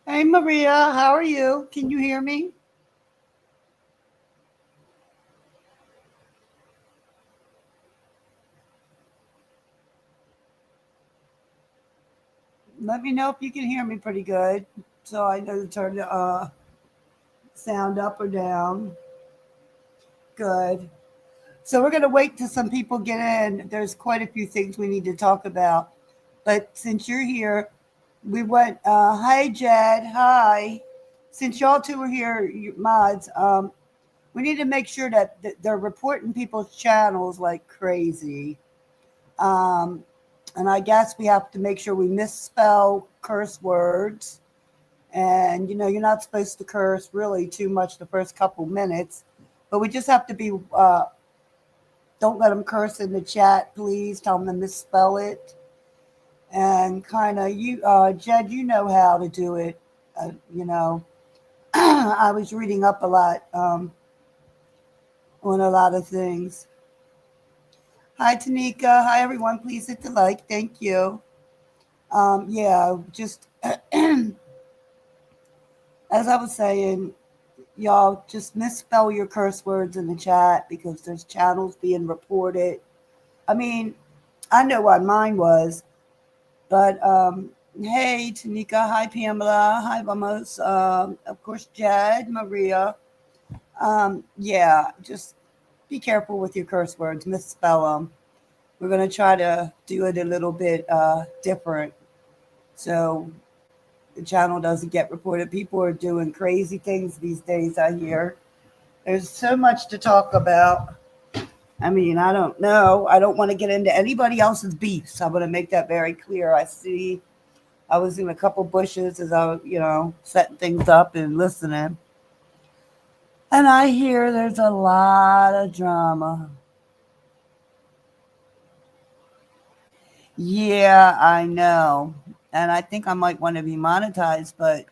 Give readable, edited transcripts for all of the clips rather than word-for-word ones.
Hey Maria, how are you? Can you hear me? Let me know if you can hear me pretty good, so I know to turn the sound up or down. Good. So we're gonna wait till some people get in. There's quite a few things we need to talk about, but since you're here, we went. Hi Jed. Hi. Since y'all two are here, you mods, we need to make sure that they're reporting people's channels like crazy. Um, and I guess we have to make sure we misspell curse words. And you're not supposed to curse really too much the first couple minutes, but we just have to be. Don't let them curse in the chat, please. Tell them to misspell it, and kind of Jed, you know how to do it. Uh, you know, I was reading up a lot on a lot of things. Hi Tanika. Hi everyone. Please hit the like. Thank you. Yeah, just as I was saying, y'all just misspell your curse words in the chat because there's channels being reported. I mean, I know what mine was, but hey, Tanika, hi, Pamela, hi, Vamos, of course, Jed, Maria. Yeah, just be careful with your curse words, misspell them. We're going to try to do it a little bit different so the channel doesn't get reported. People are doing crazy things these days, I hear. There's so much to talk about. I mean, I don't know. I don't want to get into anybody else's beefs. I want to make that very clear. I was in a couple bushes as I was, setting things up and listening. And I hear there's a lot of drama. Yeah, I know. And I think I might want to be monetized, but,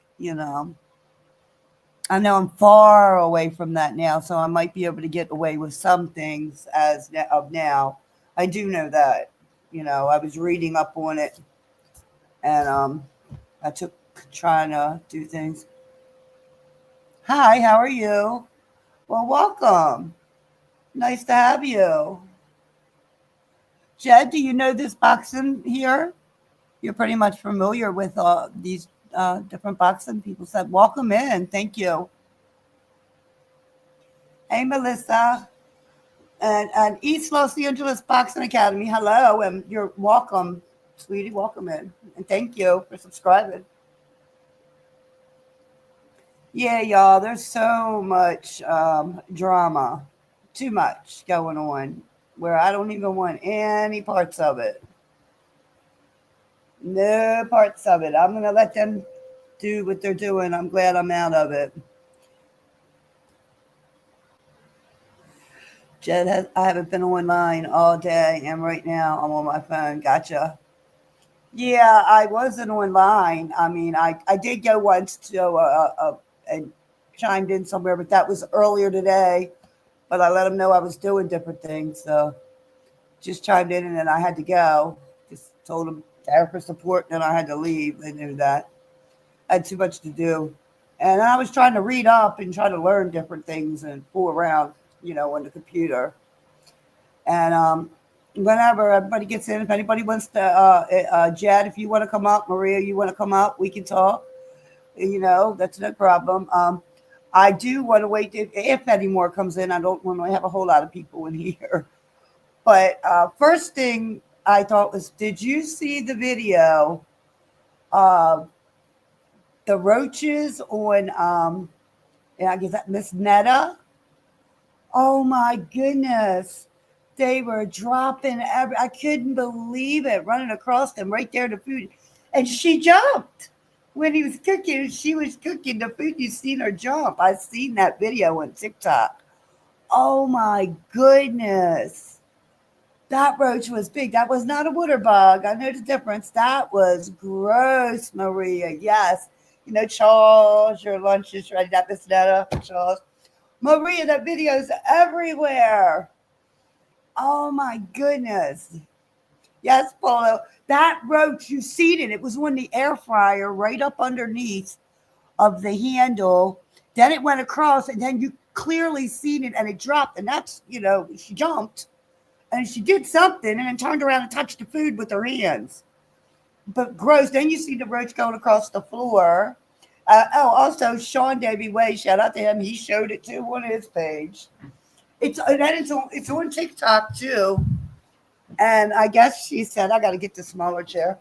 I know I'm far away from that now, so I might be able to get away with some things of now. I do know that. I was reading up on it, and I took trying to do things. Hi, how are you? Well, welcome. Nice to have you. Jed, do you know this boxing here? You're pretty much familiar with these different boxing people. Said, welcome in. Thank you. Hey, Melissa. And East Los Angeles Boxing Academy. Hello, and you're welcome, sweetie. Welcome in, and thank you for subscribing. Yeah, y'all. There's so much drama, too much going on, where I don't even want any parts of it. No parts of it. I'm gonna let them do what they're doing. I'm glad I'm out of it. I haven't been online all day, and right now I'm on my phone. Gotcha. Yeah, I wasn't online. I mean, I did go once to and chimed in somewhere, but that was earlier today. But I let them know I was doing different things, so just chimed in, and then I had to go. Just told them there for support, and then I had to leave. They knew that I had too much to do, and I was trying to read up and try to learn different things and fool around, on the computer. And whenever everybody gets in, if anybody wants to, Jed, if you want to come up, Maria, you want to come up, we can talk. That's no problem. I do want to wait if any more comes in. I don't want to have a whole lot of people in here. But first thing I thought was, did you see the video of the roaches on, I guess that Miss Netta? Oh my goodness. They were dropping I couldn't believe it, running across them right there to food. And she jumped when he was cooking. She was cooking the food. You seen her jump. I seen that video on TikTok. Oh my goodness. That roach was big. That was not a water bug. I know the difference. That was gross, Maria. Yes. Charles, your lunch is ready. That Miss Netta, Charles. Maria, that video's everywhere. Oh my goodness. Yes, Polo. That roach, you seen it. It was on the air fryer right up underneath. of the handle. Then it went across, and then you clearly seen it, and it dropped. And that's, she jumped, and she did something, and then turned around and touched the food with her hands. But gross. Then you see the roach going across the floor. Also, Sean Davy Way, shout out to him. He showed it too on his page. It's on TikTok too. And I guess she said, I got to get the smaller chair.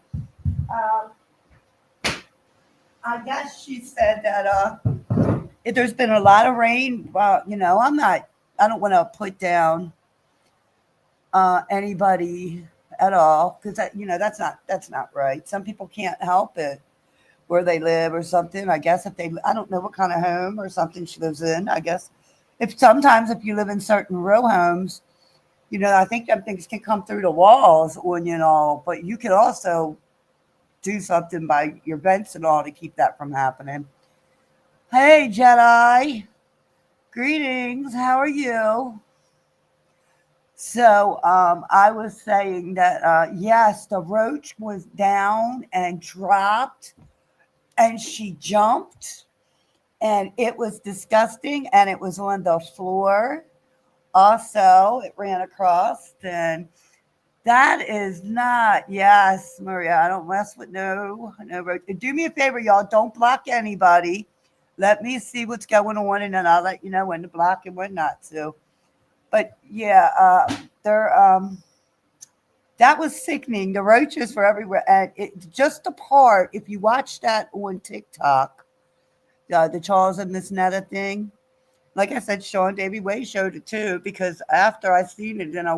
I guess she said that there's been a lot of rain. Well, I don't want to put down anybody at all, because that's not right. Some people can't help it where they live or something. I guess I don't know what kind of home or something she lives in. I guess if you live in certain row homes, I think them things can come through the walls but you can also do something by your vents and all to keep that from happening. Hey, Jedi. Greetings. How are you? So I was saying that, yes, the roach was down and dropped, and she jumped, and it was disgusting, and it was on the floor. Also, it ran across, and that is not, yes, Maria, I don't mess with no roach. Do me a favor, y'all, don't block anybody. Let me see what's going on, and then I'll let you know when to block and when not to. But yeah, that was sickening. The roaches were everywhere, and just the part. If you watch that on TikTok, the Charles and Miss Netta thing, like I said, Sean Davy Way showed it too. Because after I seen it, then I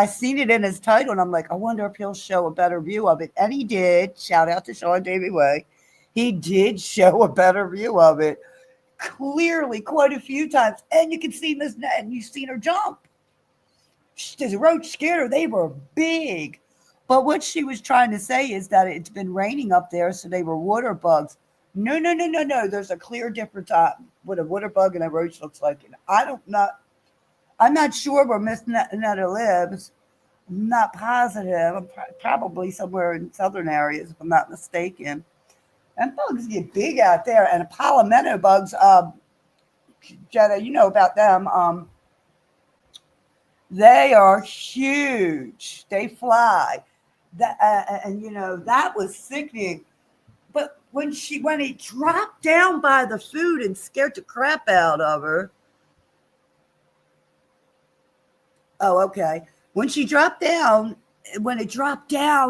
seen it in his title, and I'm like, I wonder if he'll show a better view of it, and he did. Shout out to Sean Davy Way. He did show a better view of it. Clearly, quite a few times, and you can see Miss Net, and you've seen her jump. The roach scared her. They were big, but what she was trying to say is that it's been raining up there, so they were water bugs. No, no, no, no, no. There's a clear difference what a water bug and a roach looks like. And I'm not sure where Miss Netta lives. I'm not positive. I'm probably somewhere in southern areas, if I'm not mistaken. And bugs get big out there, and palmetto bugs, Jetta, you know about them. They are huge. They fly. That was sickening. But when it dropped down by the food and scared the crap out of her. Oh, okay. When it dropped down,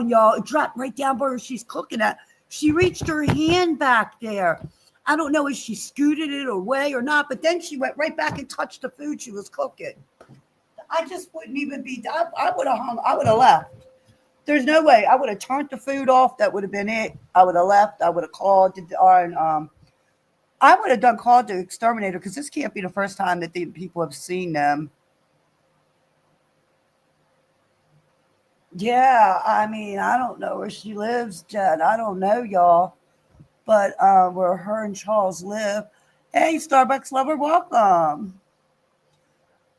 y'all, it dropped right down where she's cooking at. She reached her hand back there. I don't know if she scooted it away or not, but then she went right back and touched the food she was cooking. I just wouldn't even be. I would have hung. I would have left. There's no way. I would have turned the food off. That would have been it. I would have left. I would have called I would have called the exterminator, because this can't be the first time that the people have seen them. Yeah, I mean, I don't know where she lives, Jed. I don't know, y'all. But where her and Charles live. Hey, Starbucks lover, welcome.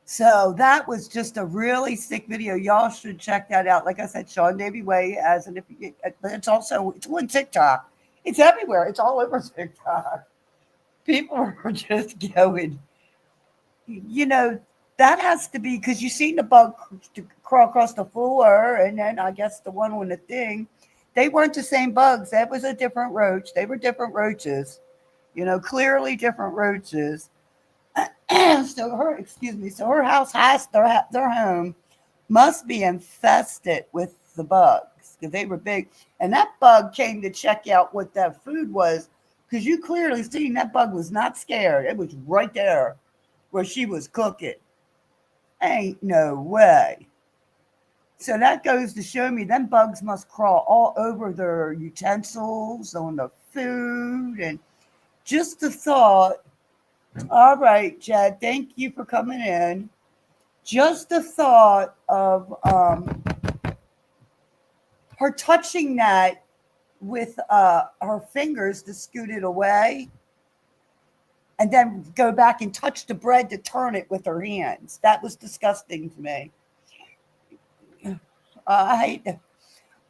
So that was just a really sick video. Y'all should check that out. Like I said, Sean Davy Way but it's on TikTok. It's everywhere. It's all over TikTok. People are just going, you know, that has to be because you seen the bug crawl across the floor, and then I guess the one on the thing, they weren't the same bugs. That was a different roach. They were different roaches, clearly different roaches. So her house has their home must be infested with the bugs because they were big, and that bug came to check out what that food was, because you clearly seen that bug was not scared. It was right there where she was cooking. Ain't no way. So that goes to show me them bugs must crawl all over their utensils, on the food, and just the thought. All right, Jed, thank you for coming in. Just the thought of her touching that with her fingers to scoot it away, and then go back and touch the bread to turn it with her hands. That was disgusting to me. I hate.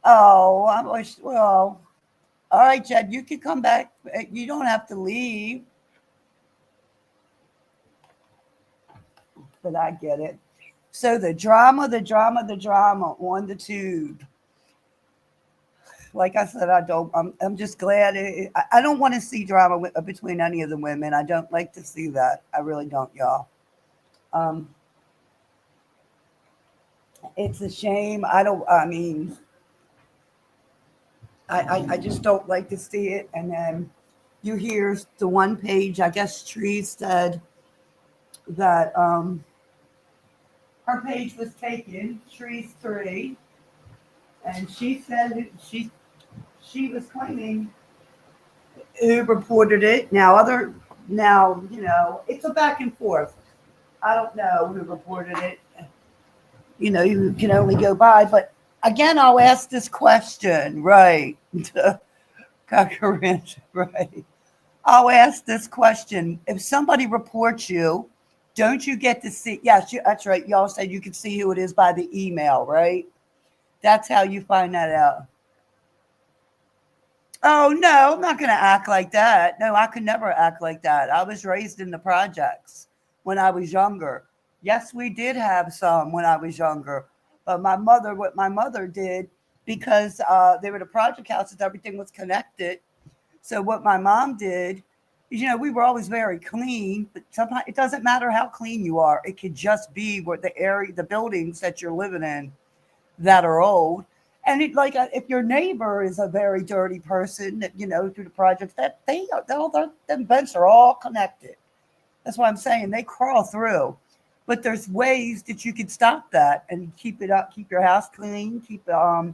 Oh, I wish. Well, All right, Jed, you can come back. You don't have to leave, but I get it. So the drama on the tube. Like I said, I don't. I'm just glad. I don't want to see drama between any of the women. I don't like to see that. I really don't, y'all. Um, it's a shame. I don't. I mean, I just don't like to see it. And then you hear the one page. I guess Tree said that her page was taken. Tree's three, and she said she was claiming who reported it. Now it's a back and forth. I don't know who reported it. You can only go by. But again, I'll ask this question, right? Cockroach, right? I'll ask this question: if somebody reports you, don't you get to see? Yes, that's right. Y'all said you can see who it is by the email, right? That's how you find that out. Oh no, I'm not going to act like that. No, I could never act like that. I was raised in the projects when I was younger. Yes, we did have some when I was younger, but what my mother did, because they were the project houses, everything was connected. So what my mom did, we were always very clean, but sometimes it doesn't matter how clean you are. It could just be where the buildings that you're living in that are old. And if your neighbor is a very dirty person, that through the projects, that all them vents are all connected. That's why I'm saying they crawl through. But there's ways that you can stop that and keep it up, keep your house clean, keep the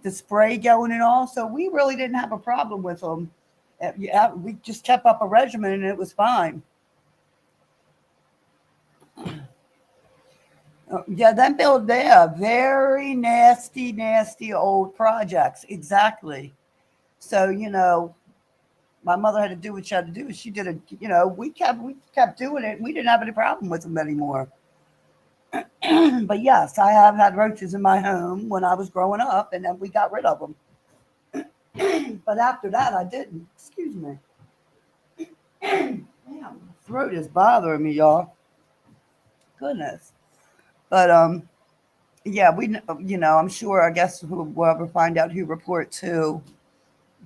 spray going and all. So we really didn't have a problem with them. Yeah, we just kept up a regimen and it was fine. Yeah, them build there very nasty, nasty old projects. Exactly. So my mother had to do what she had to do. She did it. We kept doing it. We didn't have any problem with them anymore. But yes, I have had roaches in my home when I was growing up, and then we got rid of them. But after that, I didn't. Excuse me. Damn, my throat is bothering me, y'all. Goodness. But yeah, I'm sure. I guess we'll ever find out who reports who.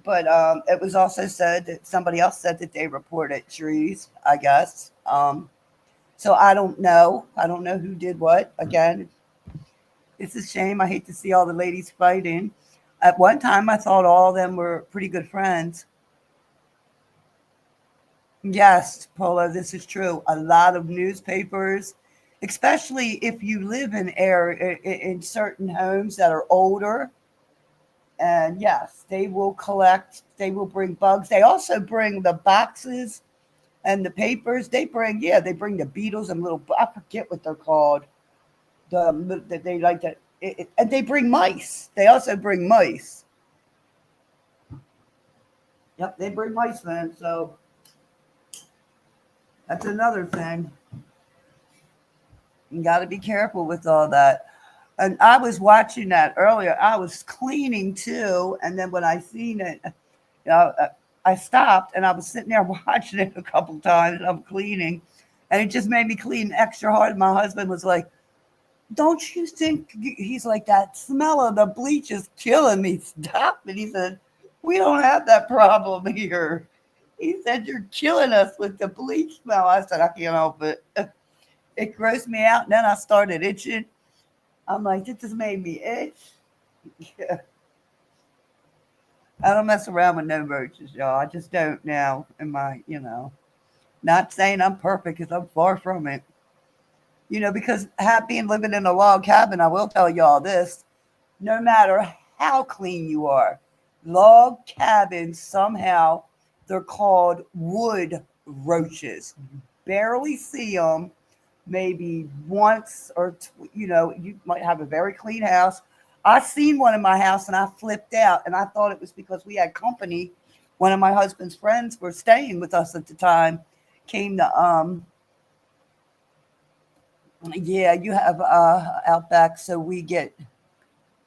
But it was also said that somebody else said that they reported trees. I guess. So I don't know. I don't know who did what. Again, it's a shame. I hate to see all the ladies fighting. At one time, I thought all of them were pretty good friends. Yes, Polo, this is true. A lot of newspapers, especially if you live in certain homes that are older. And yes, they will collect. They will bring bugs. They also bring the boxes and the papers. They bring the beetles and little. I forget what they're called. That they like to. And they bring mice. They also bring mice. Yep, they bring mice, man. So that's another thing. You got to be careful with all that. And I was watching that earlier. I was cleaning too, and then when I seen it, I stopped and I was sitting there watching it a couple times. And I'm cleaning, and it just made me clean extra hard. My husband was like, "Don't you think?" He's like, "That smell of the bleach is killing me. Stop it." He said, "We don't have that problem here." He said, "You're killing us with the bleach smell." I said, "I can't help it. It grossed me out." And then I started itching. I'm like, "This just made me itch." Yeah. I don't mess around with no roaches, y'all. I just don't now. Not saying I'm perfect because I'm far from it. Because happy and living in a log cabin, I will tell y'all this: no matter how clean you are, log cabins somehow they're called wood roaches. Barely see them, maybe once you might have a very clean house. I seen one in my house and I flipped out, and I thought it was because we had company. One of my husband's friends were staying with us at the time. Came to yeah, you have outback, so we get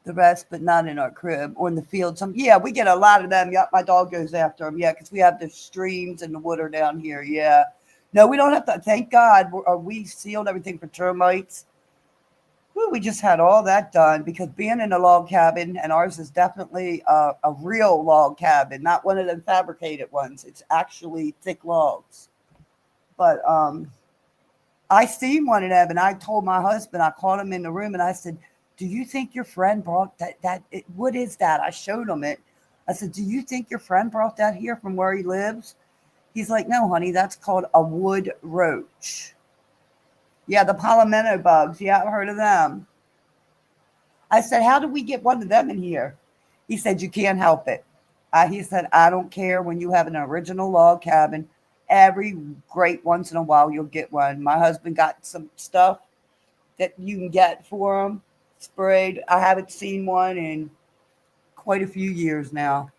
The rest, but not in our crib or in the field. Yeah, we get a lot of them. Yep, my dog goes after them. Yeah, because we have the streams and the water down here. Yeah. No, we don't have to. Thank God, we sealed everything for termites. Whew, we just had all that done because being in a log cabin, and ours is definitely a real log cabin, not one of them fabricated ones. It's actually thick logs. But I seen one of them, and I told my husband. I called him in the room, and I said, "Do you think your friend brought what is that?" I showed him it. I said, "Do you think your friend brought that here from where he lives?" He's like, "No, honey, that's called a wood roach." Yeah, the palmetto bugs. Yeah, I've heard of them. I said, "How do we get one of them in here?" He said, "You can't help it." He said, "I don't care when you have an original log cabin. Every great once in a while, you'll get one." My husband got some stuff that you can get for them sprayed. I haven't seen one in quite a few years now.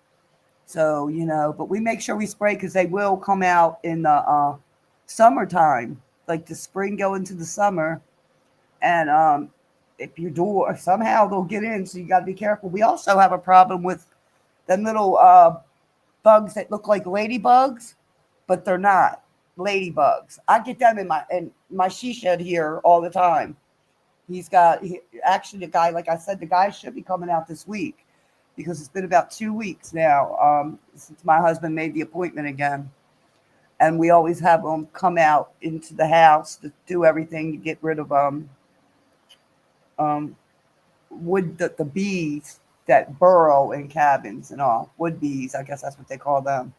So, but we make sure we spray because they will come out in the summertime, like the spring go into the summer. And if your door, somehow they'll get in. So you got to be careful. We also have a problem with them little bugs that look like ladybugs, but they're not ladybugs. I get them in my she shed here all the time. Actually, the guy, like I said, the guy should be coming out this week because it's been about 2 weeks now since my husband made the appointment again. And we always have them come out into the house to do everything to get rid of um, the bees that burrow in cabins and all. Wood bees, I guess that's what they call them.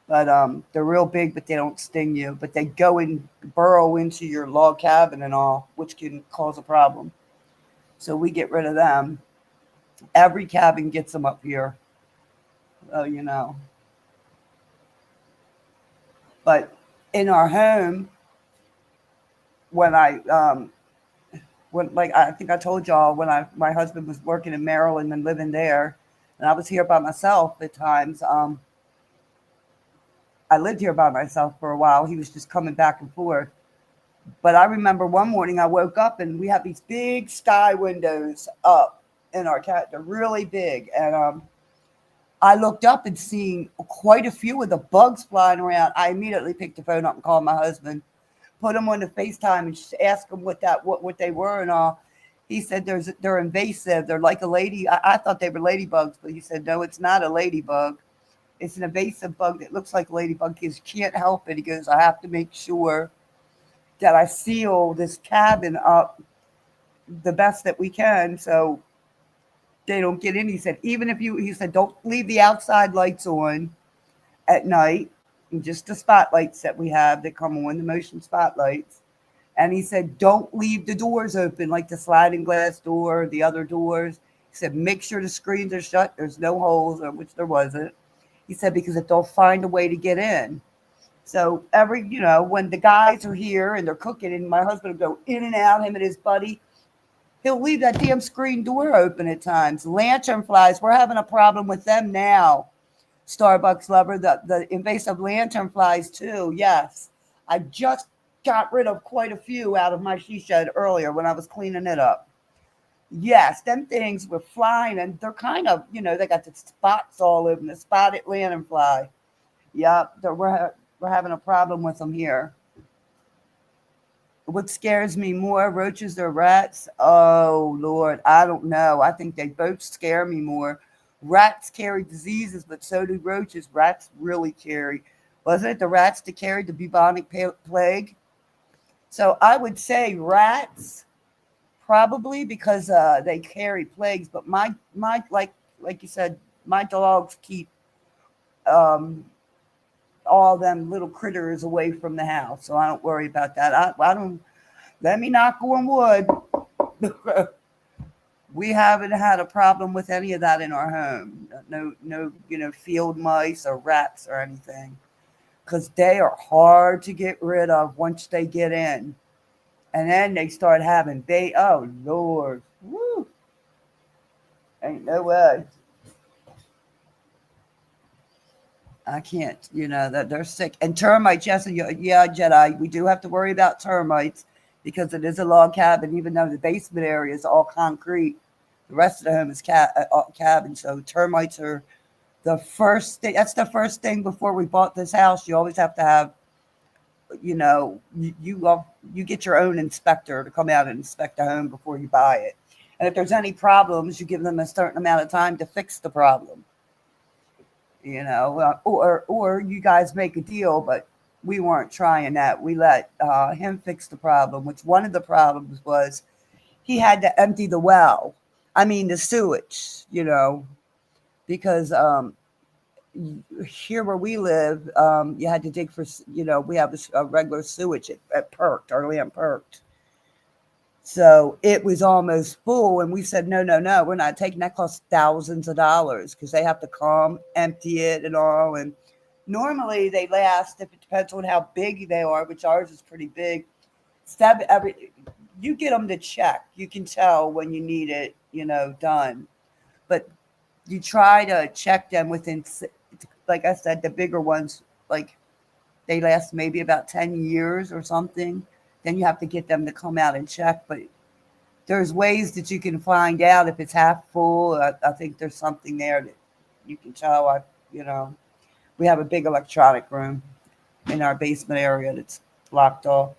But they're real big, but they don't sting you. But they go and burrow into your log cabin and all, which can cause a problem. So we get rid of them. Every cabin gets them up here. Oh. But in our home, when I think I told y'all when my husband was working in Maryland and living there, and I was here by myself at times. I lived here by myself for a while. He was just coming back and forth. But I remember one morning I woke up and we have these big sky windows up in our cat. They're really big. And I looked up and seen quite a few of the bugs flying around. I immediately picked the phone up and called my husband, put him on the FaceTime and just asked him what they were and all. He said they're invasive. They're like a lady. I thought they were ladybugs, but he said, no, it's not a ladybug. It's an invasive bug that looks like a ladybug. He can't help it. He goes, I have to make sure that I seal this cabin up the best that we can so they don't get in. He said, he said, don't leave the outside lights on at night, and just the spotlights that we have that come on, the motion spotlights. And he said, don't leave the doors open, like the sliding glass door, the other doors. He said, make sure the screens are shut. There's no holes, which there wasn't. He said, because if they'll find a way to get in. So when the guys are here and they're cooking and my husband will go in and out, him and his buddy, he'll leave that damn screen door open at times. Lantern flies, we're having a problem with them now. Starbucks lover, the invasive lantern flies too. Yes. I just got rid of quite a few out of my she shed earlier when I was cleaning it up. Yes, them things were flying and they're kind of, they got the spots all over them, the spotted lanternfly. Yep, we're having a problem with them here. What scares me more, roaches or rats? Oh, Lord, I don't know. I think they both scare me more. Rats carry diseases, but so do roaches. Rats really carry. Wasn't it the rats that carried the bubonic plague? So I would say rats, probably because they carry plagues. But my like you said, my dogs keep all them little critters away from the house, so I don't worry about that. I don't. Let me knock on wood. We haven't had a problem with any of that in our home. No, field mice or rats or anything, because they are hard to get rid of once they get in, and then they start having oh Lord, woo, ain't no way. I can't, that they're sick. And termites, yes, yeah, Jedi, we do have to worry about termites because it is a log cabin, even though the basement area is all concrete. The rest of the home is cabin. So termites are the first thing. That's the first thing before we bought this house. You always have to have, you get your own inspector to come out and inspect the home before you buy it. And if there's any problems, you give them a certain amount of time to fix the problem. Or you guys make a deal, but we weren't trying that. We let him fix the problem, which one of the problems was he had to empty the well. I mean, the sewage, because here where we live, you had to dig for, we have a regular sewage at Perked, our land Perked. So it was almost full, and we said, no, we're not taking that. Costs thousands of dollars because they have to come, empty it and all. And normally they last, if it depends on how big they are, which ours is pretty big, you get them to check. You can tell when you need it, done. But you try to check them within, like I said, the bigger ones, like they last maybe about 10 years or something. Then you have to get them to come out and check. But there's ways that you can find out if it's half full. I think there's something there that you can tell. We have a big electronic room in our basement area that's blocked off.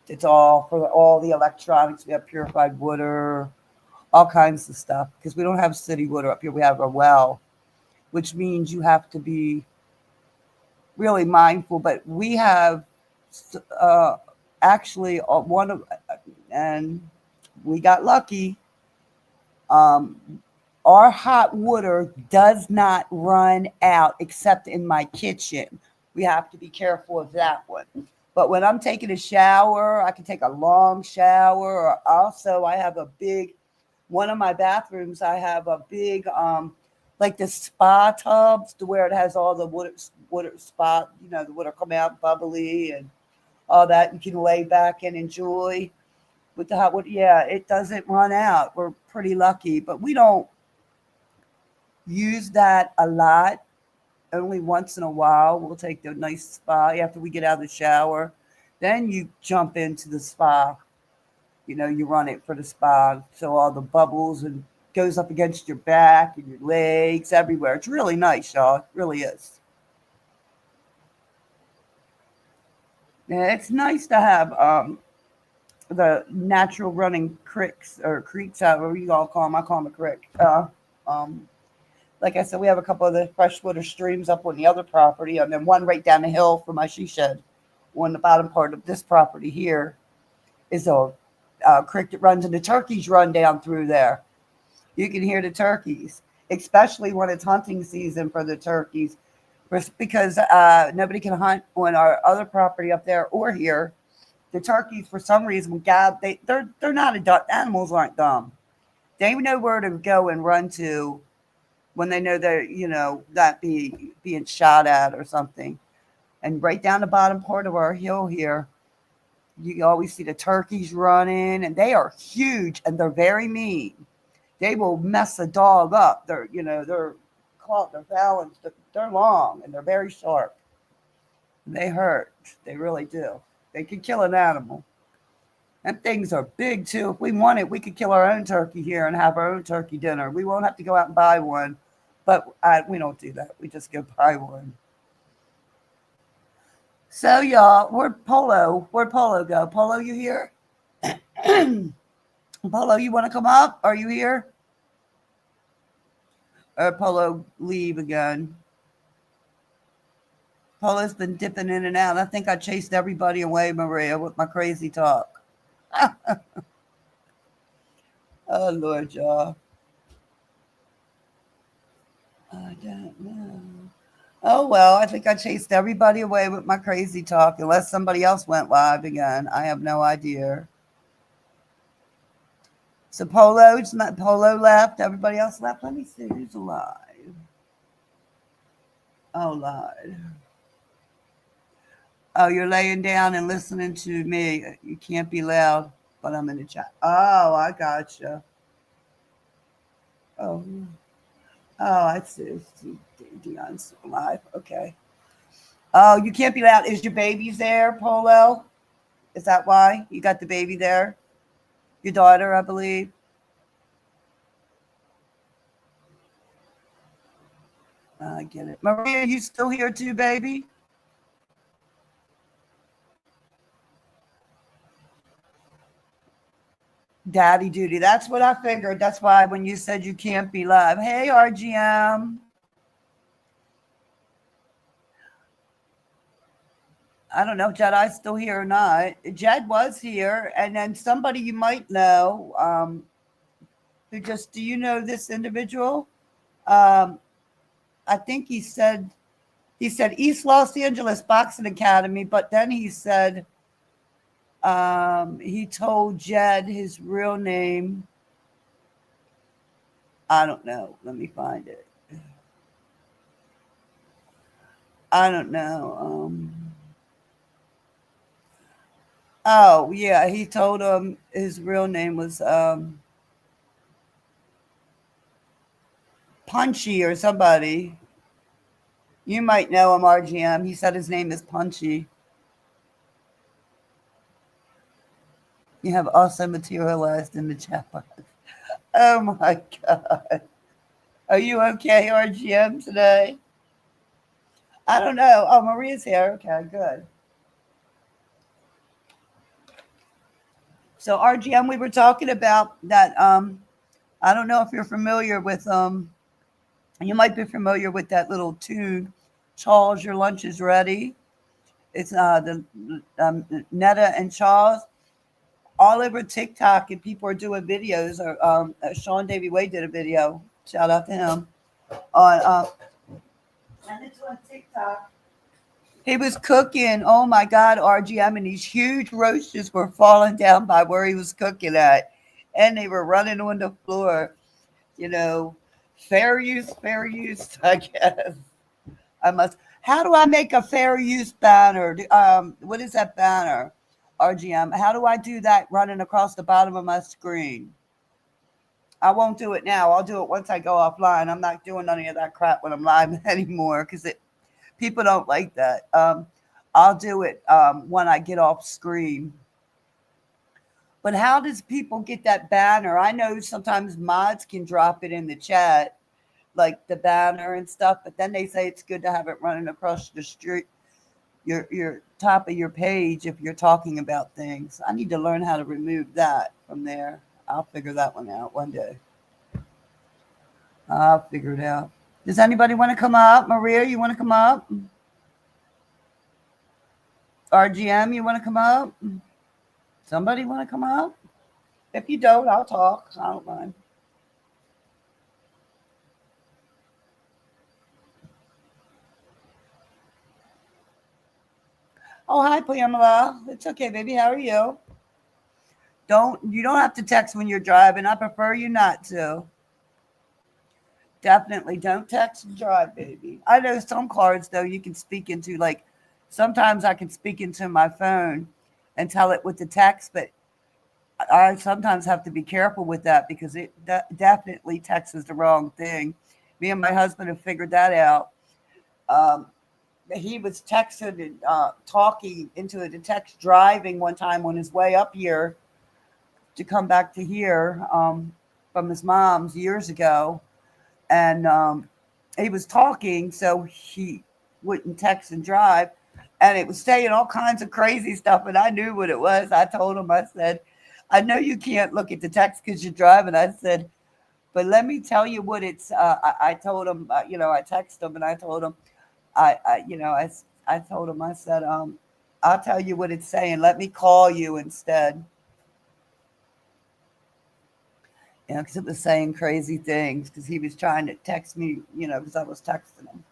It's all for all the electronics. We have purified water, all kinds of stuff, because we don't have city water up here. We have a well, which means you have to be really mindful. But we have actually and we got lucky. Our hot water does not run out except in my kitchen. We have to be careful of that one. But when I'm taking a shower, I can take a long shower. Or also, I have one of my bathrooms, I have a big, like the spa tubs to where it has all the water spa, the water come out bubbly and all that. You can lay back and enjoy with the hot water. Yeah, it doesn't run out. We're pretty lucky, but we don't use that a lot. Only once in a while, we'll take the nice spa after we get out of the shower. Then you jump into the spa. You run it for the spa. So all the bubbles and goes up against your back and your legs everywhere. It's really nice, y'all. It really is. Yeah, it's nice to have the natural running creeks or creeks, however you all call them. I call them a creek. Like I said, we have a couple of the freshwater streams up on the other property, and then one right down the hill from my she shed. On the bottom part of this property here is a creek that runs, and the turkeys run down through there. You can hear the turkeys, especially when it's hunting season for the turkeys, because nobody can hunt on our other property up there or here. The turkeys, for some reason, they're not animals aren't dumb. They know where to go and run to when they know they're, not being shot at or something. And right down the bottom part of our hill here, you always see the turkeys running, and they are huge and they're very mean. They will mess a dog up. They're caught, they're talons, they're long and they're very sharp. They hurt. They really do. They can kill an animal. And things are big too. If we wanted, we could kill our own turkey here and have our own turkey dinner. We won't have to go out and buy one, but we don't do that. We just go buy one. So y'all, where'd Polo go? Polo, you here? Polo, you want to come up? Are you here? Or Polo leave again? Polo's been dipping in and out. I think I chased everybody away, Maria, with my crazy talk. Oh, Lord, y'all. I don't know. Oh, well, I think I chased everybody away with my crazy talk, unless somebody else went live again. I have no idea. So Polo left. Everybody else left. Let me see who's alive. Oh, Lord. Oh, you're laying down and listening to me. You can't be loud, but I'm in the chat. Oh, I gotcha. Oh, I see. Dion's alive. Okay. Oh, you can't be loud. Is your baby's there, Polo? Is that why you got the baby there? Your daughter, I believe. I get it. Maria, you still here too, baby? Daddy duty. That's what I figured. That's why when you said you can't be live. Hey, RGM. I don't know if Jedi's still here or not. Jed was here, and then somebody you might know, who just, do you know this individual? Um, I think he said East Los Angeles Boxing Academy, but then he said he told Jed his real name. I don't know. Let me find it. I don't know. Oh yeah, he told him his real name was Punchy or somebody. You might know him, RGM. He said his name is Punchy. You have also materialized in the chat box. Oh my God. Are you okay, RGM, today? I don't know. Oh, Maria's here. Okay, good. So RGM, we were talking about that. I don't know if you're familiar with you might be familiar with that little tune, Charles, your lunch is ready. It's the Netta and Charles all over TikTok, and people are doing videos. Or Sean Davy Way did a video. Shout out to him on and it's on TikTok. He was cooking. Oh my God, RGM, and these huge roaches were falling down by where he was cooking at, and they were running on the floor. You know, fair use, fair use. I guess I must. How do I make a fair use banner? What is that banner? RGM. How do I do that running across the bottom of my screen? I won't do it now. I'll do it once I go offline. I'm not doing any of that crap when I'm live anymore because it people don't like that. I'll do it when I get off screen. But how does people get that banner? I know sometimes mods can drop it in the chat, like the banner and stuff, but then they say it's good to have it running across the street, your top of your page if you're talking about things. I need to learn how to remove that from there. I'll figure that one out one day. I'll figure it out. Does anybody want to come up? Maria, you want to come up? RGM, you want to come up? Somebody want to come up? If you don't, I'll talk. I don't mind. Oh, hi, Pamela. It's okay, baby. How are you? You don't have to text when you're driving. I prefer you not to. Definitely don't text and drive, baby. I know some cards though you can speak into, like sometimes I can speak into my phone and tell it with the text, but I sometimes have to be careful with that because it definitely texts the wrong thing. Me and my husband have figured that out. Um, he was texting and talking into the text driving one time on his way up here to come back to here from his mom's years ago, and he was talking, so he wouldn't text and drive, and it was saying all kinds of crazy stuff, and I knew what it was. I told him, I said, I know you can't look at the text because you're driving. I said, but let me tell you what it's. I told him, I texted him and I told him, I told him, I said, I'll tell you what it's saying. Let me call you instead. Because it was saying crazy things because he was trying to text me, because I was texting him.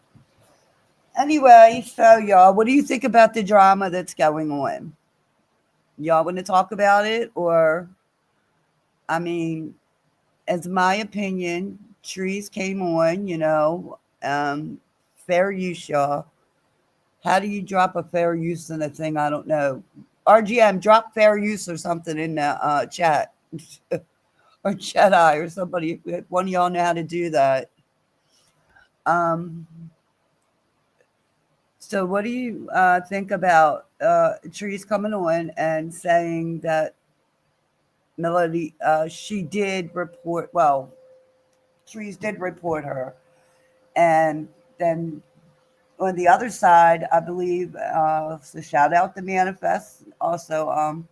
Anyway, so y'all, what do you think about the drama that's going on? Y'all want to talk about it? Or, I mean, as my opinion, Trees came on, fair use, y'all. How do you drop a fair use in a thing? I don't know. RGM, drop fair use or something in the chat. Or Jedi or somebody. One of y'all know how to do that. Um, so what do you think about Trees coming on and saying that Melody, she did report, well, Trees did report her, and then on the other side, I believe, so shout out to Manifest. Also,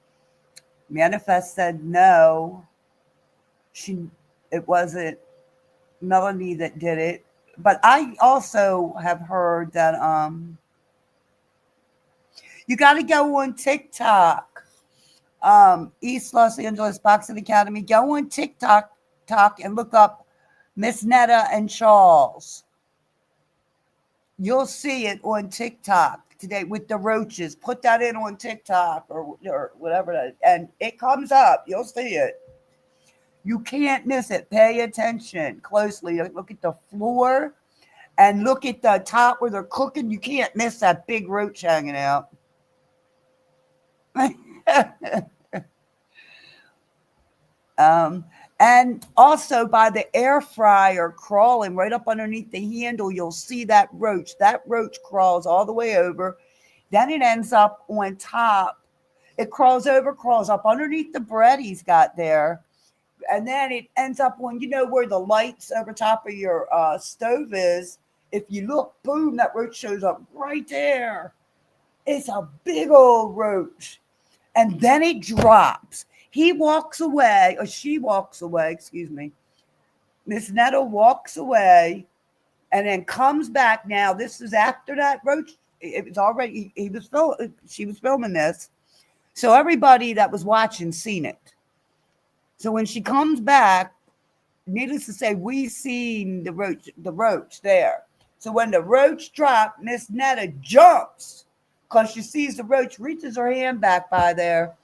Manifest said no, she it wasn't Melanie that did it. But I also have heard that you got to go on TikTok. East Los Angeles Boxing Academy. Go on TikTok and look up Miss Netta and Charles. You'll see it on TikTok today with the roaches. Put that in on TikTok or whatever that is, and it comes up. You'll see it. You can't miss it. Pay attention closely. Look at the floor and look at the top where they're cooking. You can't miss that big roach hanging out. And also by the air fryer crawling right up underneath the handle, you'll see that roach. That roach crawls all the way over. Then it ends up on top. It crawls over, crawls up underneath the bread he's got there. And then it ends up on, where the lights over top of your stove is. If you look, boom, that roach shows up right there. It's a big old roach. And then it drops. He walks away, or she walks away, excuse me. Miss Netta walks away and then comes back. Now, this is after that roach. It was already, she was filming this. So everybody that was watching seen it. So when she comes back, needless to say, we seen the roach there. So when the roach dropped, Miss Netta jumps because she sees the roach, reaches her hand back by there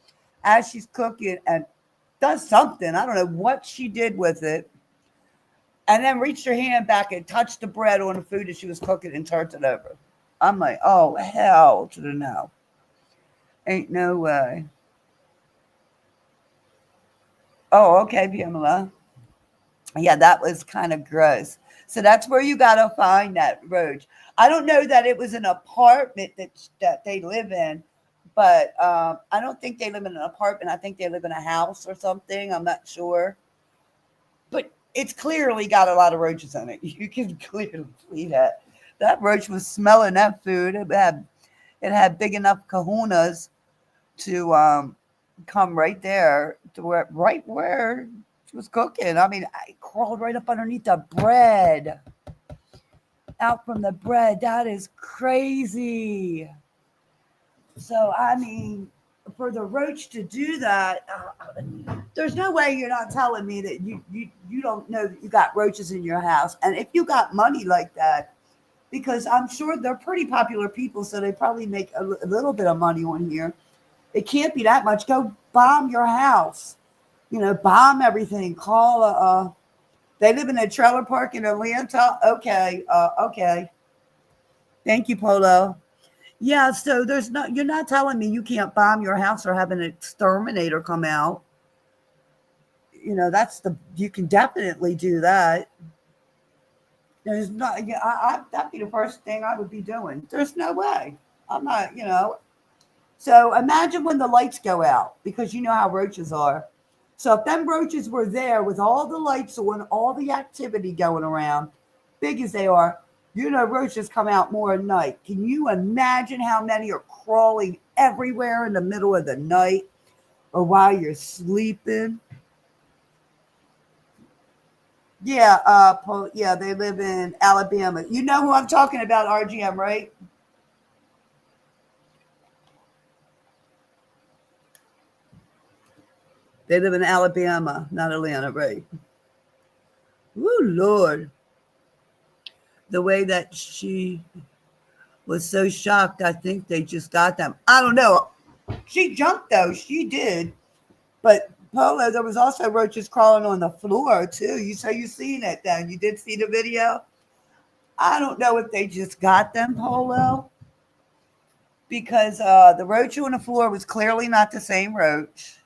as she's cooking and does something. I don't know what she did with it. And then reached her hand back and touched the bread on the food that she was cooking and turned it over. I'm like, oh, hell to the no. Ain't no way. Oh, okay, Pamela. Yeah, that was kind of gross. So that's where you got to find that roach. I don't know that it was an apartment that they live in, but I don't think they live in an apartment. I think they live in a house or something. I'm not sure. But it's clearly got a lot of roaches in it. You can clearly see that. That roach was smelling that food. It had big enough kahunas to come right there to right where she was cooking. I mean, I crawled right up underneath the bread. Out from the bread. That is crazy. So, I mean, for the roach to do that, there's no way you're not telling me that you don't know that you got roaches in your house. And if you got money like that, because I'm sure they're pretty popular people, so they probably make a little bit of money on here. It can't be that much. Go bomb your house. Bomb everything. Call they live in a trailer park in Atlanta. Okay. Okay. Thank you, Polo. Yeah, so you're not telling me you can't bomb your house or have an exterminator come out. You can definitely do that. There's not, that'd be the first thing I would be doing. There's no way. I'm not. So imagine when the lights go out, because you know how roaches are. So if them roaches were there with all the lights on, all the activity going around, big as they are, roaches come out more at night. Can you imagine how many are crawling everywhere in the middle of the night or while you're sleeping? Yeah, yeah, they live in Alabama. You know who I'm talking about, RGM, right? They live in Alabama, not Atlanta, right? Oh, Lord. The way that she was so shocked, I think they just got them. I don't know. She jumped, though. She did. But, Polo, there was also roaches crawling on the floor, too. You seen it, then. You did see the video? I don't know if they just got them, Polo, because the roach on the floor was clearly not the same roach.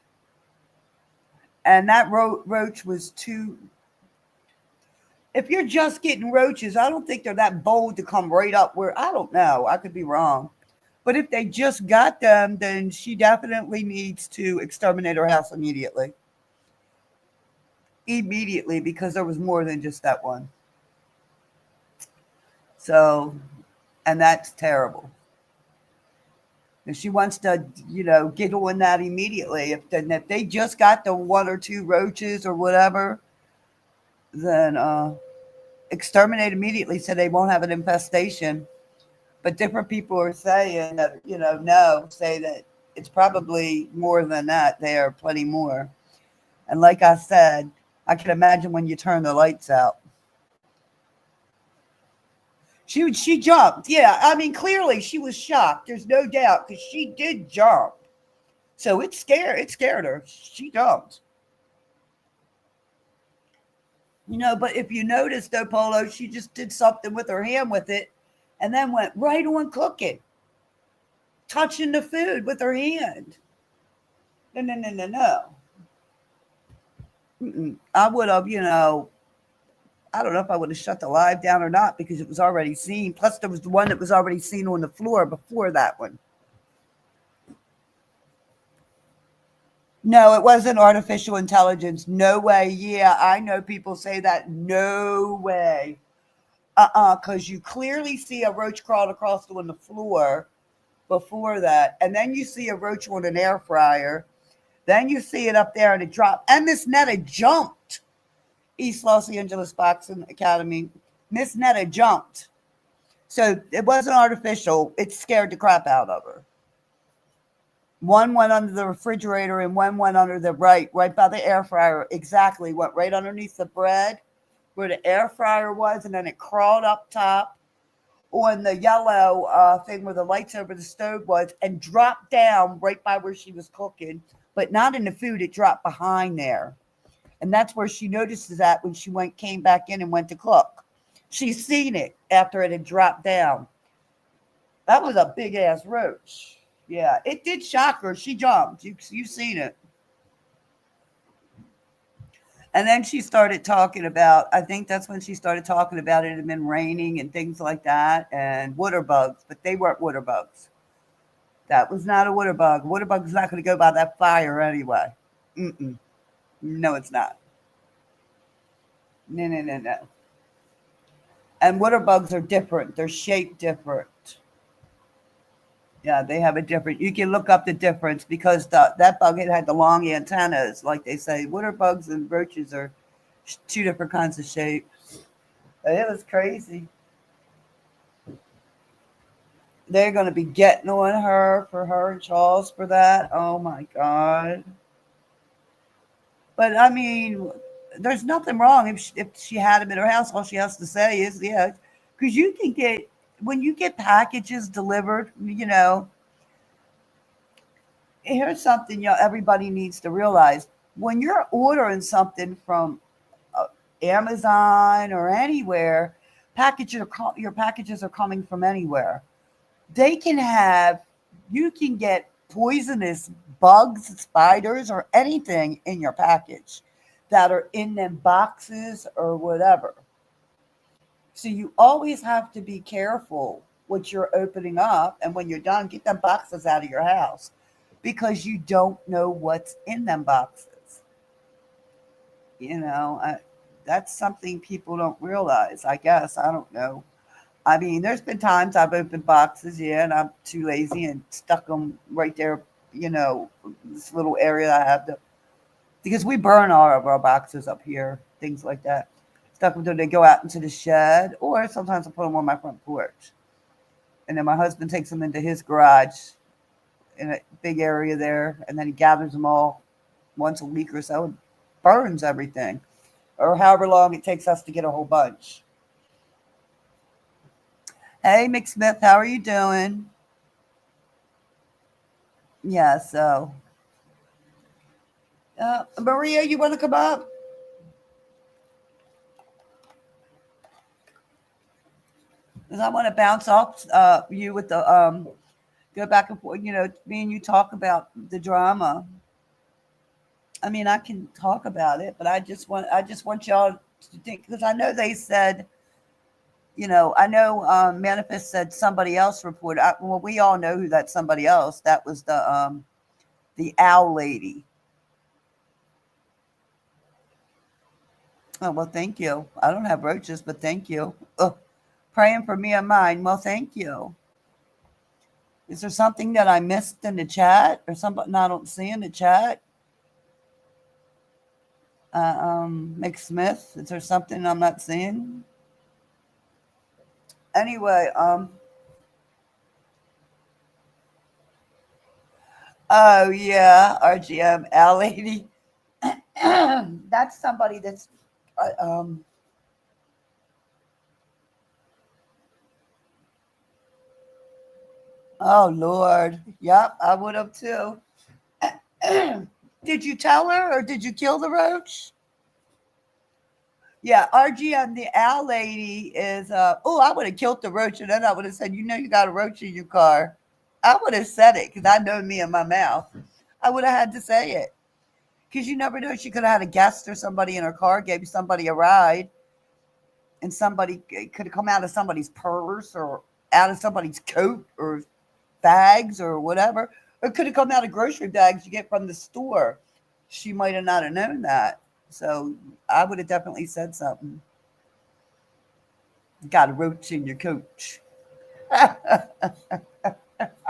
And that roach was too... If you're just getting roaches, I don't think they're that bold to come right up where... I don't know. I could be wrong. But if they just got them, then she definitely needs to exterminate her house immediately. Immediately, because there was more than just that one. So, and that's terrible. If she wants to, get on that immediately, if they just got the one or two roaches or whatever, then exterminate immediately so they won't have an infestation. But different people are saying that, no, say that it's probably more than that. There are plenty more. And like I said, I can imagine when you turn the lights out. She jumped. Yeah, I mean, clearly she was shocked. There's no doubt because she did jump. So it scared her. She jumped. But if you notice though, Polo, she just did something with her hand with it and then went right on cooking, touching the food with her hand. No, no, no, no, no. I would have, I don't know if I would have shut the live down or not because it was already seen. Plus, there was the one that was already seen on the floor before that one. No, it wasn't artificial intelligence. No way. Yeah, I know people say that. No way. Because you clearly see a roach crawled across on the floor before that. And then you see a roach on an air fryer. Then you see it up there and it dropped. And Miss Netta jumped. East Los Angeles Boxing Academy. Miss Netta jumped. So it wasn't artificial. It scared the crap out of her. One went under the refrigerator and one went under the right by the air fryer. Exactly. Went right underneath the bread where the air fryer was, and then it crawled up top on the yellow thing where the lights over the stove was and dropped down right by where she was cooking, but not in the food. It dropped behind there. And that's where she notices that when she came back in and went to cook. She's seen it after it had dropped down. That was a big ass roach. Yeah, it did shock her. She jumped. You've seen it. And then she started talking about, I think that's when she started talking about it had been raining and things like that and water bugs, but they weren't water bugs. That was not a water bug. Water bug's not going to go by that fire anyway. Mm-mm. No, it's not. No, no, no, no. And water bugs are different. They're shaped different. Yeah, they have a different. You can look up the difference because that bug had the long antennas, like they say. Water bugs and roaches are two different kinds of shapes. It was crazy. They're going to be getting on her and Charles for that. Oh my God. But I mean, there's nothing wrong if she had them in her house. All she has to say is, yeah, because you can get, when you get packages delivered, here's something everybody needs to realize. When you're ordering something from uh, Amazon or anywhere, your packages are coming from anywhere. They can have, you can get poisonous bugs, spiders, or anything in your package that are in them boxes or whatever. So you always have to be careful what you're opening up. And when you're done, get them boxes out of your house because you don't know what's in them boxes. You know, I, that's something people don't realize, I guess. I don't know. I mean, there's been times I've opened boxes, yeah, and I'm too lazy and stuck them right there, this little area I have to, because we burn all of our boxes up here, things like that. Stuck them until they go out into the shed, or sometimes I put them on my front porch. And then my husband takes them into his garage in a big area there, and then he gathers them all once a week or so and burns everything, or however long it takes us to get a whole bunch. Hey, McSmith, how are you doing? Yeah, so Maria, you want to come up? 'Cause I want to bounce off you with the go back and forth. Me and you talk about the drama. I mean, I can talk about it, but I just want y'all to think because I know they said, I know Manifest said somebody else reported. Well, we all know who that somebody else. That was the owl lady. Oh well, thank you. I don't have roaches, but thank you. Ugh, Praying for me and mine. Well, thank you. Is there something that I missed in the chat or something I don't see in the chat? Mick Smith, is there something I'm not seeing? Anyway, oh yeah, RGM, Al lady. That's somebody that's, uh, um, oh Lord. Yep, I would have too. Did you tell her or did you kill the roach? Yeah, RGM, the owl lady is, oh, I would have killed the roach and then I would have said, you know, you got a roach in your car. I would have said it because I know me in my mouth. I would have had to say it because you never know. She could have had a guest or somebody in her car, gave somebody a ride, and somebody could have come out of somebody's purse or out of somebody's coat or bags or whatever. Or it could have come out of grocery bags you get from the store. She might have not have known that. So I would have definitely said something. Got a roach in your coach.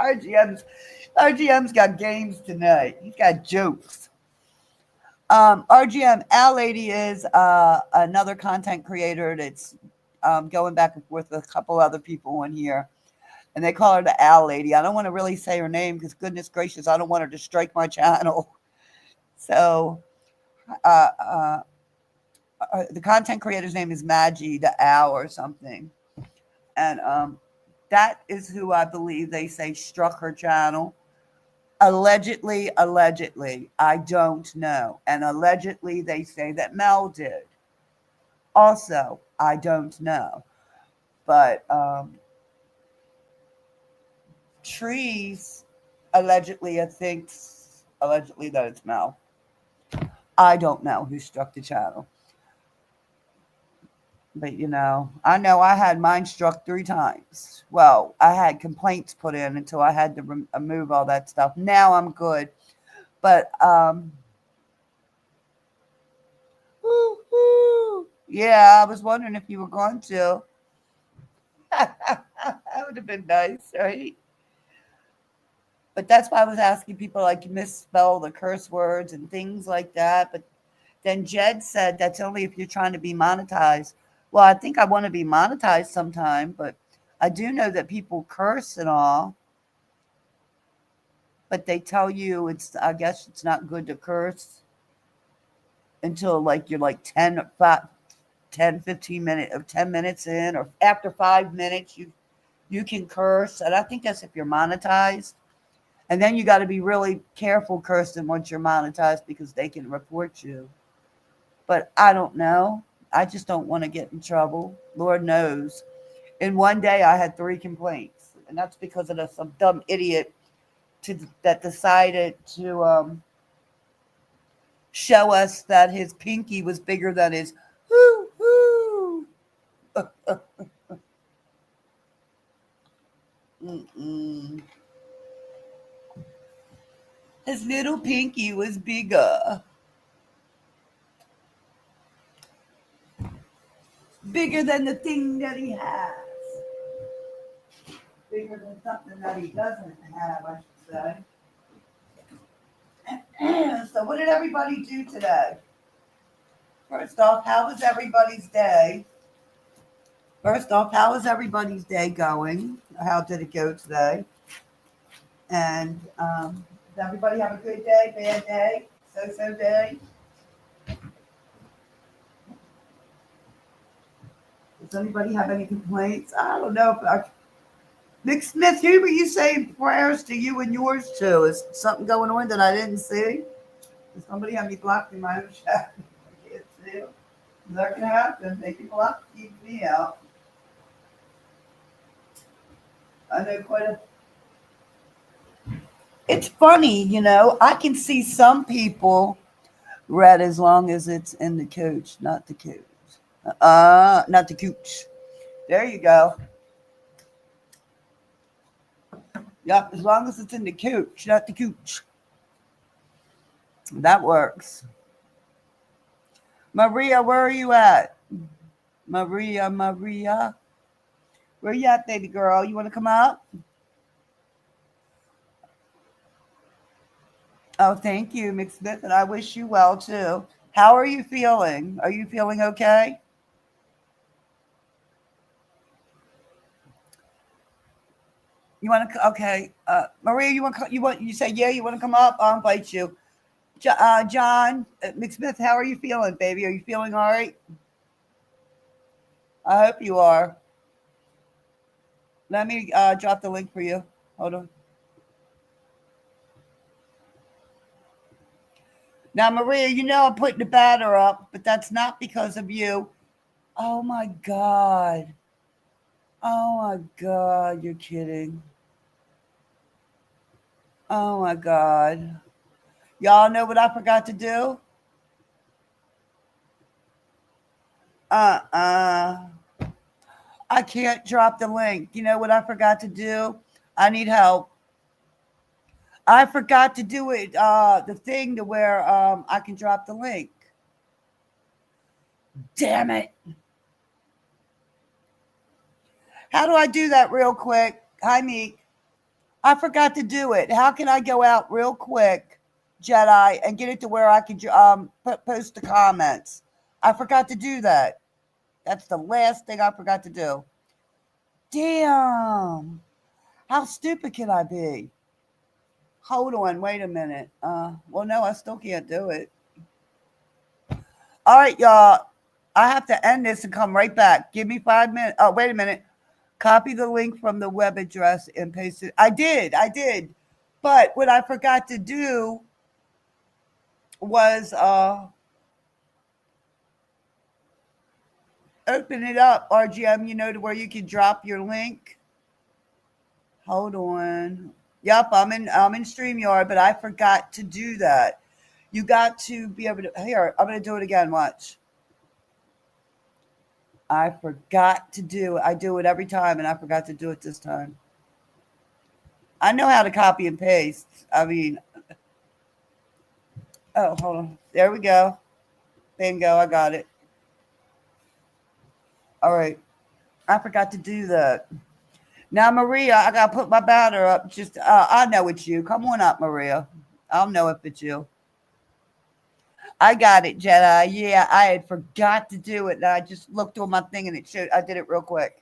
RGM's RGM's got games tonight. He's got jokes. RGM Al Lady is another content creator that's going back and forth with a couple other people in here, and they call her the Al Lady. I don't want to really say her name because goodness gracious, I don't want her to strike my channel. So uh, uh, the content creator's name is Maggie the Owl or something, and that is who I believe they say struck her channel. Allegedly, I don't know. And allegedly, they say that Mel did. Also, I don't know. But Trees allegedly, thinks allegedly that it's Mel. I don't know who struck the channel. But I know I had mine struck 3 times. Well, I had complaints put in until I had to remove all that stuff. Now I'm good. But yeah, I was wondering if you were going to. That would have been nice, right? But that's why I was asking people like misspell the curse words and things like that. But then Jed said that's only if you're trying to be monetized. Well, I think I want to be monetized sometime, but I do know that people curse and all. But they tell you I guess it's not good to curse until like you're like 15 minutes or 10 minutes in, or after 5 minutes, you can curse. And I think that's if you're monetized. And then you got to be really careful cursing once you're monetized because they can report you. But I don't know. I just don't want to get in trouble. Lord knows. In one day, I had 3 complaints. And that's because of some dumb idiot that decided to show us that his pinky was bigger than his whoo. His little pinky was bigger. Bigger than the thing that he has. Bigger than something that he doesn't have, I should say. So what did everybody do today? First off, how was everybody's day? Going? How did it go today? And does everybody have a good day, bad day, so-so day? Does anybody have any complaints? I don't know. Nick Smith, who were you saying prayers to you and yours to? Is something going on that I didn't see? Does somebody have me blocked in my own chat? I can't see them. That can happen. They can block, keep me out. I know quite a. It's funny, I can see some people red as long as it's in the coach, not the coach. Not the cooch. There you go. Yep, as long as it's in the cooch, not the cooch. That works. Maria, where are you at? Maria. Where you at, baby girl? You want to come up? Oh, thank you, McSmith, and I wish you well too. How are you feeling? Are you feeling okay? You want to? Okay, Maria, you want? You want? You say yeah. You want to come up? I'll invite you. John McSmith, how are you feeling, baby? Are you feeling all right? I hope you are. Let me drop the link for you. Hold on. Now, Maria, you know I'm putting the batter up, but that's not because of you. Oh my God. Oh my God. You're kidding. Oh my God. Y'all know what I forgot to do? Uh-uh. I can't drop the link. You know what I forgot to do? I need help. I forgot to do it, the thing to where I can drop the link. Damn it. How do I do that real quick? Hi, Meek. I forgot to do it. How can I go out real quick, Jedi, and get it to where I can post the comments? I forgot to do that. That's the last thing I forgot to do. Damn. How stupid can I be? Hold on. Wait a minute. Well, no, I still can't do it. All right, y'all. I have to end this and come right back. Give me 5 minutes. Oh, wait a minute. Copy the link from the web address and paste it. I did. But what I forgot to do was open it up, RGM, you know, to where you can drop your link. Hold on. Yep, I'm in StreamYard, but I forgot to do that. You got to be able to here, I'm gonna do it again. Watch. I forgot to do it. I do it every time and I forgot to do it this time. I know how to copy and paste. I mean, oh, hold on. There we go. Bingo, I got it. All right. I forgot to do that. Now, Maria, I gotta put my banner up. Just, I know it's you. Come on up, Maria. I'll know if it's you. I got it, Jedi. Yeah, I had forgot to do it, and I just looked on my thing and it showed. I did it real quick.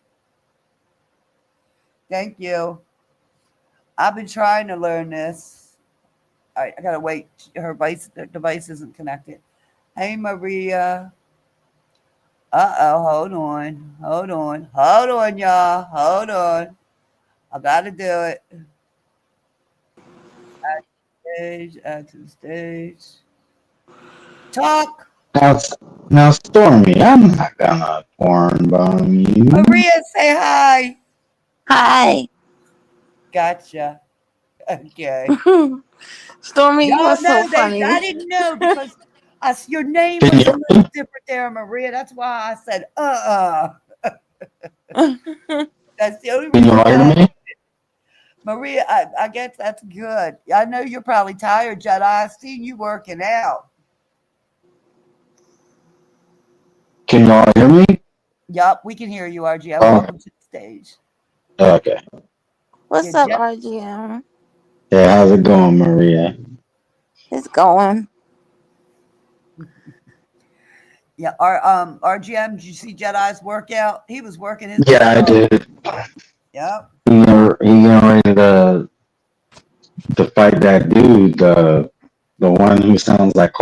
Thank you. I've been trying to learn this. All right, I gotta wait. Her device isn't connected. Hey, Maria. Hold on. Hold on, y'all. Hold on. I gotta do it. Add to the stage. Talk. Now, now, Stormy, I'm not gonna porn bomb you. Maria, say hi. Hi. Gotcha. Okay. Stormy, you are Y'all so know they. I funny. didn't know because your name Can was a you, little different there, Maria. That's why I said That's the only can you reason hear why. me? Maria, I guess that's good. I know you're probably tired, Jedi. I seen you working out. Can y'all hear me? Yup, we can hear you, RGM. Oh, Welcome to the stage. okay. Yeah, What's up, RGM? Yeah, how's it going, Maria? It's going. Yeah, RGM, did you see Jedi's workout? He was working his Yeah, butt I off. did. Yep. He getting ready to fight that dude, the one who sounds like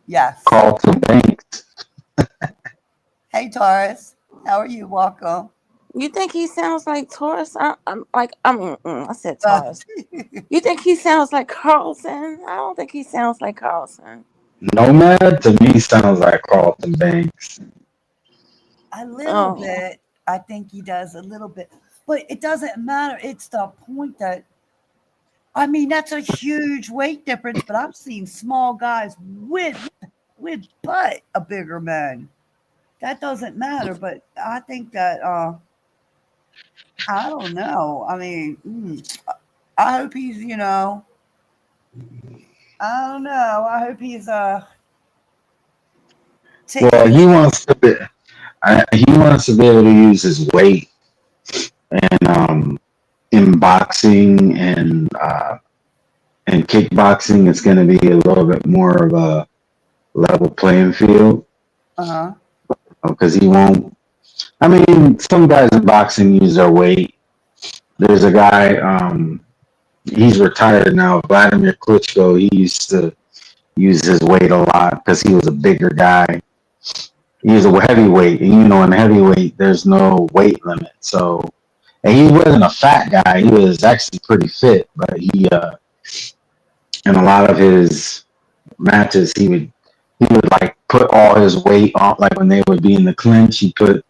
Yes. Carlton Banks. Hey, Taurus. How are you? Welcome. You think he sounds like Taurus? I said Uh, Taurus. You think he sounds like Carlson? I don't think he sounds like Carlson. Nomad to me sounds like Carlton Banks. a little Oh, bit. I think he does a little bit. But it doesn't matter. It's the point that, I mean, that's a huge weight difference, but I've seen small guys with butt a bigger man. That doesn't matter, but I think that I don't know. I mean, I hope he's, I don't know. I hope he's Well, taking he it. wants to be. he wants to be able to use his weight, and in boxing and kickboxing, it's going to be a little bit more of a level playing field Uh-huh. because he won't. I mean, some guys in boxing use their weight. There's a guy, he's retired now, Vladimir Klitschko. He used to use his weight a lot because he was a bigger guy. He was a heavyweight, and in heavyweight, there's no weight limit. So, and he wasn't a fat guy. He was actually pretty fit, but he, in a lot of his matches, he would like put all his weight on. Like when they would be in the clinch, he put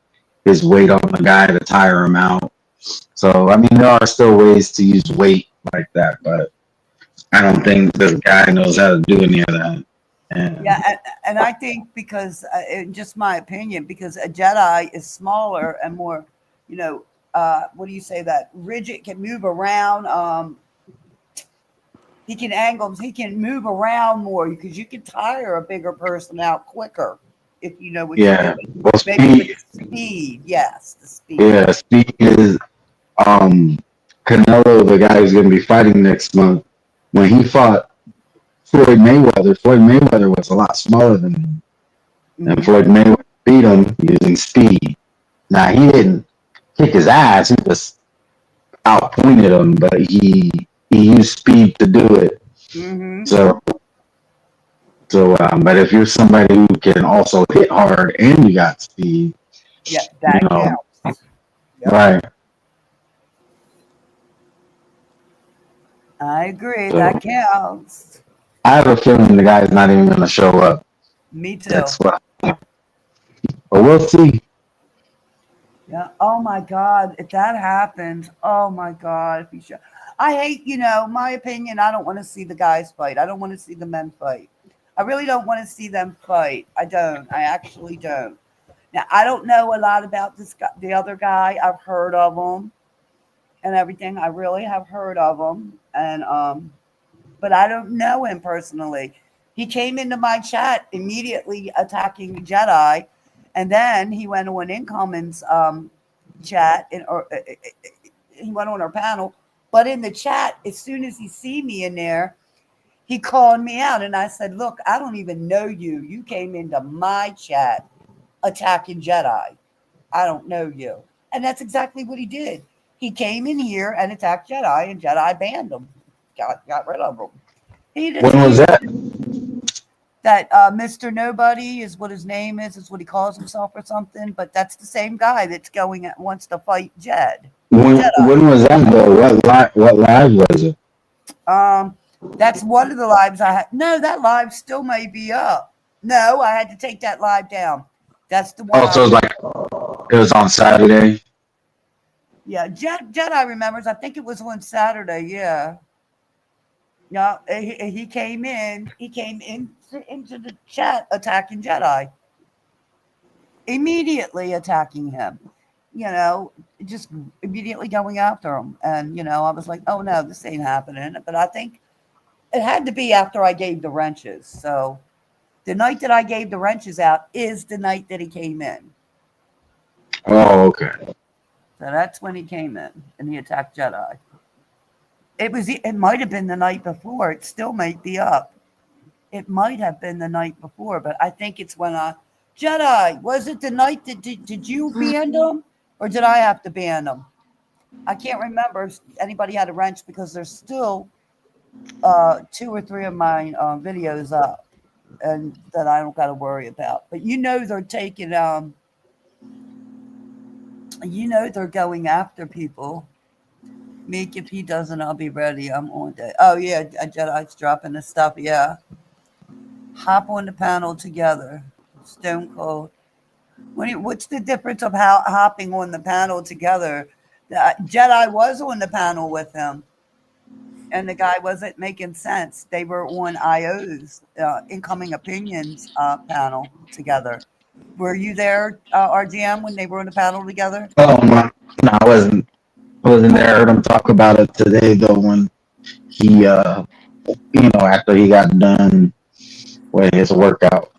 his weight on the guy to tire him out. So, I mean, there are still ways to use weight like that, but I don't think this guy knows how to do any of that. And Yeah, and I think because, in just my opinion, because a Jedi is smaller and more, what do you say, that rigid, can move around. He can angle, he can move around more because you can tire a bigger person out quicker if you know what you're yeah, doing. well, Maybe speed, with speed, yes, the speed. yeah, speed is Canelo, the guy who's going to be fighting next month. When he fought Floyd Mayweather was a lot smaller than him, and Mhm. Floyd Mayweather beat him using speed. Now he didn't kick his ass; he just outpointed him, but he used speed to do it. Mhm. So, but if you're somebody who can also hit hard and you got speed, Yeah, you that know, counts. Yep. right? I agree. So That counts. I have a feeling the guy's not even going to show up Me too. next month, but we'll see. Yeah. Oh my God. If that happens, oh my God. If he show, I hate, my opinion. I don't want to see the guys fight. I don't want to see the men fight. I really don't want to see them fight. I don't. I actually don't. Now I don't know a lot about this guy, the other guy. I've heard of him and everything. I really have heard of him, and but I don't know him personally. He came into my chat immediately attacking the Jedi, and then he went on Incoming's chat, or he went on our panel. But in the chat, as soon as he see me in there, he called me out, and I said, "Look, I don't even know you. You came into my chat attacking Jedi. I don't know you." And that's exactly what he did. He came in here and attacked Jedi, and Jedi banned him, got rid of him. He When was he that? that Mr. Nobody is what his name is what he calls himself or something. But that's the same guy that's going at wants to fight Jedi. When was that though? What live was it? That's one of the lives I had. No, that live still may be up. No, I had to take that live down. That's the one. Oh, so it was on Saturday. Yeah, Jedi remembers. I think it was on Saturday. Yeah. Yeah, he came in. He came into the chat attacking Jedi. Immediately attacking him. Just immediately going after him. And I was like, oh no, this ain't happening. But I think it had to be after I gave the wrenches. So the night that I gave the wrenches out is the night that he came in. Oh, okay. So that's when he came in and he attacked Jedi. It might have been the night before. It still might be up. It might have been the night before, but I think it's when Jedi, was it the night that did you ban them or did I have to ban them? I can't remember if anybody had a wrench because there's still 2 or 3 of my videos up and that I don't got to worry about. But they're taking they're going after people. Meek, if he doesn't, I'll be ready. I'm on that. Oh yeah, Jedi's dropping the stuff. Yeah, hop on the panel together. Stone Cold. What's the difference of how hopping on the panel together? Jedi was on the panel with him, and the guy wasn't making sense. They were on IO's incoming opinions panel together. Were you there, RGM, when they were on the panel together? Oh my, no, I wasn't there. I heard him talk about it today though when he after he got done with his workout.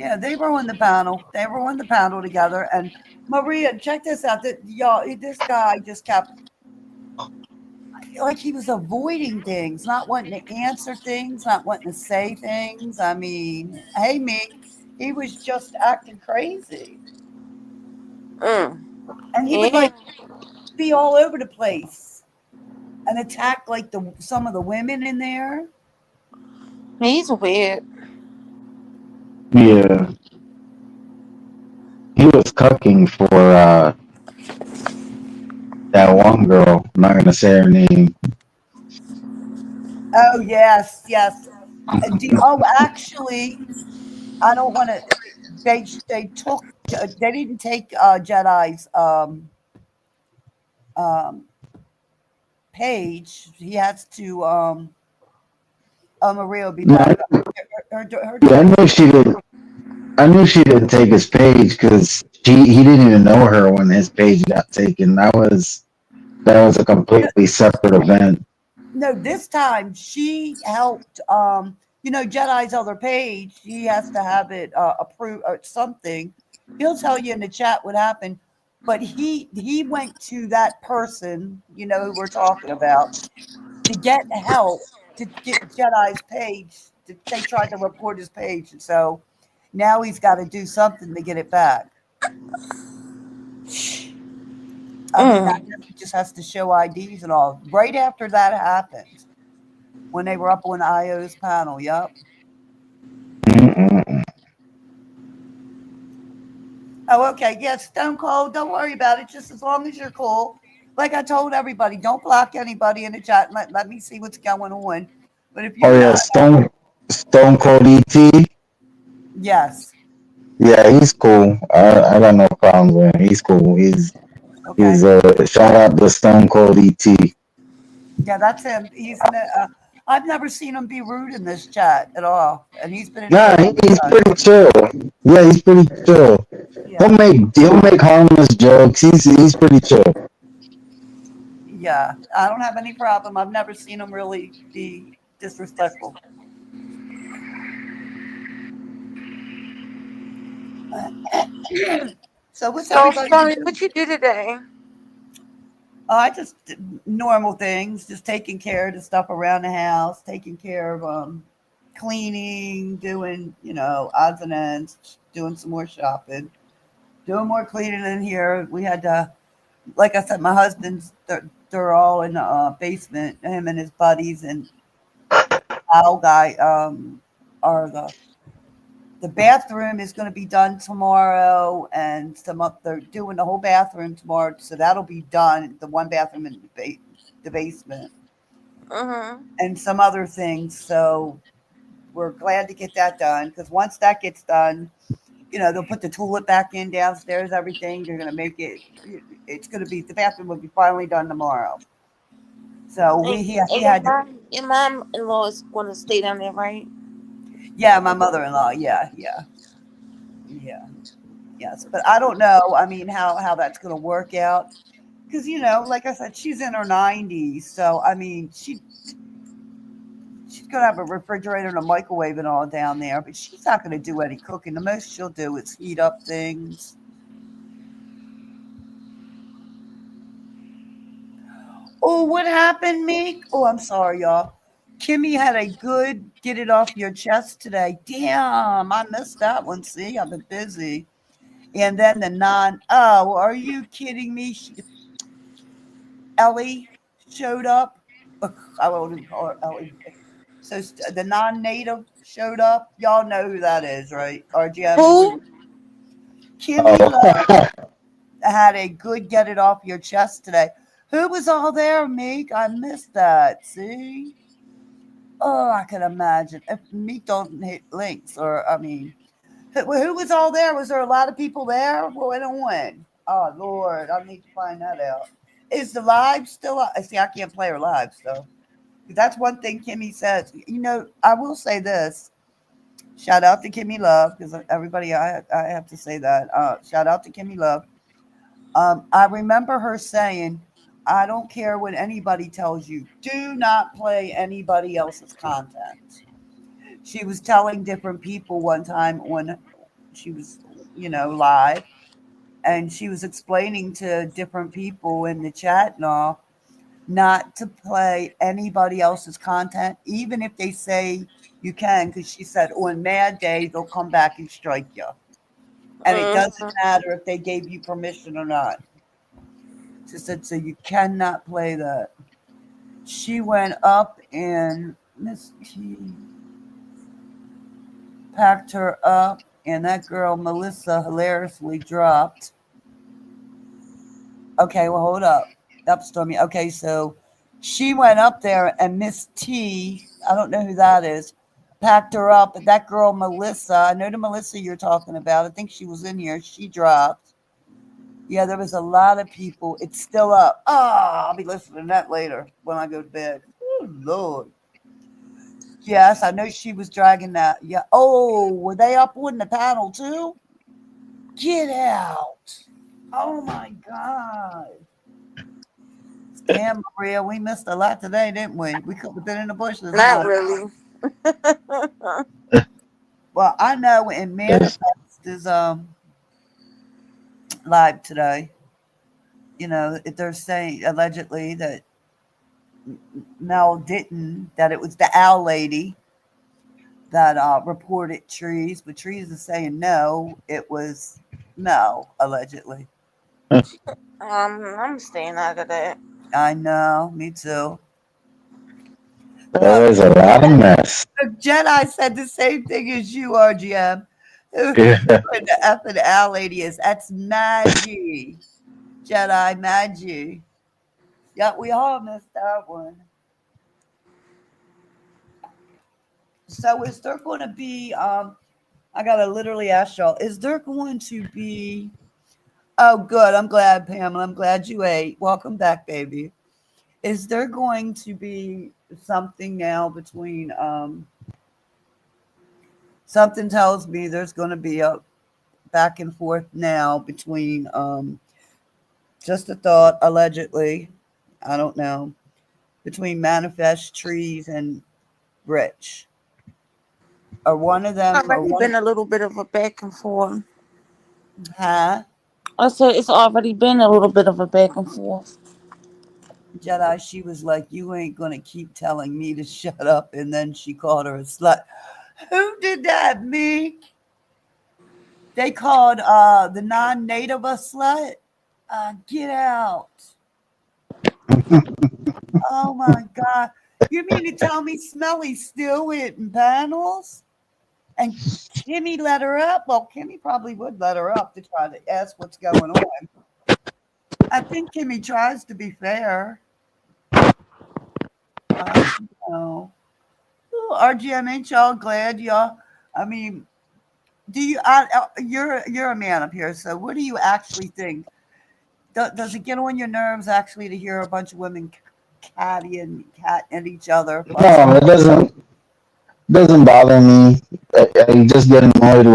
Yeah, they were on the panel. They were on the panel together. And Maria, check this out. That y'all, this guy just kept like he was avoiding things, not wanting to answer things, not wanting to say things. I mean, hey, Meek, he was just acting crazy, Mm. and he would Yeah, like be all over the place and attack like the some of the women in there. he's weird. Yeah, he was cucking for that one girl. I'm not gonna say her name. Oh yes, yes. Oh, actually, I don't want to. They took. They didn't take Jedi's um, page. He has to. Maria will be No, back. Her yeah, I daughter. knew she did. I knew she didn't take his page because he didn't even know her when his page got taken. That was a completely separate event. No, this time she helped. Jedi's other page. He has to have it approved or something. He'll tell you in the chat what happened. But he went to that person, who we're talking about, to get help to get Jedi's page. They tried to report his page, and so now he's got to do something to get it back. I mean, I Mm. guess he just has to show IDs and all. Right after that happened, when they were up on IO's panel, yep. Mm-mm. Oh, okay. Yeah, Stone Cold. Don't worry about it. Just as long as you're cool. Like I told everybody, don't block anybody in the chat. And let me see what's going on. But if Oh you're yeah, not, Stone Cold ET. yes. Yeah, he's cool. I got no problems with him. He's cool. He's Okay. shout out to Stone Cold ET. Yeah, that's him. I've never seen him be rude in this chat at all. And he's been in here Nah, a long he's time. pretty chill. Yeah, he's pretty chill. Yeah. He'll make harmless jokes. He's pretty chill. Yeah. I don't have any problem. I've never seen him really be disrespectful. So what's So, everybody Stony, doing? what you do today? I just normal things, just taking care of the stuff around the house, taking care of cleaning, doing odds and ends, doing some more shopping, doing more cleaning in here. We had to, like I said, my husband's they're all in the basement. Him and his buddies and Al guy are the bathroom is going to be done tomorrow, and they're doing the whole bathroom tomorrow, so that'll be done. The one bathroom in the basement, Mm-hmm. and some other things. So we're glad to get that done because once that gets done, they'll put the toilet back in downstairs. Everything they're going to make it. It's going to be the bathroom will be finally done tomorrow. So And, he and had to. your mom-in-law is going to stay down there, right? Yeah, my mother-in-law. Yeah, yeah, yeah. Yes, but I don't know. I mean, how that's going to work out because like I said, she's in her 90s, so I mean, she's going to have a refrigerator and a microwave and all down there, but she's not going to do any cooking. The most she'll do is heat up things. Oh, what happened, Meek? Oh, I'm sorry, y'all. Kimmy had a good get it off your chest today. Damn, I missed that one. See, I've been busy. And then the oh, are you kidding me? Ellie showed up. I won't call her Ellie. So the non-native showed up. Y'all know who that is, right? RGM. Who? Kimmy Love Oh, had a good get it off your chest today. Who was all there, Meek? I missed that. See? Oh, I can imagine. If Meek don't hit links, or I mean, who was all there? Was there a lot of people there? What went on? Oh Lord, I need to find that out. Is the live still? I see. I can't play her live, so that's one thing Kimmy says. I will say this. Shout out to Kimmy Love because everybody, I have to say that. Shout out to Kimmy Love. I remember her saying, "I don't care what anybody tells you. Do not play anybody else's content." She was telling different people one time She was, live, and she was explaining to different people in the chat and all not to play anybody else's content, even if they say you can, because she said on Mad Day they'll come back and strike you, and it doesn't matter if they gave you permission or not. She said so you cannot play that. She went up and Miss T packed her up, and that girl Melissa hilariously dropped. Okay, well, hold up. Stormy. Okay, so she went up there, and Miss T, I don't know who that is, packed her up. But that girl Melissa, I know the Melissa you're talking about. I think she was in here. She dropped. Yeah, there was a lot of people. It's still up. Oh, I'll be listening to that later when I go to bed. Oh, Lord. Yes, I know she was dragging that. Yeah. Oh, were they up on the panel too? Get out. Oh, my God. Damn, Maria, we missed a lot today, didn't we? We could have been in the bushes. Not really. Well, I know in Manifest is live today. They're saying allegedly that Mel didn't, that it was the owl lady that reported Trees, but Trees is saying no, it was Mel, allegedly. I'm staying out of that. I know, me too. There's a lot of mess. Jedi said the same thing as you, RGM. Yeah. The F and L lady is, that's Maggie. Jedi Maggie. Yeah, we all missed that one. So is there going to be, I got to literally ask y'all, is there going to be, oh, good. I'm glad, Pamela. I'm glad you ate. Welcome back, baby. Is there going to be something now between, something tells me there's going to be a back and forth now between, just a thought, allegedly, I don't know, between Manifest, Trees, and Rich. Or one of them. Already been a little bit of a back and forth. Huh? I said it's already been a little bit of a back and forth. Jedi, she was like, you ain't going to keep telling me to shut up. And then she called her a slut. Who did that, Meek? They called the non-native a slut? Get out. Oh, my God. You mean to tell me Smelly's still in panels? And Kimmy let her up? Well, Kimmy probably would let her up to try to ask what's going on. I think Kimmy tries to be fair. No. RGM, ain't y'all glad y'all? I mean, do you? You're a man up here, so what do you actually think? Does it get on your nerves actually to hear a bunch of women catting at each other? No, it doesn't. Doesn't bother me. I just get annoyed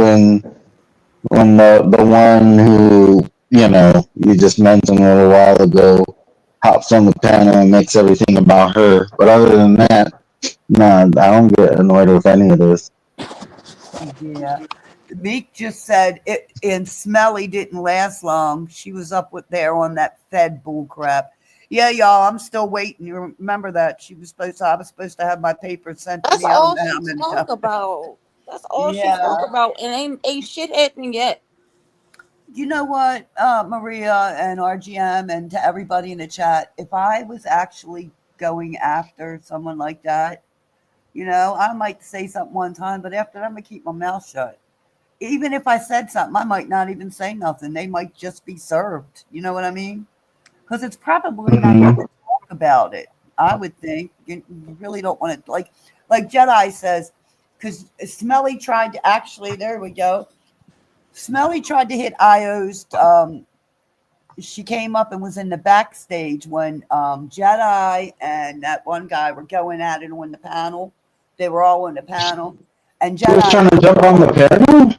when the one who you just mentioned a little while ago hops on the panel and makes everything about her. But other than that, no, I don't get annoyed with any of this. Yeah. Meek just said it, and Smelly didn't last long. She was up there on that Fed bull crap. Yeah, y'all, I'm still waiting. You remember that I was supposed to have my papers sent to That's me. all she spoke about. That's all she spoke about, and ain't shit happening yet. You know what, Maria and RGM, and to everybody in the chat, if I was actually going after someone like that, I might say something one time, but after that, I'm going to keep my mouth shut. Even if I said something, I might not even say nothing. They might just be served. You know what I mean? Because it's probably not going to talk about it. I would think you really don't want to, like Jedi says, because Smelly tried to actually, there we go. Smelly tried to hit Io's. She came up and was in the backstage when Jedi and that one guy were going at it on the panel. They were all on the panel. And Jedi was trying to jump on the panel?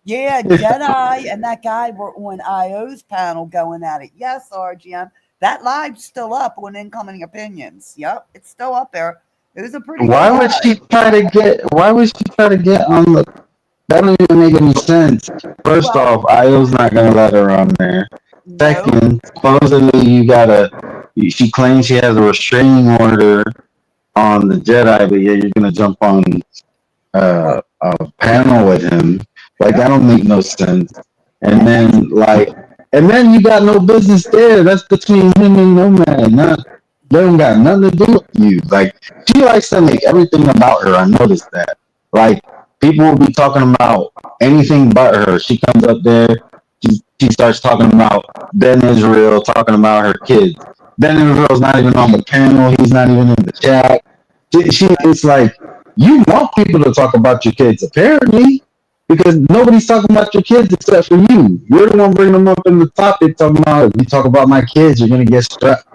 Yeah, Jedi and that guy were on IO's panel going at it. Yes, RGM. That live's still up on Incoming Opinions. Yep, it's still up there. It was a pretty Why would she try to get on the That don't even make any sense. First Well, off, Io's not gonna let her on there. no. Second, supposedly she claims she has a restraining order on the Jedi, but yeah, you're gonna jump on Well, a panel with him. Like yeah. that don't make no sense. And And then then you got no business there. That's between him and Nomad. Not they don't got nothing to do with you. Like she likes to make everything about her. I noticed that. Like people will be talking about anything but her. She comes up there. She starts talking about Ben Israel, talking about her kids. Ben Israel's not even on the panel. He's not even in the chat. It's like you want people to talk about your kids, apparently, because nobody's talking about your kids except for you. You're the one bringing them up in the topic, talking about if you talk about my kids, you're gonna get strapped.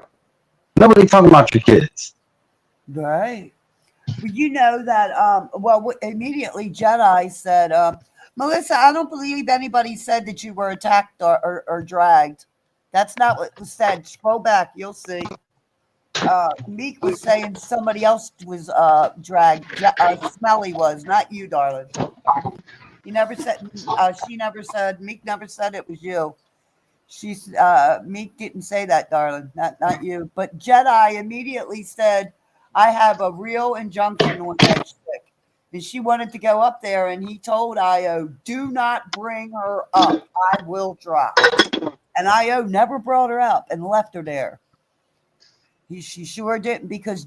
Nobody's talking about your kids. right. Well, you know that. Immediately Jedi said, "Melissa, I don't believe anybody said that you were attacked or dragged. That's not what was said. Scroll back, you'll see." Meek was saying somebody else was dragged. Smelly was, not you, darling. He never said. She never said. Meek never said it was you. She's Meek didn't say that, darling. Not you. But Jedi immediately said, "I have a real injunction on that chick." And she wanted to go up there, and he told Io, "Do not bring her up. I will drop." And Io never brought her up and left her there. She sure didn't, because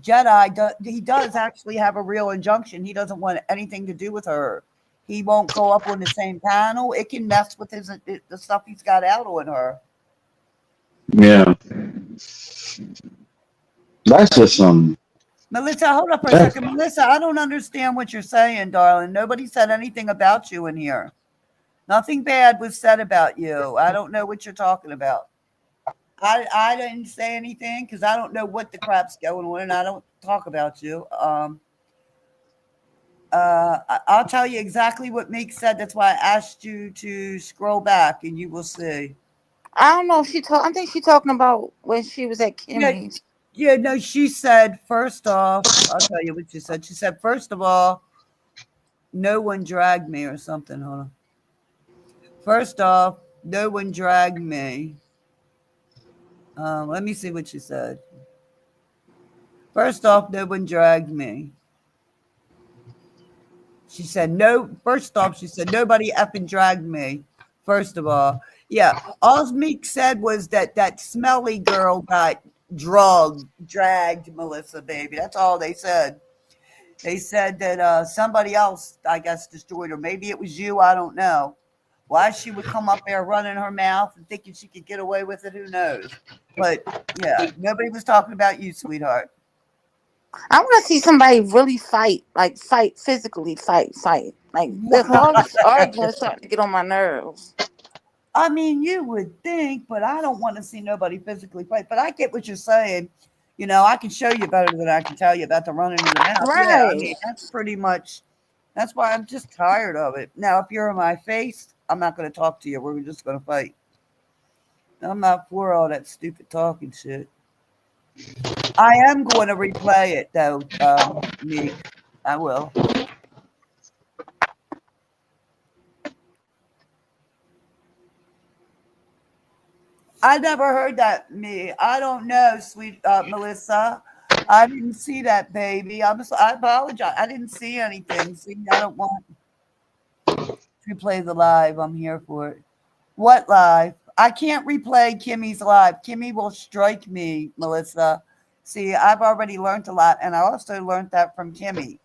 he does actually have a real injunction. He doesn't want anything to do with her. He won't go up on the same panel. It can mess with the stuff he's got out on her. Yeah, that's just some. Melissa, hold up for a second. Melissa, I don't understand what you're saying, darling. Nobody said anything about you in here. Nothing bad was said about you. I don't know what you're talking about. I didn't say anything because I don't know what the crap's going on, and I don't talk about you. I'll tell you exactly what Meek said. That's why I asked you to scroll back, and you will see. I don't know if I think she's talking about when she was at Yeah, Kimmy's. yeah. No, she said first off. I'll tell you what she said. She said first of all, no one dragged me or something. Hold on. First off, no one dragged me. Let me see what she said. First off, no one dragged me. She said, no, first off, she said, nobody effing dragged me. First of all, yeah. All Meek said was that smelly girl got dragged, Melissa, baby. That's all they said. They said that somebody else, I guess, destroyed her. Maybe it was you. I don't know. Why she would come up there running her mouth and thinking she could get away with it, who knows? But yeah, nobody was talking about you, sweetheart. I want to see somebody really fight, like physically fight. Like the hogs arguing starting to get on my nerves. I mean, you would think, but I don't want to see nobody physically fight. But I get what you're saying. You know, I can show you better than I can tell you about the running in the mouth. Yeah, I Right. mean, that's pretty much, that's why I'm just tired of it. Now, if you're in my face, I'm not going to talk to you. We're just going to fight. I'm not for all that stupid talking shit. I am going to replay it, though, Meek. I will. I never heard that, me. I don't know, sweet Melissa. I didn't see that, baby. I apologize. I didn't see anything. See, I don't want to replay the live. I'm here for it. What live? I can't replay Kimmy's live. Kimmy will strike me, Melissa. See, I've already learned a lot, and I also learned that from Kimmy.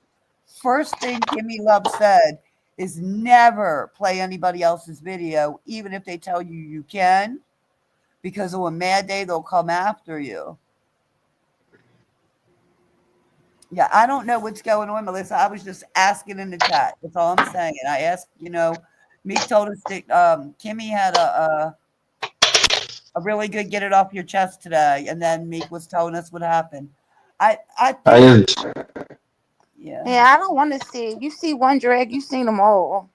First thing Kimmy Love said is never play anybody else's video, even if they tell you you can, because on a mad day they'll come after you. Yeah, I don't know what's going on, Melissa. I was just asking in the chat. That's all I'm saying. I asked, Meek told us that Kimmy had a really good get it off your chest today, and then Meek was telling us what happened. I think, yeah. Yeah, I don't want to see it. You see one drag, you seen them all.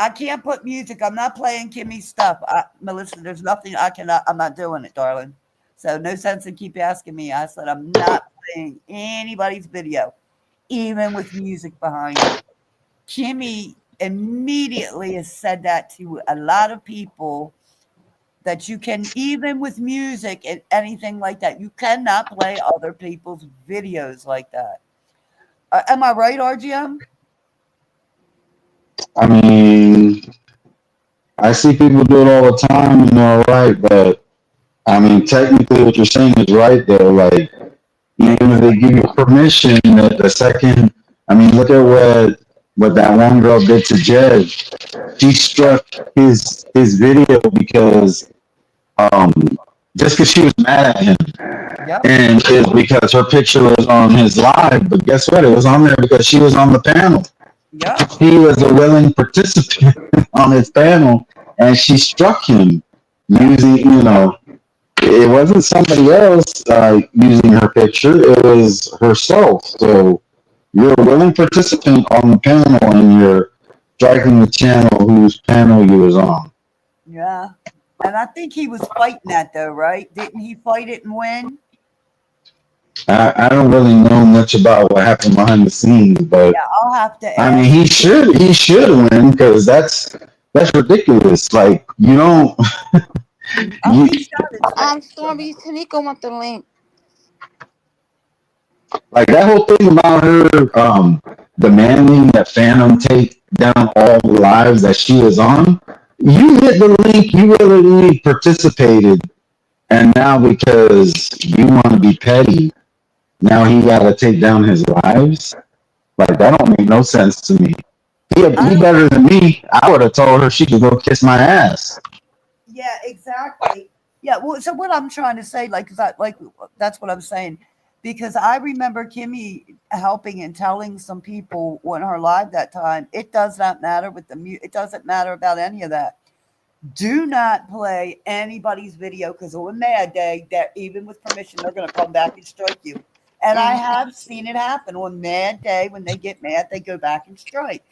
I can't put music. I'm not playing Kimmy's stuff. Melissa, there's nothing I cannot. I'm not doing it, darling. So no sense in keep asking me. I said I'm not playing anybody's video, even with music behind it. Kimmy immediately has said that to a lot of people, that you can, even with music and anything like that, you cannot play other people's videos like that. Am I right, RGM? I mean, I see people do it all the time, you know, right? But I mean, technically, what you're saying is right, though. Like, even if they give you permission, the second, I mean, look at what that one girl did to Jed. She struck his video because um just because she was mad at him, Yep. and it's because her picture was on his live. But guess what? It was on there because she was on the panel. Yep. He was a willing participant on his panel, and she struck him using, you know, it wasn't somebody else using her picture, it was herself. So you're a willing participant on the panel, and you're striking the channel whose panel you was on. Yeah. And I think he was fighting that though, right? Didn't he fight it and win? I don't really know much about what happened behind the scenes, but Yeah, I'll have to I mean, ask. he should win, because that's ridiculous. Like, you don't Oh, you, he shot it. Stormy, Tanika want the link. like that whole thing about her demanding that Phantom take down all the lives that she was on. You hit the link, you really participated, and now because you want to be petty, now he got to take down his lives. Like, that don't make no sense to me. He better than me. I would have told her she could go kiss my ass. Yeah, exactly. Yeah, well, so what I'm trying to say, like, 'cause that's what I'm saying, because I remember Kimmy helping and telling some people on her live that time. It does not matter with it doesn't matter about any of that. Do not play anybody's video, because on Mad Day, that even with permission, they're going to come back and strike you. And I have seen it happen on Mad Day. When they get mad, they go back and strike.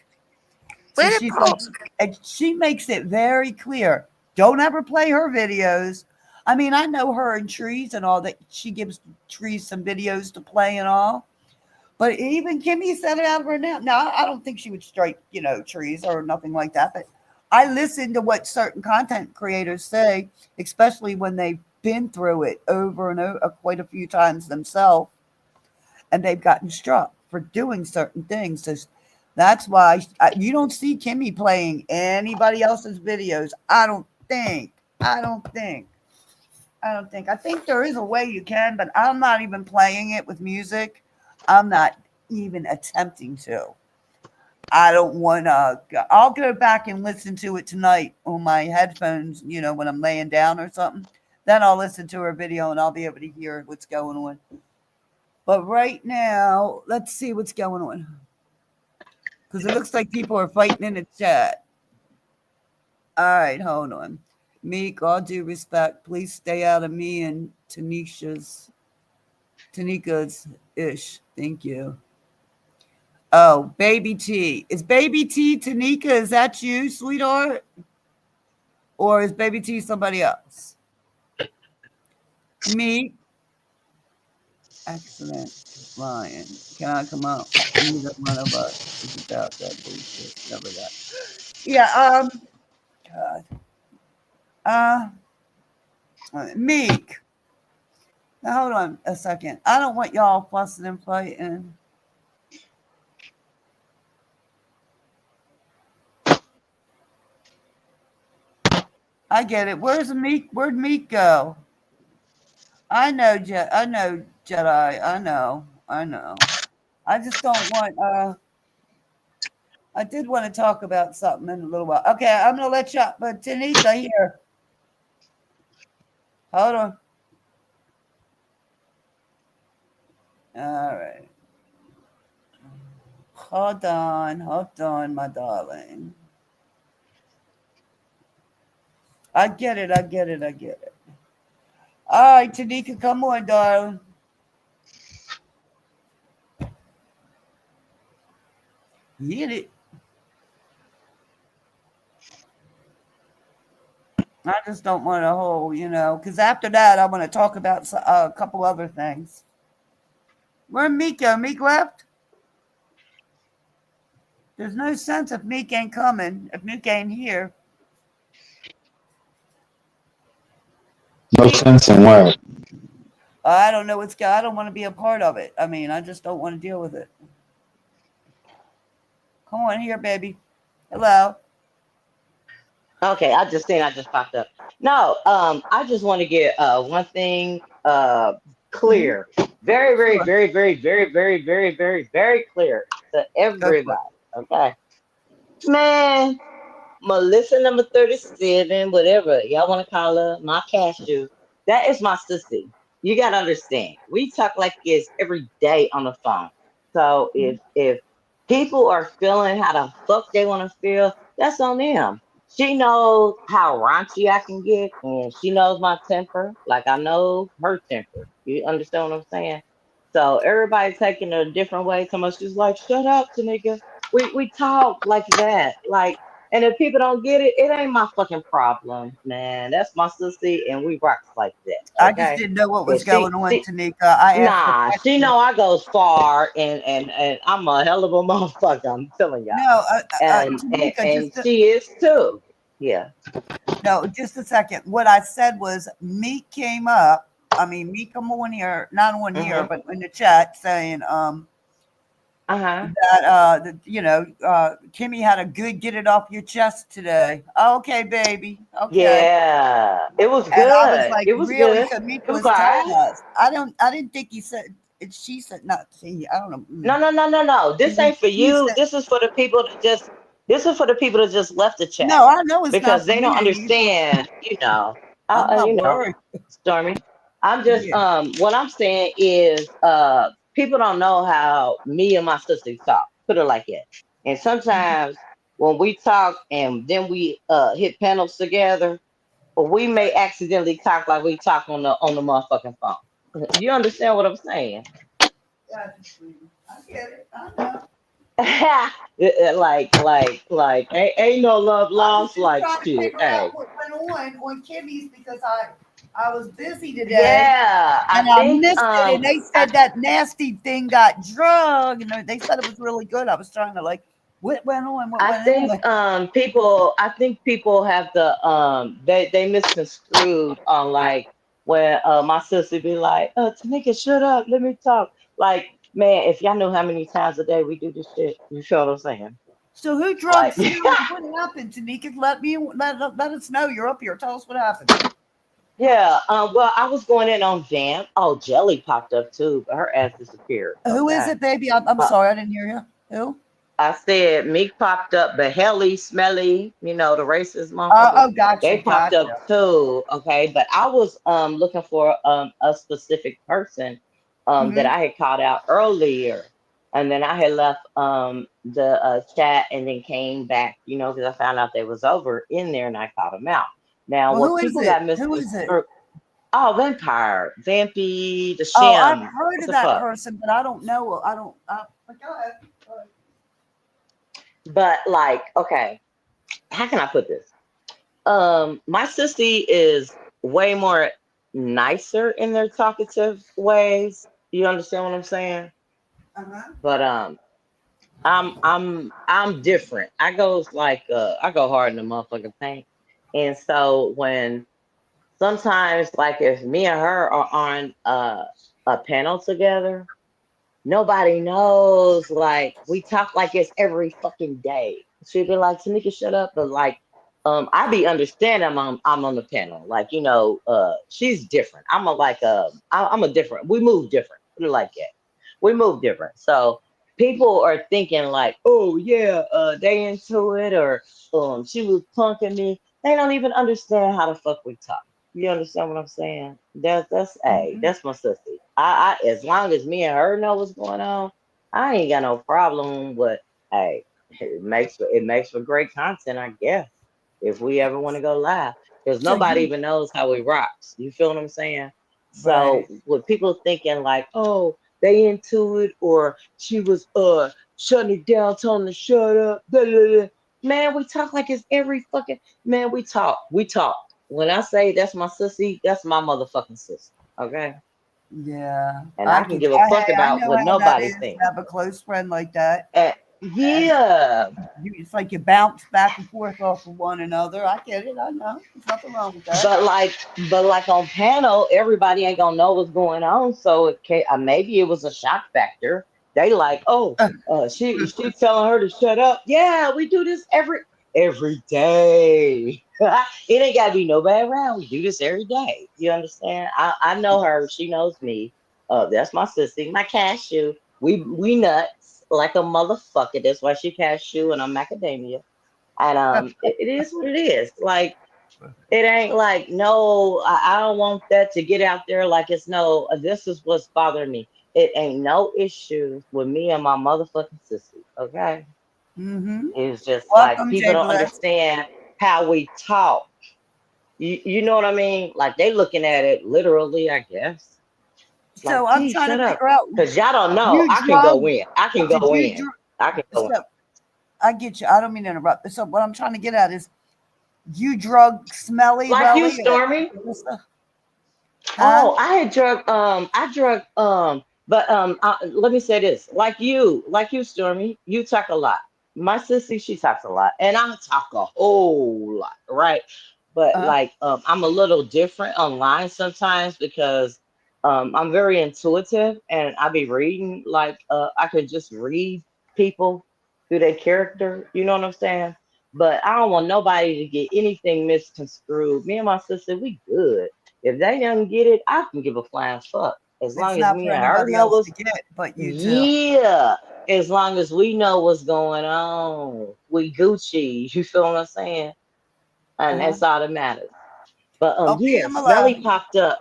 So Where the she's like, proof? and she makes it very clear. Don't ever play her videos. I mean, I know her and Trees and all that. She gives Trees some videos to play and all. But even Kimmy said it out of her now. Now, I don't think she would strike, Trees or nothing like that. But I listen to what certain content creators say, especially when they've been through it over and over quite a few times themselves, and they've gotten struck for doing certain things. So that's why you don't see Kimmy playing anybody else's videos. I don't think. I don't think. I don't think. I think there is a way you can, but I'm not even playing it with music. I'm not even attempting to. I don't want to. I'll go back and listen to it tonight on my headphones, when I'm laying down or something. Then I'll listen to her video and I'll be able to hear what's going on. But right now, let's see what's going on. Because it looks like people are fighting in the chat. All right, hold on. Meek, all due respect, please stay out of me and Tanika's ish. Thank you. Oh, Baby T. Is Baby T Tanika? Is that you, sweetheart? Or is Baby T somebody else? Meek. Excellent. Ryan, can I come out? Neither one of us is about that bullshit. Never that. Yeah, God. Meek. Now hold on a second. I don't want y'all fussing and fighting. I get it. Where's Meek? Where'd Meek go? I know, I know, Jedi. I know. I just don't want. I did want to talk about something in a little while. Okay, I'm gonna let you. But Tanika here. Hold on. All right. Hold on, my darling. I get it. All right, Tanika, come on, darling. Get it. I just don't want a whole, because after that, I want to talk about a couple other things. Where'd Meek go? Meek left? There's no sense if Meek ain't coming, if Meek ain't here. No sense in what? I don't know what's. I don't want to be a part of it. I mean, I just don't want to deal with it. Come on here, baby. Hello. Okay, I just popped up. No, I just want to get one thing Hmm. clear. Very, very, Sure. very, very, very, very, very, very, very clear to Go for it. everybody. Okay. Man, Melissa number 37, whatever y'all want to call her, my cashew. That is my sissy. You gotta understand. We talk like this every day on the phone. So if people are feeling how the fuck they want to feel, that's on them. She knows how raunchy I can get, and she knows my temper. Like I know her temper. You understand what I'm saying? So everybody taking it a different way. So much she's like, shut up, Tanika. We talk like that. Like and if people don't get it, it ain't my fucking problem, man. That's my sissy, and we rocks like that, I just okay? didn't know what Yeah, was going on, she, Tanika. I asked the nah, she question. know I goes far, and I'm a hell of a motherfucker. I'm telling y'all, No, Tanika, and she is too. Yeah. no, just a second. What I said was Meek came up. I mean, Meek come on here, not on here, Mhm. but in the chat saying Uh huh. that Kimmy had a good get it off your chest today. Okay, baby. Okay. Yeah. It was And I was good. like, It was really? good. So Meek It was was telling alright. us. I didn't think he said it. She said not he. I don't know. No, no, no, no, no. This ain't for He you. said This is for the people that just. This is for the people that just left the chat no. I know it's not because for they don't me. understand. I'm not You know, worried. Stormy. I'm just Yeah. what I'm saying is people don't know how me and my sister talk. Put it like that. And sometimes when we talk and then we hit panels together, we may accidentally talk like we talk on the motherfucking phone. You understand what I'm saying? Yeah, I get it. I know. Ain't no love I was lost just like trying to shit. figure out Hey, what went on Kimmy's because I was busy today yeah, I and I think missed it. And they said that nasty thing got drug, and they said it was really good. I was trying to like, what went on? What I went think on? people have the they misconstrued on like when my sister be like, Tanika, shut up, let me talk. Like, man, if y'all knew how many times a day we do this shit, you feel what I'm saying? So who Like drugged Snoop? What happened, Tanika? Let us know. You're up here. Tell us what happened. yeah, well, I was going in on Vamp. Oh, Jelly popped up too, but her ass disappeared. Who is Okay. it, baby? I'm Uh, sorry, I didn't hear you. Who? I said Meek popped up, but Helly, Smelly, the racist motherfuckers, Oh, gotcha, they popped up gotcha. too. Okay, but I was looking for a specific person that Hmm. I had called out earlier, and then I had left the chat and then came back, because I found out they was over in there and I called them out. Now, Well, what who is people it? got Who is it? misconstrued? Oh, Vampire, Vampy, the Oh, I've Shim. heard What of the that fuck? person, but I don't know. I don't. But go ahead. Go ahead. But like, okay, how can I put this? My sissy is way more nicer in their talkative ways. You understand what I'm saying? Uh-huh. But I'm different. I go hard in the motherfucking paint. And so when sometimes like if me and her are on a panel together, nobody knows. Like we talk like it's every fucking day. She'd be like, Tanika, shut up. But like, I be understanding I'm on the panel. Like, she's different. I'm a different. We move different. Put it like that. We move different. So people are thinking like, oh yeah, they into it or she was punking me. They don't even understand how the fuck we talk. You understand what I'm saying? Hmm. That's my sissy. I as long as me and her know what's going on, I ain't got no problem with hey, it makes for great content, I guess. If we ever want to go live. Because So nobody you even knows how we rocks. You feel what I'm saying? So right? with people thinking like, oh, they into it or she was shutting it down, telling them to shut up. Blah, blah, blah. Man, we talk like it's every fucking man, we talk. We talk. When I say that's my sissy, that's my motherfucking sister. Okay. Yeah, And I I can can. give a fuck I about know what how that nobody is to thinks. have a close friend like that. Yeah, It's like you bounce back and forth off of one another. I get it. I know. There's nothing wrong with that. but like on panel, everybody ain't gonna know what's going on. So it can, maybe it was a shock factor. They like, oh, she's telling her to shut up. Yeah, we do this every day. It ain't gotta be nobody around. We do this every day. You understand? I know her. She knows me. That's my sissy, my cashew. We nuts like a motherfucker. That's why she cashew and I'm macadamia. And it is what it is. Like it ain't like no, I don't want that to get out there like it's no. This is what's bothering me. It ain't no issue with me and my motherfucking sissy. Okay, Mm-hmm. it's just like Welcome, people Jay don't Bless. understand how we talk. You know what I mean? Like they looking at it literally, I guess. Like, So I'm T, trying shut to up, figure out, cause y'all don't know. you I can drug, go in. I can did go you in. drug, I can go in. so I get you. I don't mean to interrupt. So what I'm trying to get at is you drug Smelly Like you, Welly? Stormy. Huh? Oh, I drug, but let me say this: like you, Stormy, you talk a lot. My sissy, she talks a lot, and I talk a whole lot, right? But Uh, like, I'm a little different online sometimes because I'm very intuitive, and I be reading like I could just read people through their character. You know what I'm saying? But I don't want nobody to get anything misconstrued. Me and my sister, we good. If they don't get it, I can give a flying fuck. As it's long as not me for and her anybody know else what's to get, but you two. yeah. As long as we know what's going on. We Gucci. You feel what I'm saying? And Uh-huh. that's all that matters. But Okay, yeah, I'm allowed. Smelly popped up.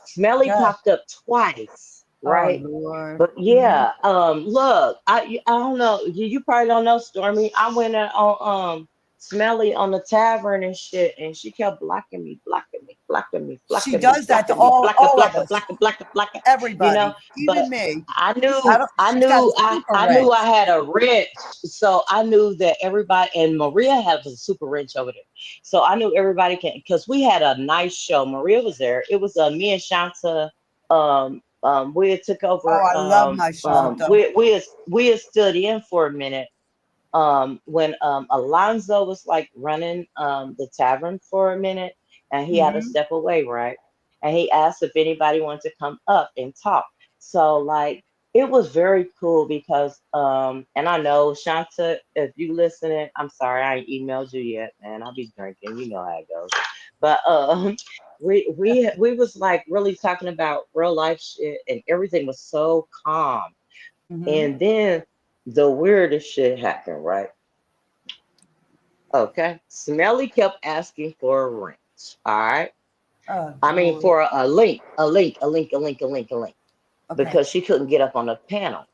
Smelly God. popped up twice, Oh right? Lord. But Mhm. yeah, look, I don't know. You probably don't know, Stormy. I went on Smelly on the tavern and shit, and she kept blocking me, blocking me, blocking me, She blocking me, does that to blocking me, all blocking, all of blocking, us, blocking, blocking, blocking. You know, everybody, but even me. I I knew, don't. I She's got a knew, I, super I knew I wrench. had a wrench, so I knew that everybody and Maria has a super wrench over there. So I knew everybody can because we had a nice show. Maria was there. It was me and Shanta. We had took Oh, over. I love my Shanta. We had stood in for a minute. When Alonzo was like running the tavern for a minute, and he had to Hmm. step away, right? And he asked if anybody wanted to come up and talk. So like it was very cool because and I know Shanta, if you listening, I'm sorry I ain't emailed you yet, man. I'll be drinking, you know how it goes. But we was like really talking about real life shit, and everything was so calm. Hmm. And then the weirdest shit happened, right? Okay. Smelly kept asking for a wrench. All right. Oh I mean, Lord. for a link, a link, a link, a link, a link, a link, Okay. because she couldn't get up on the panel.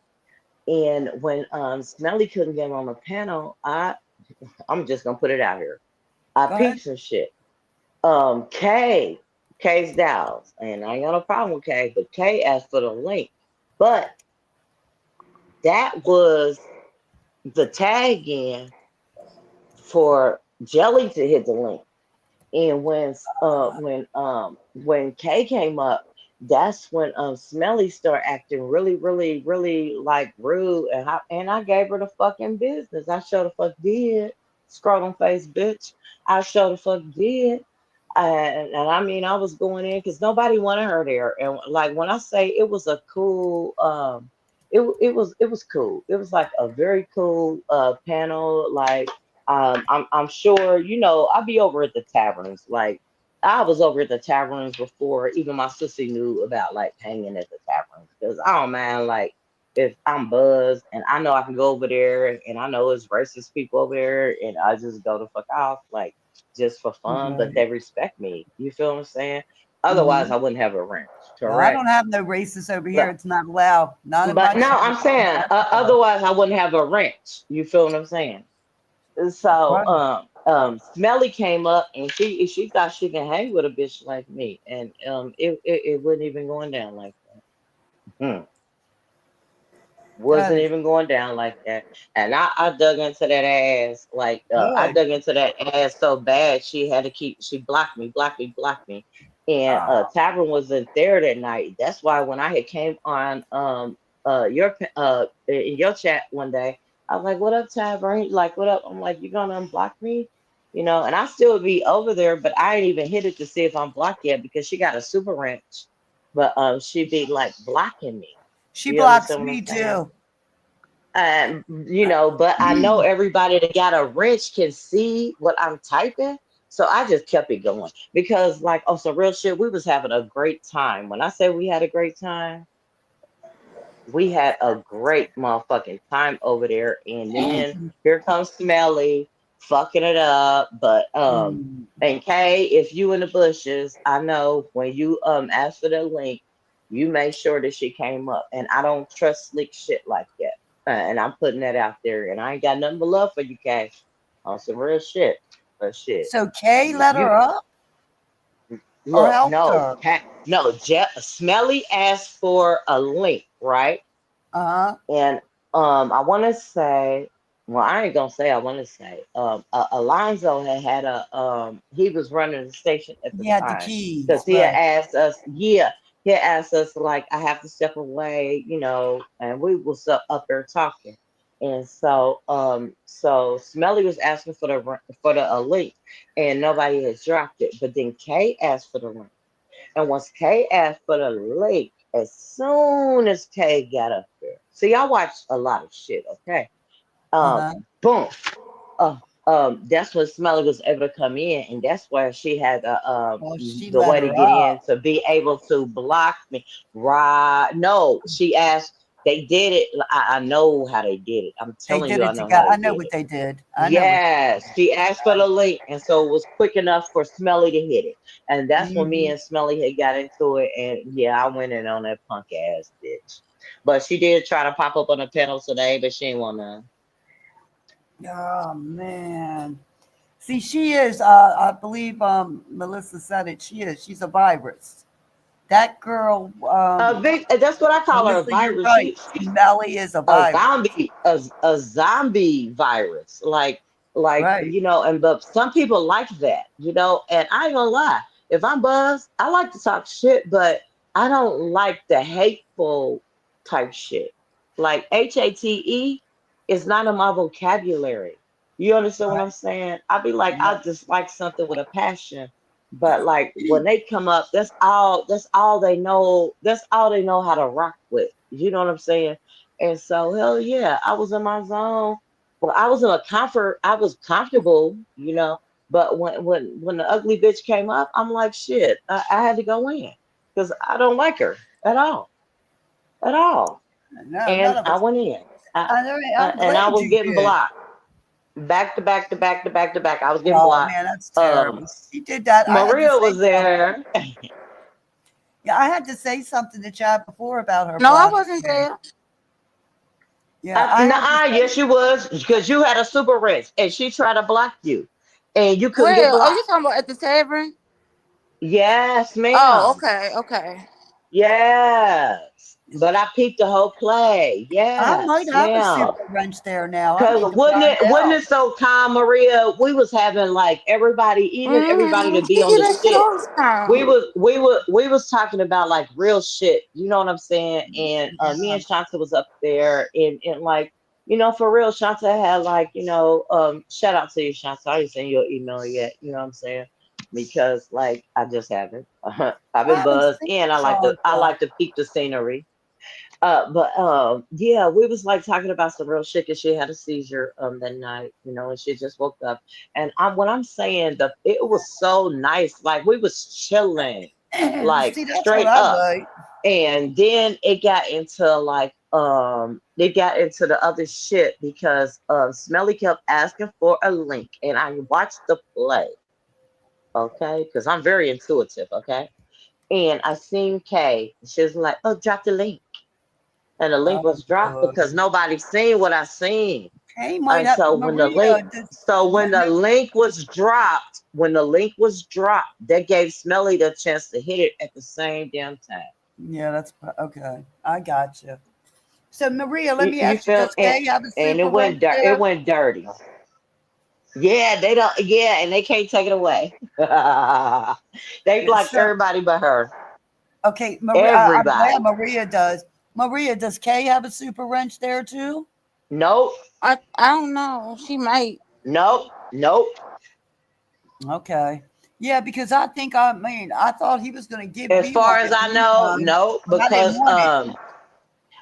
And when Smelly couldn't get on the panel, I'm just gonna put it out here. I Go ahead. peeped some shit. Kay's Dolls, and I ain't got no problem with Kay, but Kay asked for the link. But that was the tag in for Jelly to hit the link. And when Kay came up, that's when Smelly started acting really, really, really like rude, and I gave her the fucking business. I sure the fuck did. Scrotum face bitch. I sure the fuck did. And I mean, I was going in because nobody wanted her there. And like when I say it was a cool, it was cool. It was like a very cool panel. Like I'm sure I'll be over at the taverns. Like I was over at the taverns before even my sister knew about like hanging at the taverns because I don't mind like if I'm buzzed and I know I can go over there and I know it's racist people over there and I just go the fuck off like just for fun, but Right. they respect me. You feel what I'm saying? Otherwise, Hmm. I wouldn't have a wrench. I Correct. don't have no racists over here. But It's not allowed. Not in my but no, chat. I'm saying otherwise I wouldn't have a wrench. You feel what I'm saying? So Right. Smelly came up and she thought she can hang with a bitch like me, and it wasn't even going down like that. Hmm. That Wasn't is even going down like that. And I dug into that ass like I good. dug into that ass so bad she blocked me, blocked me, blocked me. And Oh, Tavern wasn't there that night. That's why when I had came on in your chat one day I was like, what up, Tab? He's like, what up? I'm like, you gonna unblock me? You know, and I still be over there, but I ain't even hit it to see if I'm blocked yet because she got a super wrench. But she be like blocking me. She You blocks understand what I'm me saying? too. You know, but I know everybody that got a wrench can see what I'm typing. So I just kept it going because, like, oh, so real shit, we was having a great time. When I say we had a great time, we had a great motherfucking time over there. And then here comes Smelly fucking it up. But and Kay, if you in the bushes, I know when you asked for the link, you made sure that she came up. And I don't trust slick shit like that. And I'm putting that out there. And I ain't got nothing but love for you, Kay. On some real shit. But shit. So Kay let You her up or look, helped no, her? no, Smelly asked for a link, right? Uh-huh. And I want to say, well, I ain't gonna say. I want to say, Alonzo had a he was running the station at the He had the time because keys, he had right? asked us, yeah, he had asked us like I have to step away, you know, and we was up there talking, and so Smelly was asking for the link, and nobody had dropped it, but then Kay asked for the link. And once Kay asked for the link, as soon as Kay got up there, see, I watched a lot of shit. Okay, um, Uh-huh. boom, uh, that's when Smelly was able to come in, and that's where she had Well, she the let way to her get in up. to be able to block me. Right? No, she asked. They did it. I know how they did it. I'm They telling did you, I it know how together. they I know did what it. they did. I know what Yes, she asked for the link, and so it was quick enough for Smelly to hit it. And that's when me hmm and Smelly had got into it. And yeah, I went in on that punk ass bitch. But she did try to pop up on the panel today, but she ain't want to. Oh man. See, she is I believe Melissa said it. She's a virus. That girl, That's what I call her, a Melissa, you're virus. right. She's Melly is a a virus. zombie, a zombie virus. Like Right. you know, and but some people like that, you know. And I ain't gonna lie, if I'm buzzed, I like to talk shit, but I don't like the hateful type shit. Like HATE is not in my vocabulary. You understand what I'm saying? I be like, I Yeah. just like something with a passion. But like when they come up, that's all they know. That's all they know how to rock with. You know what I'm saying? And so, hell yeah, I was in my zone. Well, I was in a comfort. I was comfortable, you know. But when the ugly bitch came up, I'm like, shit. I had to go in because I don't like her at all. No, none And of I us. went in. I'm And I glad was you getting did. blocked back to back to back to back to back. I was getting Oh blocked. man, that's Um, terrible. She did that. I had to Maria say was something. there. Yeah, I had to say something to Chad before about her No, I blocking wasn't me. there. Yeah, I had to Nah, say yes, you was because you had a super wrench and she tried to block you, and you couldn't get Where? Oh, you blocked. talking about at the tavern? Yes, Oh, ma'am. okay, okay. Yes, but I peeped the whole play. I might Yes, have a ma'am. super wrench there now. I Cause need to wouldn't find it out. so calm, Maria? We was having like everybody, even everybody Mm-hmm. to be She on get the that shit shit. all the time. We was talking about like real shit. You know what I'm saying? And me Yeah. and Shanta was up there, and like for real, Shanta had like shout out to you, Shanta. I didn't send you an email yet. You know what I'm saying? Because like I just haven't. I've I been haven't buzzed, seen and I Shanta. like to peep the scenery. But yeah, we was like talking about some real shit because she had a seizure that night, and she just woke up. And when I'm saying it was so nice, like we was chilling, like See, that's what straight I up. like. And then it got into like the other shit because Smelly kept asking for a link, and I watched the play, okay, because I'm very intuitive, okay. And I seen Kay, she was like, "Oh, drop the link." And the link Oh, was dropped good. because nobody seen what I seen. Hey, might And have so when the Maria. link, so when the link was dropped, that gave Smelly the chance to hit it at the same damn time. Yeah, that's okay. I got you. So Maria, let me You ask you: feel does and, Kay have a and super wrench it there? went dirty. Yeah, they don't. Yeah, and they can't take it away. They block So everybody but her. okay, Maria. I'm glad Everybody. Maria does. Maria, does Kay have a super wrench there too? Nope, I don't know. She might. nope, nope. Okay. Yeah, because I thought he was going to give As me far one as at I one know, time, no, but I didn't because want it.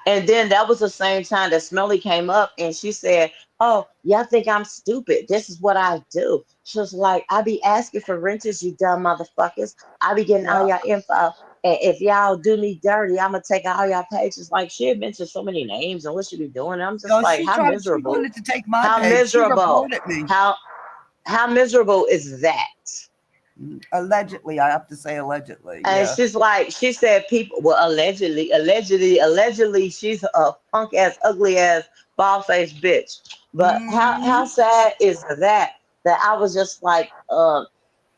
and then that was the same time that Smelly came up and she said, "Oh, y'all think I'm stupid. This is what I do." She was like, "I be asking for renters, you dumb motherfuckers. I be getting all Yeah. y'all info. And if y'all do me dirty, I'm gonna take all y'all pages." Like she had mentioned so many names and what she be doing. I'm just No, like, how she miserable? wanted to take my How page. She miserable? reported me. How miserable is that? Allegedly. I have to say allegedly. And Yeah. she's like, she said people, well, allegedly, she's a punk ass, ugly ass, bald faced bitch. But how Hmm. sad is that? That I was just like,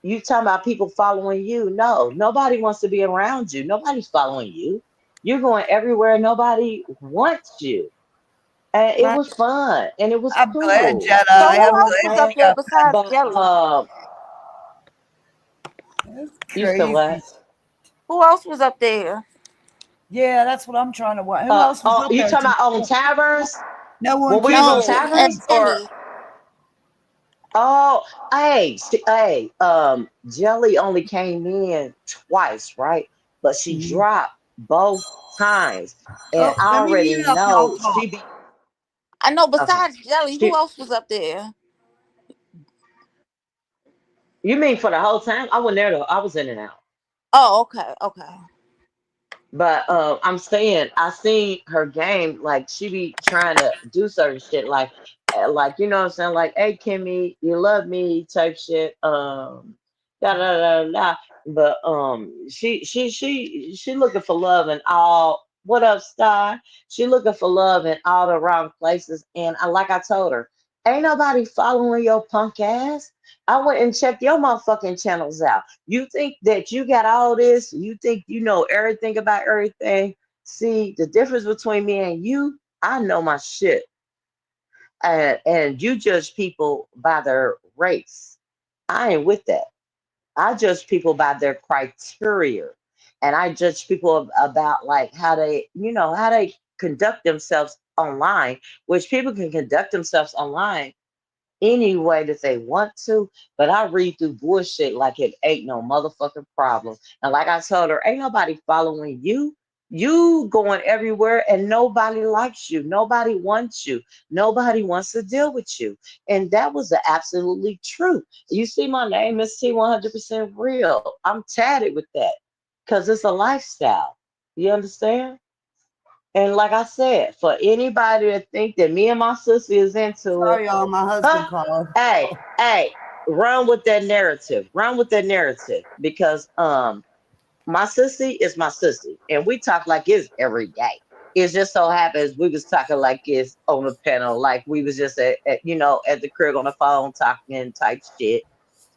you talking about people following you? No, nobody wants to be around you. Nobody's following you. You're going everywhere. Nobody wants you. And it Right. was fun and it was I'm glad, cool. So Jedi. You who I'm know what else I'm was glad up saying? you there got back. besides But Jelly? It's you still what? crazy. Who else was up there? Yeah, that's what I'm trying to want. Who else was up You there talking tonight? about on Taverns? No one When we was on No, communicated. and Taverns, or Timmy. oh, hey, Jelly only came in twice, right? But she Mhm. dropped both times, and Oh, I let me already mute up. Y'all know talk. she be I know. okay. Besides Jelly, who She, else was up there? you mean for the whole time? I wasn't there though. I was in and out. Oh, okay, okay. But I'm saying I seen her game, like she be trying to do certain shit, like you know what I'm saying, like, "Hey Kimmy, you love me" type shit. Da da da da. Da. But she looking for love in all. What up, Star? She looking for love in all the wrong places, and like I told her, ain't nobody following your punk ass. I went and checked your motherfucking channels out. You think that you got all this? You think you know everything about everything? See, the difference between me and you, I know my shit. And you judge people by their race. I ain't with that. I judge people by their criteria. And I judge people about like how they, how they conduct themselves online, which people can conduct themselves online any way that they want to, but I read through bullshit like it ain't no motherfucking problem. And like I told her, ain't nobody following you. You going everywhere and nobody likes you. Nobody wants you. Nobody wants to deal with you. And that was the absolutely true. You see my name is T 100% real. I'm tatted with that because it's a lifestyle. You understand? And like I said, for anybody to think that me and my sister is into it, Sorry, y'all. My husband huh? called. Hey, run with that narrative. Run with that narrative because my sissy is my sissy, and we talk like it's every day. It just so happens we was talking like it's on the panel, like we was just at the crib on the phone talking type shit.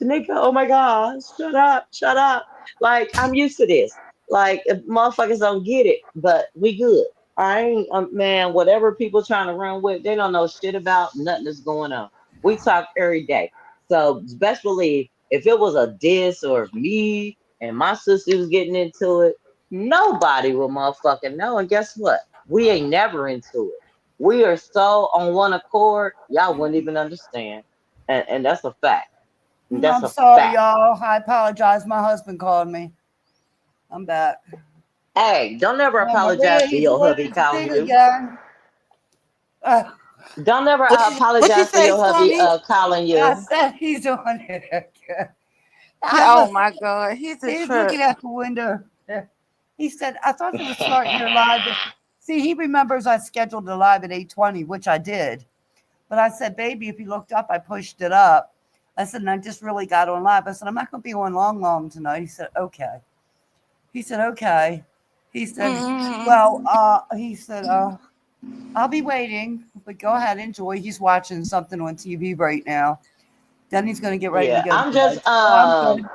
Tanika, oh my God, shut up. Like I'm used to this. Like if motherfuckers don't get it, but we good. I ain't man, whatever people trying to run with, they don't know shit about nothing that's going on. We talk every day. So best believe if it was a diss or me and my sister was getting into it, nobody will motherfucking know. And guess what? We ain't never into it. We are so on one accord, y'all wouldn't even understand. And that's a fact. That's I'm a sorry, fact. y'all. I apologize. My husband called me. I'm back. Hey, don't ever Oh my apologize God, for he's your wanting hubby to calling sing you. again. Uh, Don't ever What you apologize for say, your hubby Stormy? calling I you. said he's on it again. I Oh was, my God, he's a he's trip. looking out the window. He said, I thought you were starting your live. See, he remembers I scheduled the live at 8:20, which I did. But I said, baby, if you looked up, I pushed it up. I said, and I just really got on live. I said, I'm not going to be on long tonight. He said, okay. He said, okay. He said, well, Mm, he said, I'll be waiting, but go ahead, enjoy. He's watching something on TV right now. Then he's going to get ready to Yeah, go to I'm just bed. So I'm good.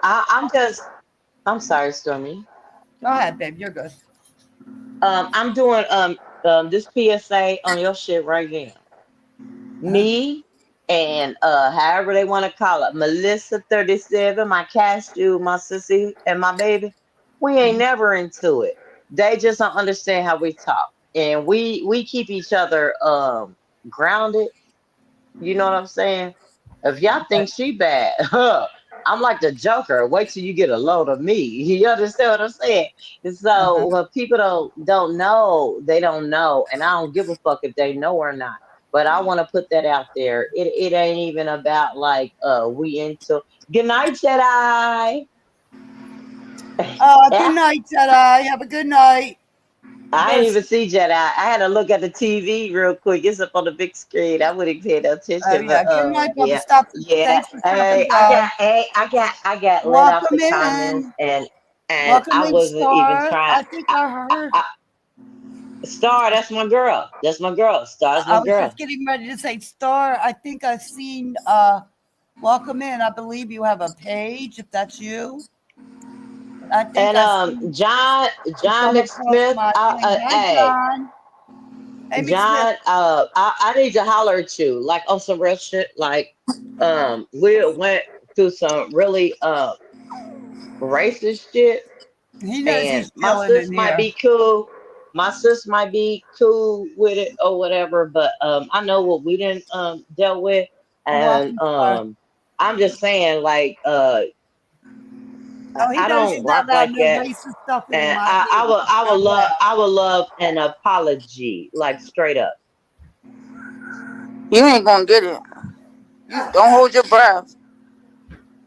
I'm sorry, Stormy. Go ahead, babe. You're good. I'm doing this PSA on your shit right now. Huh? Me and however they want to call it, Melissa 37, my cashew, my sissy, and my baby, we ain't never into it. They just don't understand how we talk. And we keep each other grounded. You know what I'm saying? If y'all think she bad, huh? I'm like the Joker. Wait till you get a load of me. You understand what I'm saying? And so Uh-huh. when people don't know, they don't know, and I don't give a fuck if they know or not. But I want to put that out there. It ain't even about like we into. Good night, Jedi. Good night, Jedi. Have a good night. I didn't Listen. even see Jedi. I had to look at the TV real quick. It's up on the big screen. I wouldn't pay no Oh attention, yeah. but Good night, Bubba. yeah, Stop. yeah. Thanks for stopping by. I got let off the Welcome comments, in. and Welcome I in, wasn't even Star. trying. I think I heard. Star, that's my girl. That's my girl. Star's my I was girl. just getting ready to say, Star. I think I've seen. Welcome in. I believe you have a page. If that's you, I think And I see John you John come across McSmith. my thing. Hi, Hey John. Hey, McSmith. John. I need to holler at you like on some real shit. Like we went through some really racist shit, He knows and he's my chilling sis in might here. be cool. My sis might be cool with it or whatever, but I know what we didn't dealt with, and Welcome, Star. I'm just saying like Oh, he I knows don't he's not rock allowed like no that, racist stuff in and my page. Not allowed. I would love an apology, like straight up. You ain't gonna get it. You don't hold your breath.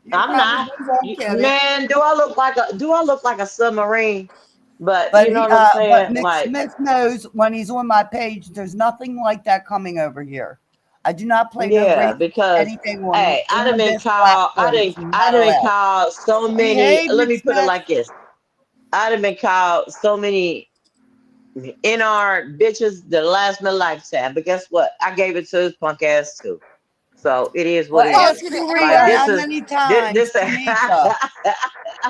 You I'm probably not, won't get it. man. Do I look like a submarine? But But you know what I'm but saying, Mick like. Smith knows when he's on my page, there's nothing like that coming over here. I do not play no Yeah, racist because anything hey, on this platform. It's I'd not have been allowed. called so many. Hey, Let Mick me put it Smith. like this: I'd have been called so many NR bitches the last my lifetime. But guess what? I gave it to his punk ass too. So it is what Well, it Called is. ask you the N Maria Like word. how many times, this. Tanika.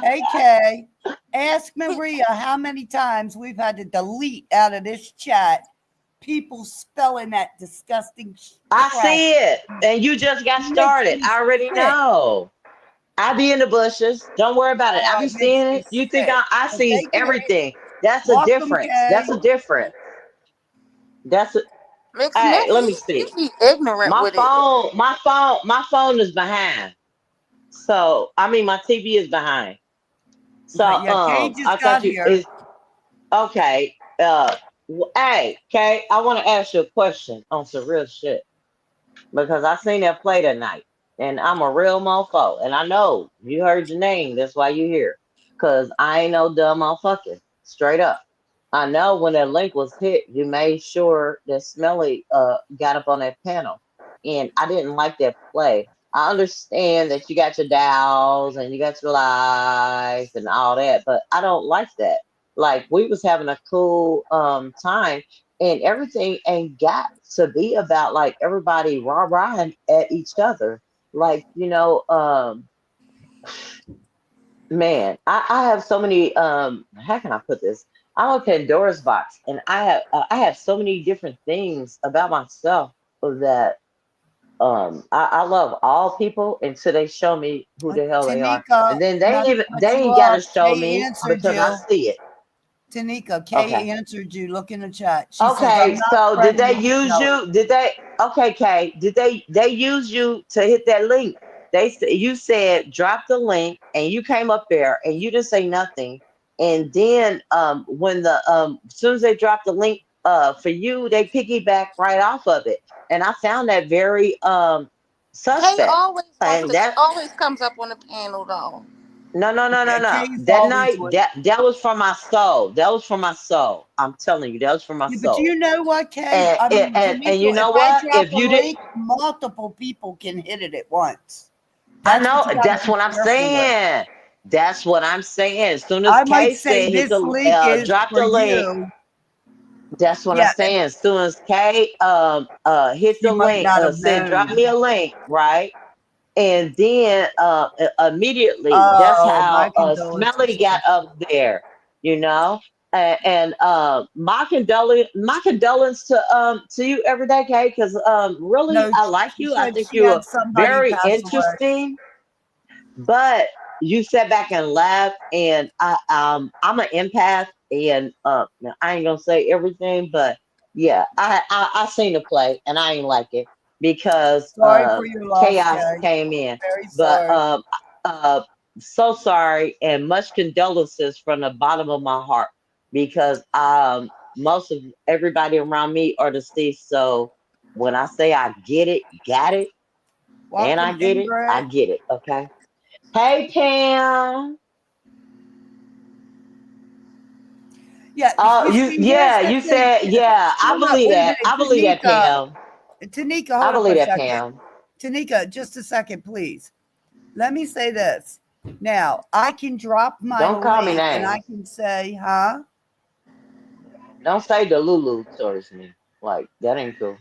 Hey, Kay. Ask Maria how many times we've had to delete out of this chat people spelling that disgusting I crap. see it, and you just got Makes started. me I already sick. know. I be in the bushes. Don't worry about it. I be It makes seeing me it. You think sick. I But sees thank you. everything. That's a Welcome, difference. That's Kay. a difference. That's a, Mick hey, Smith, let me you see. be ignorant with it. My phone is behind. So I mean my TV is behind. So Okay, yeah, Kay just I thought got you here. is okay. Hey, Kay, I want to ask you a question on some real shit because I seen that play tonight, and I'm a real mofo, and I know you heard your name. That's why you here, cause I ain't no dumb motherfucker. Straight up. I know when that link was hit, you made sure that Smelly got up on that panel, and I didn't like that play. I understand that you got your doubts and you got your lies and all that, but I don't like that. Like we was having a cool time, and everything ain't got to be about like everybody rah rahing at each other. Like man, I have so many how can I put this? I'm a Pandora's box, and I have so many different things about myself that I love all people until they show me who the hell they are, Tanika, and then not to cut they you ain't got to off, show Kay me answered because I you. see it. Tanika, Okay. Kay answered you. Look in the chat. She says, I'm Okay, not so did they friendly with use Smelly. you? Did they? Okay, Kay, did they use you to hit that link? You said drop the link, and you came up there, and you didn't say nothing. And then when the as soon as they dropped the link for you, they piggyback right off of it, and I found that very Kay suspect. And that always comes up on the panel though. Yeah, no. Kay's That always night, with. that was for my soul. That was for my soul. I'm telling you, that was for my Yeah, but soul. you know what, Kay? I mean, And you Tanika, if know I what? drop If a you did, link, multiple people can hit it at once. I That's what know you got to that's be what I'm careful with. saying. That's what I'm saying. As soon as I might Kay say said hit this the link is drop for the link, you. that's what I'm Yeah, saying. As soon as Kay hit she the might link, not have said drop known. me a link, right? And then immediately, that's Oh, my how condolences, Smelly got sis. up there, you know. And my condolence to you every day, Kay, because really No, I like she you. I said think she you are had somebody very pass away. interesting, but you sat back and laughed, and I'm an empath, and I ain't gonna say everything, but Yeah, I seen the play and I ain't like it because Sorry for your loss, chaos Kay. came in. Very But sorry. uh so sorry and much condolences from the bottom of my heart because most of everybody around me are deceased. So when I say I get it, got it, and Welcome, I Ingrid. get it. Okay. Hey Pam. Yeah, Oh, you you see, here's yeah, the you thing. said yeah. I Hold up, believe wait a that. minute, I believe that, Tanika. Pam. Tanika, I hold up believe a that, second. Pam. Tanika, just a second, please. Let me say this. Now, I can drop my Don't call me link and I names. can say, huh? Don't say the Lulu towards me. Like that ain't cool.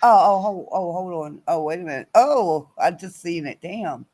Hold on. Oh, wait a minute. Oh, I just seen it. Damn.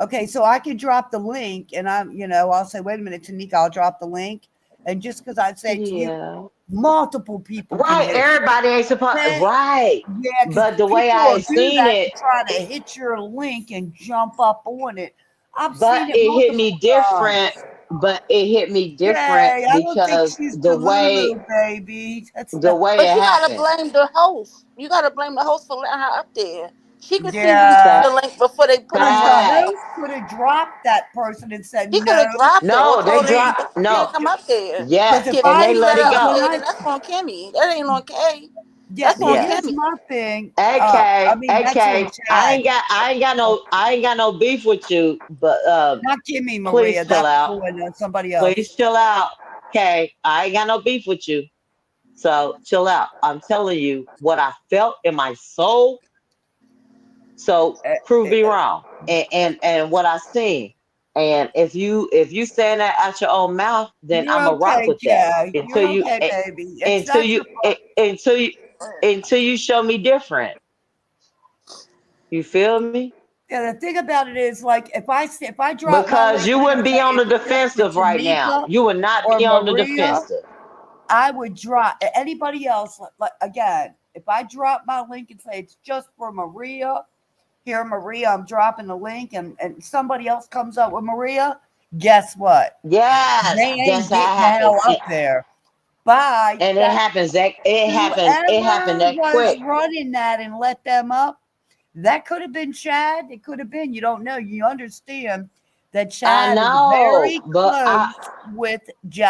Okay, so I can drop the link and I'll say, wait a minute, Tanika, I'll drop the link. And just because I say to you, Yeah. multiple people can Right. hit. Everybody ain't supposed. Man, Right. yeah, because But the way people I will had do seen that it, to try to hit your link and jump up on it. I've but seen it it hit me multiple different. times. But it hit me different Yay, I don't think because she's Delulu, baby. That's the way But it you gotta happened. blame the host. You gotta blame the host for letting her up there. She could see yeah. the Fact. link before they put her Because the up. Fact. host could have dropped that person and said, He could no, have dropped her or No, they told her please. dropped. she can't No. come up there. Yeah, Because if If and I they Kimmy let let it her up when go. there, I then that's on Kimmy. That ain't on Kay. yeah, That's well, on Yeah. here's Kimmy. my thing. AK, That's on AK. Chad. I ain't got no beef with you, but Not Kimmy please Maria. chill That out. was somebody Please else. chill out. Okay, I ain't got no beef with you. So chill out. I'm telling you what I felt in my soul. So Uh, prove me uh, wrong. And what I seen. And if you saying that out your own mouth, then You're I'ma rock okay, with that Kay. until You're you okay, baby. It's until not you your fault. until you until you show me different. You feel me? Yeah, the thing about it is, like, if I drop my Because link you and I wouldn't be say on the it's just for defensive right now. Tanika You would not or be on the Maria, defensive. I would drop anybody else. Like again, if I drop my link and say it's just for Maria, here, Maria, I'm dropping the link, and somebody else comes up with Maria, guess what? They Yes, ain't that's how getting it the hell happens. up See, there. Bye. and it That happens that it happened whoever that was quick. running that and let them up, that could have been Chad. It could have been. You don't know. You understand that I Chad is know, very but close with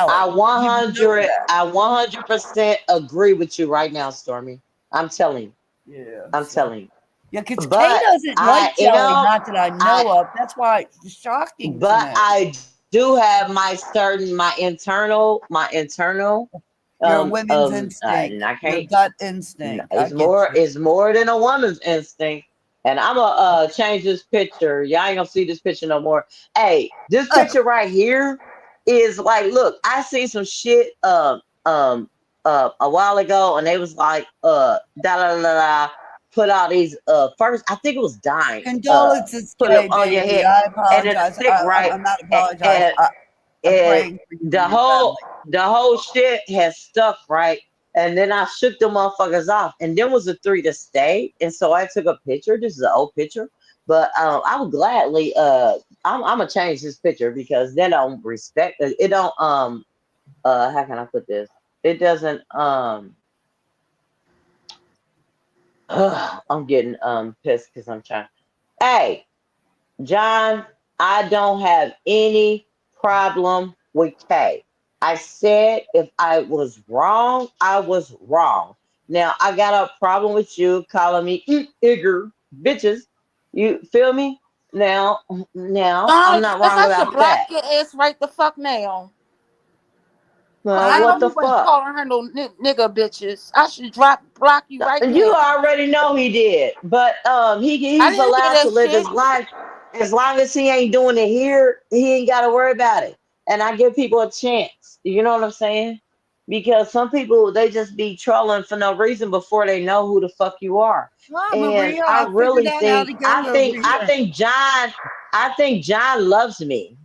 I Jelly. You know 100 that. I 100% agree with you right now, Stormy. I'm telling you. Yeah. I'm So telling yeah, because you. Kay But doesn't I like Jelly. am Not that I I know of. That's why it's shocking to but me. I do have my internal Your women's and instinct, I your can't. gut instinct. I It's get more. you. It's more than a woman's instinct. And I'm gonna change this picture. Y'all ain't gonna see this picture no more. Hey, this Ugh, picture right here is like, look, I seen some shit a while ago, and they was like da da da da. Put all these first. I think it was dimes. condolences, Put them Kay, on your baby. head, I and it'll apologize. stick right. I'm not And, apologize. and I'm and praying for you the and your whole family. the whole shit has stuck right. And then I shook the motherfuckers off, and then was the three that stayed. And so I took a picture. This is an old picture, but I would gladly I'm gonna change this picture because they don't respect it. It don't how can I put this? It doesn't I'm getting pissed because I'm trying. Hey, John, I don't have any problem with Kay. I said if I was wrong, I was wrong. Now I got a problem with you calling me igger bitches. You feel me? Now I'm not Guys, wrong I should about block that. your ass right the fuck now. Cause I know What Um, the you wasn't fuck? calling her no nigga bitches. I should block you right You now. already know he did, but I he's didn't hear allowed to that live his shit. life as long as he ain't doing it here. He ain't got to worry about it. And I give people a chance. You know what I'm saying? Because some people they just be trolling for no reason before they know who the fuck you are. And Maria, I I figured really out how to think get over here. I think John loves me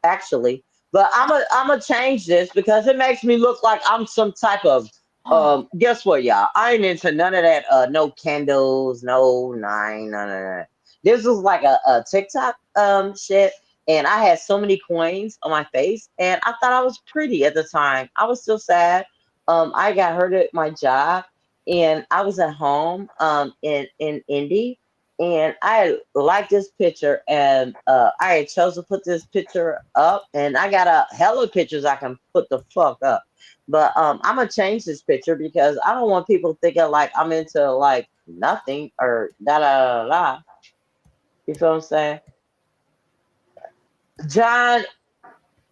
actually. But I'm gonna change this because it makes me look like I'm some type of guess what, y'all? I ain't into none of that no candles, no nine, none of that. This was like a TikTok shit, and I had so many coins on my face and I thought I was pretty at the time. I was still sad, I got hurt at my job, and I was at home in Indy, and I liked this picture, and I had chose to put this picture up, and I got a hella pictures I can put the fuck up. But I'm gonna change this picture because I don't want people thinking like I'm into like nothing or da da da da. You feel what I'm saying? John,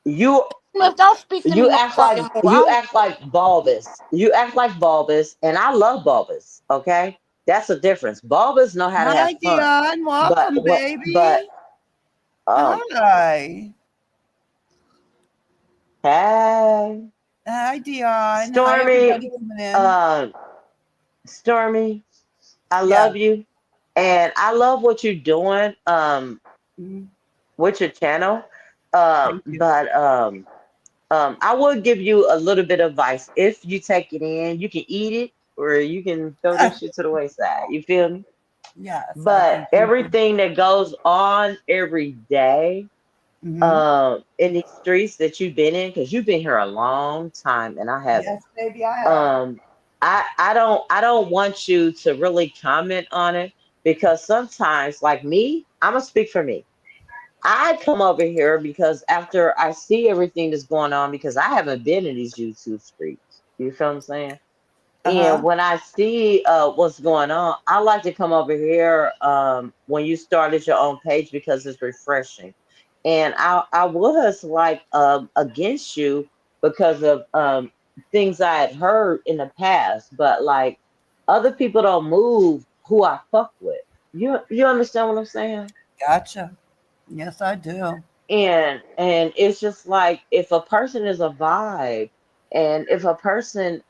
you Smith, don't speak to me you no act like fucking more. I you don't act like Bulbous. You act like Bulbous, and I love Bulbous. Okay, that's the difference. Bulbous know how to have Hi, fun, Dion. but Welcome, what? But baby. um, Hi. hey, Hi, Dion. Hi, Stormy, everybody coming in. um, Stormy, I Yeah. love you, and I love what you're doing Mhm. with your channel. Thank you. But I will give you a little bit of advice. If you take it in, you can eat it or you can throw this shit to the wayside. You feel me? Yes, I But appreciate you. everything that goes on every day Hmm. in these streets that you've been in, because you've been here a long time and I haven't. Yes, baby, I have. Um, I don't want you to really comment on it because sometimes, like me, I'm gonna speak for me. I come over here because after I see everything that's going on, because I haven't been in these YouTube streets. You feel what I'm saying? And Uh-huh. when I see what's going on, I like to come over here when you started your own page because it's refreshing. And I was like against you because of things I had heard in the past, but like other people don't move who I fuck with. You understand what I'm saying? Gotcha. Yes, I do. And it's just like if a person is a vibe and if a person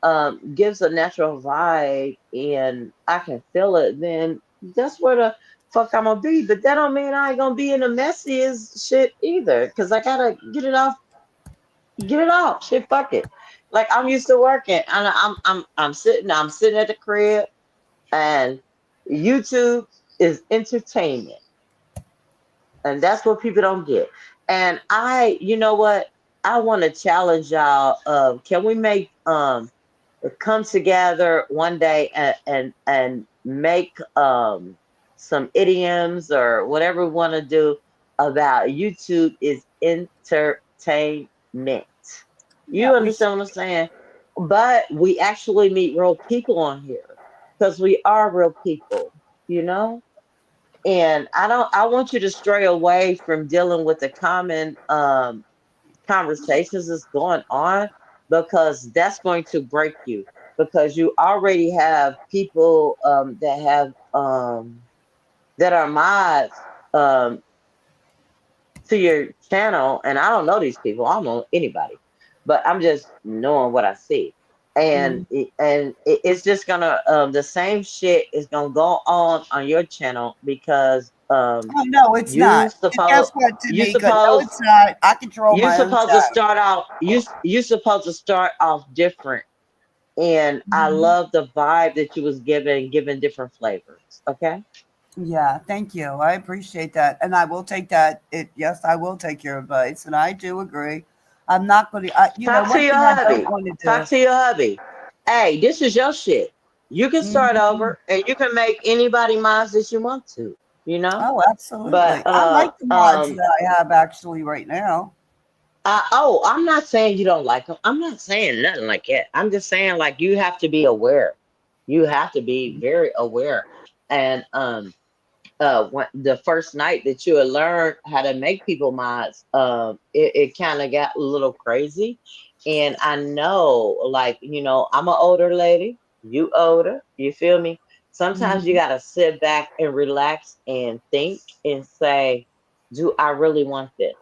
gives a natural vibe and I can feel it, then that's where the fuck I'm gonna be. But that don't mean I ain't gonna be in the messiest shit either, because I gotta get it off shit, fuck it. Like I'm used to working and I'm sitting at the crib, and YouTube is entertainment, and that's what people don't get. And you know what? I want to challenge y'all. Can we make come together one day and make some idioms or whatever we want to do about YouTube is entertainment. Yeah, You we should. understand what I'm saying? But we actually meet real people on here because we are real people, you know? And I want you to stray away from dealing with the common conversations that's going on, because that's going to break you, because you already have people that are mods to your channel, and I don't know these people, I don't know anybody, but I'm just knowing what I see. And Mhm. it's just gonna the same shit is gonna go on your channel because Oh, no, it's you not. And guess suppose what, you Tanika? No, suppose it's not. I control you my own supposed to time. start out you supposed to start off different. And I Mhm. love the vibe that you was giving different flavors. Okay. Yeah, thank you. I appreciate that. And I will take that. Yes, I will take your advice. And I do agree. I'm not going to, Talk to one your thing I don't hubby. want to Talk do. to your hubby. Hey, this is your shit. You can start Mhm. over and you can make anybody minds that you want to, you know? Oh, absolutely. But I like the mods that I have actually right now. I'm not saying you don't like them. I'm not saying nothing like that. I'm just saying like you have to be aware. You have to be very aware. And when the first night that you had learned how to make people mods, it kind of got a little crazy. And I know, like, I'm an older lady, you older, you feel me? Sometimes you Mhm. gotta sit back and relax and think and say, do I really want this?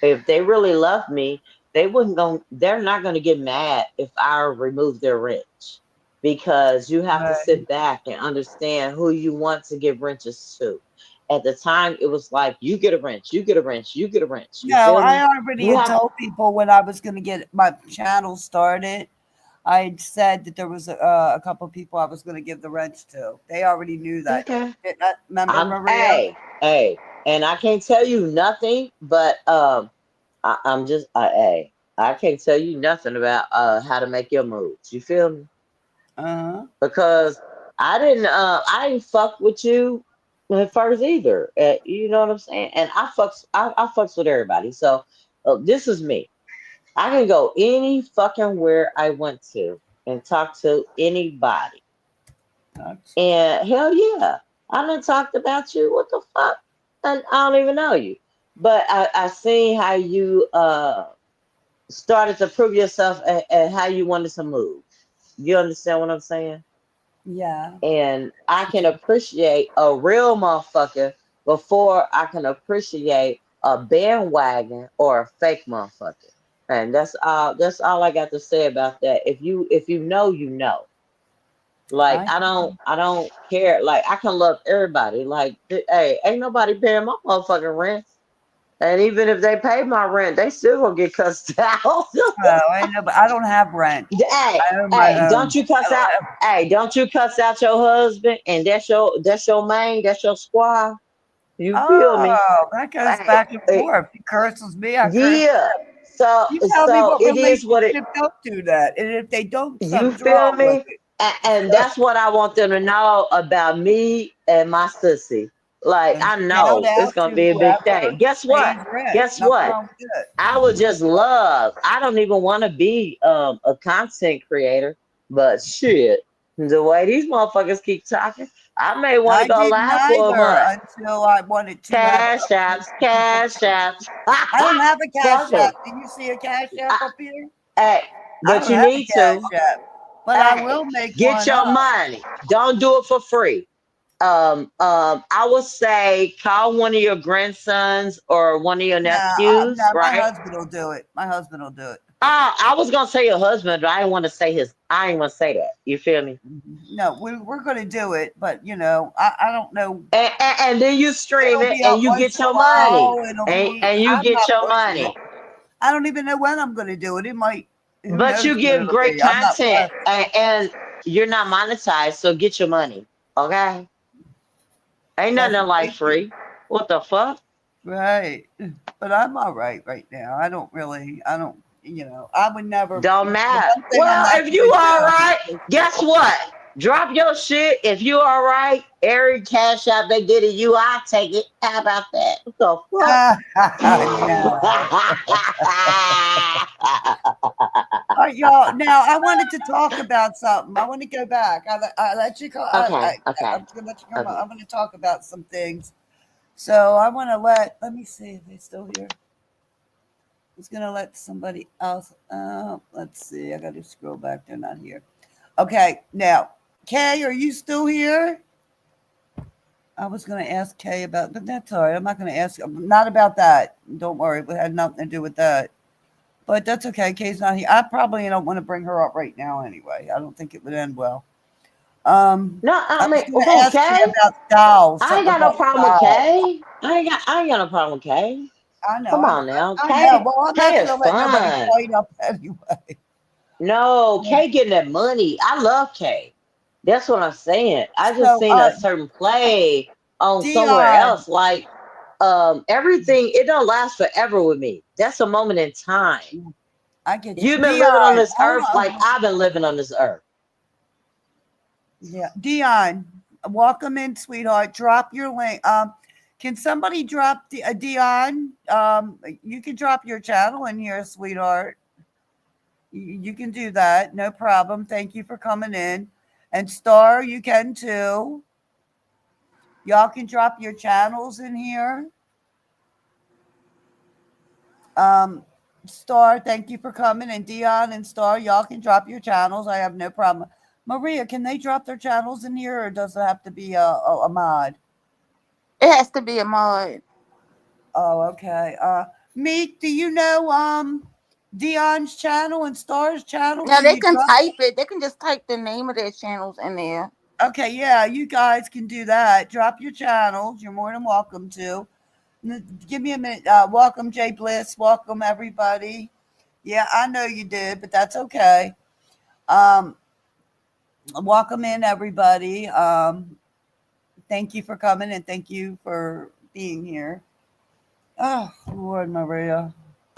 If they really love me, they're not gonna get mad if I remove their wrench, because you have to Right. sit back and understand who you want to give wrenches to. At the time, it was like you get a wrench, you get a wrench, you get a wrench. You No, feel I me? already You had have told people when I was going to get my channel started. I had said that there was a couple of people I was going to give the wrench to. They already knew that. okay. Remember, I'm Maria? hey, and I can't tell you nothing, but I'm just hey. I can't tell you nothing about how to make your moves. You feel me? Uh-huh. Because I didn't fuck with you at first either. You know what I'm saying? And I fucks with everybody. So this is me. I can go any fucking where I want to and talk to anybody. That's And hell yeah, I done talked about you. What the fuck? And I don't even know you. But I seen how you started to prove yourself and how you wanted to move. You understand what I'm saying? yeah. And I can appreciate a real motherfucker before I can appreciate a bandwagon or a fake motherfucker. And that's all I got to say about that. If you know, you know. Like I I don't care. Like I can love everybody. Like hey, ain't nobody paying my motherfucking rent. And even if they pay my rent, they still gonna get cussed out. I know, but I don't have rent. Hey, I own my hey, home. don't you I cuss don't out. have, Hey, don't you cuss out your husband and that's your main, that's your squad. You feel me? oh, that goes Hey, back and forth. He curses me, I curse. yeah. So You tell me so what it is what it relationship don't do that, and if they don't, you something's feel wrong with me? it. And that's what I want them to know about me and my sissy. Like And I shout know it's out gonna to be a big whoever thing. Guess what? pays rent. Guess Nothing what? wrong with it. I would just love. I don't even want to be a content creator, but shit, the way these motherfuckers keep talking, I may want to I go didn't live for a either month. until I wanted to have Cash apps, people. cash apps. I don't have a cash Fuck 'em. app. Do you see a cash app I- up here? Hey, I but don't you have a need to. cash app, but I Hey, will make get one your up. money. Don't do it for free. I would say call one of your grandsons or one of your No, nephews, my right? husband will do it. My husband will do it. I was gonna say your husband, but I didn't want to say his. I didn't want to say that. You feel me? No, we're going to do it, but I don't know. And then you stream It'll it be and up you once get in a your money, while. It'll and be. you I'm get not your pushing it. money. I don't even know when I'm going to do it. It might. Who But knows you when give it'll great be? I'm not content, pressed. and you're not monetized, so get your money. Okay? Ain't Well, nothing in life thank you. free. What the fuck? Right. But I'm all right now. I don't really. I don't. I would never. Don't The matter. one thing I'm Well, not if going you to all do right, is guess what? Drop your shit. If you all right, every cash out they get at you, I take it. How about that? What the fuck? no. All right, y'all. Now I wanted to talk about something. I want to go back. I let you call. Okay, I'm okay, going to let you come. okay. I'm going to talk about some things. So I want to let me see if they're still here. I was going to let somebody else. Let's see. I got to scroll back. They're not here. Okay. Now, Kay, are you still here? I was going to ask Kay about, but that's all right. I'm not going to ask. Not about that. Don't worry. It had nothing to do with that. But that's okay. Kay's not here. I probably don't want to bring her up right now anyway. I don't think it would end well. No, I I was mean, going to who, ask you Kay? about dolls. I ain't Something got no about problem with dolls. Kay. I ain't got no problem with Kay. I know. Come on now, I know. Kay. Well, I'm not Kay going is to let nobody fun. fight up anyway. No, Kay getting that money. I love Kay. That's what I'm saying. I just So, seen a certain play on somewhere Dion, else. Like everything, it don't last forever with me. That's a moment in time. I get you. You've been living on Dion, this hold earth like on. I've been living on this earth. Yeah, Dion, welcome in, sweetheart. Drop your link. Can somebody drop Dion? You can drop your channel in here, sweetheart. You can do that, no problem. Thank you for coming in. And Star, you can too. Y'all can drop your channels in here. Um, Star, thank you for coming. And Dion and Star, y'all can drop your channels. I have no problem. Maria, can they drop their channels in here, or does it have to be a mod? It has to be a mod. Oh, okay. Meek, do you know Dion's channel and Star's channel? Now Can they you can drop type it. They can just type the name of their channels in there. Okay, yeah, you guys can do that. Drop your channels. You're more than welcome to. Give me a minute. Welcome, Jay Bliss. Welcome, everybody. Yeah, I know you did, but that's okay. Um, welcome in, everybody. Thank you for coming and thank you for being here. Oh, Lord, Maria.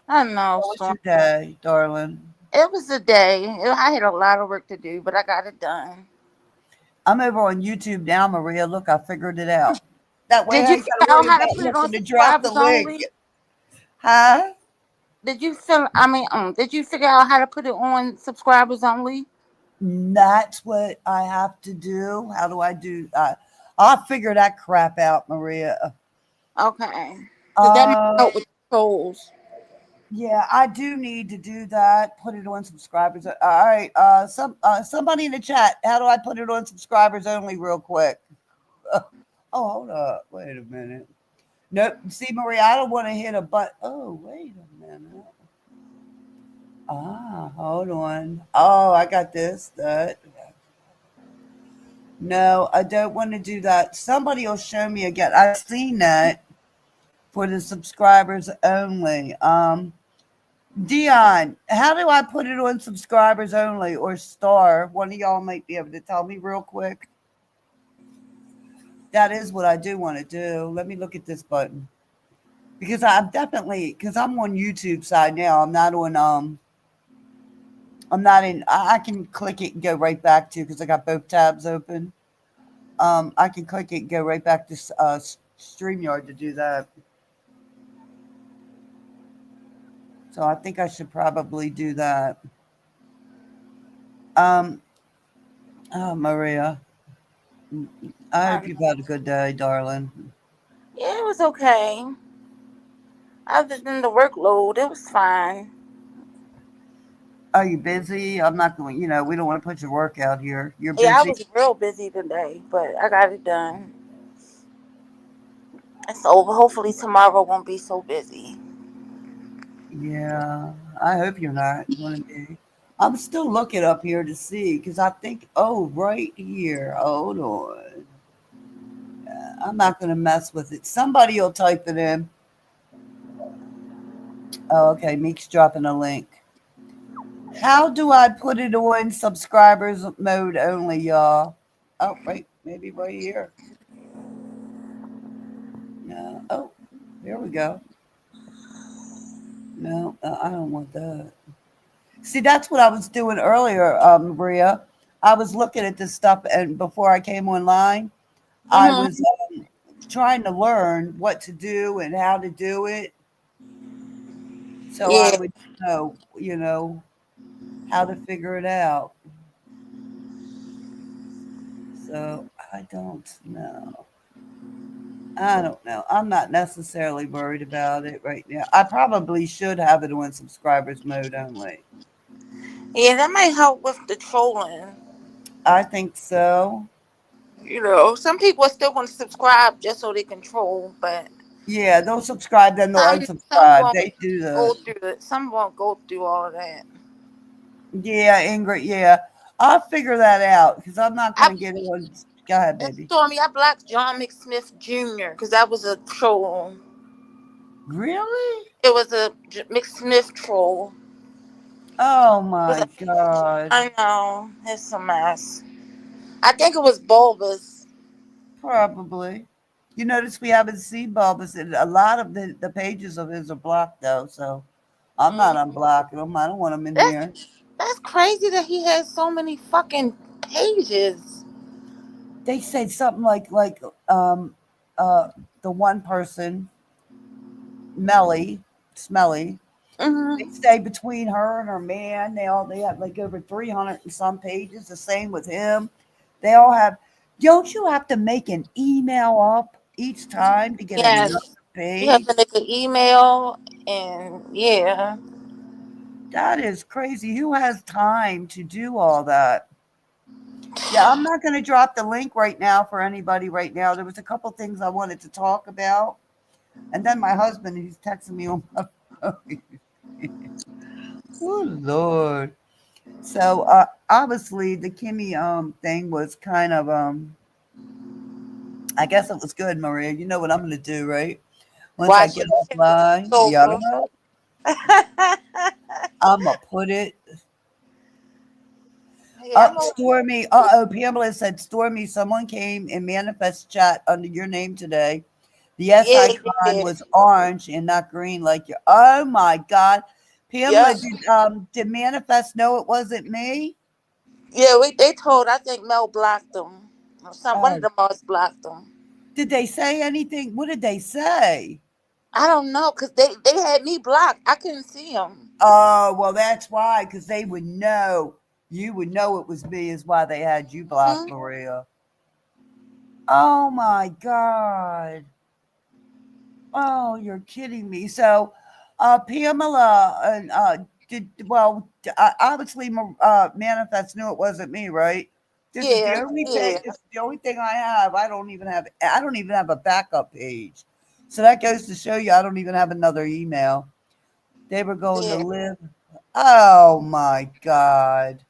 I know, How was Storm. your day, darling? It was a day. I had a lot of work to do, but I got it done. I'm over on YouTube now, Maria. Look, I figured it out. That way Did I you ain't got to figure out worry how to about put it on having to drop the subscribers link. only? Huh? Did you feel? I mean, did you figure out how to put it on subscribers only? That's what I have to do. How do I do? I'll figure that crap out, Maria. Okay, because that might Uh, help with the trolls. yeah, I do need to do that. Put it on subscribers. All right. Somebody in the chat. How do I put it on subscribers only, real quick? Oh, hold up. Wait a minute. Nope. See, Maria, I don't want to hit a button. Oh, wait a minute. Hold on. Oh, I got this. That. No, I don't want to do that. Somebody will show me again. I've seen that for the subscribers only. Dion, how do I put it on subscribers only or star? One of y'all might be able to tell me real quick. That is what I do want to do. Let me look at this button. Because I'm on YouTube side now. I'm not in I can click it and go right back to because I got both tabs open. I can click it and go right back to StreamYard to do that. So I think I should probably do that. Um, oh, Maria, I hope you've had a good day, darling. Yeah, it was okay. Other than the workload, it was fine. Are you busy? I'm not going, we don't want to put your work out here. You're Yeah, I busy? was real busy today, but I got it done. It's over. Hopefully tomorrow won't be so busy. Yeah, I hope you're not going to be. I'm still looking up here to see because I think, oh, right here. Hold on. I'm not going to mess with it. Somebody will type it in. Oh, okay. Meek's dropping a link. How do I put it on subscribers mode only, y'all? Oh, right. Maybe right here. No. Oh, there we go. No, I don't want that. See, that's what I was doing earlier, Maria. I was looking at this stuff, and before I came online, I Hmm. was trying to learn what to do and how to do it, so I Yeah. would know how to figure it out. So I don't know. I don't know. I'm not necessarily worried about it right now. I probably should have it on subscribers mode only. Yeah, that might help with the trolling. I think so. Some people are still going to subscribe just so they can troll, but Yeah, they'll subscribe, then they'll some unsubscribe. won't They do go that. through it. Some won't go through all of that. Yeah, Ingrid. Yeah, I'll figure that out because I'm not going I to get on. Go ahead, baby. Stormy, I blocked John McSmith Jr. because that was a troll. Really? It was a McSmith troll. Oh It was my a, God. I know it's a mess. I think it was Bulbous. Probably. You notice we haven't seen Bulbous. And a lot of the pages of his are blocked though, so I'm not Mm. unblocking them. I don't want them in That's here. that's crazy that he has so many fucking pages. They said something like uh the one person, Melly, Smelly. They Hmm. say between her and her man, they have like over 300 and some pages. The same with him. They all have. Don't you have to make an email up each time to get another Yes, you have page? to make an email, and yeah. That is crazy. Who has time to do all that? Yeah, I'm not going to drop the link right now for anybody right now. There was a couple things I wanted to talk about, and then my husband, he's texting me on my phone. Oh Lord. So obviously the Kimmy thing was kind of I guess it was good, Maria. You know what I'm gonna do, right? Once I Watch get it. It's offline, yeah, over. I'm gonna put it Yeah, up. Stormy. Oh, Pamela said, Stormy, someone came in manifest chat under your name today. The S Yeah, icon yeah, was orange and not green like you. Oh my God. Pamela, yeah. did Manifest know it wasn't me? Yeah, they told, I think Mel blocked them. Or one of Oh, the mods blocked them. did they say anything? What did they say? I don't know, because they had me blocked. I couldn't see them. Oh, well, that's why, because they would know. You would know it was me, is why they had you blocked, Hmm. Maria. Oh my God. Oh, you're kidding me. So, Pamela, and obviously, Manifest knew it wasn't me, right? This is the Yeah, only thing. yeah, This is the only thing I have. I don't even have. I don't even have a backup page. So that goes to show you, I don't even have another email. They were going to yeah. live. Oh my God,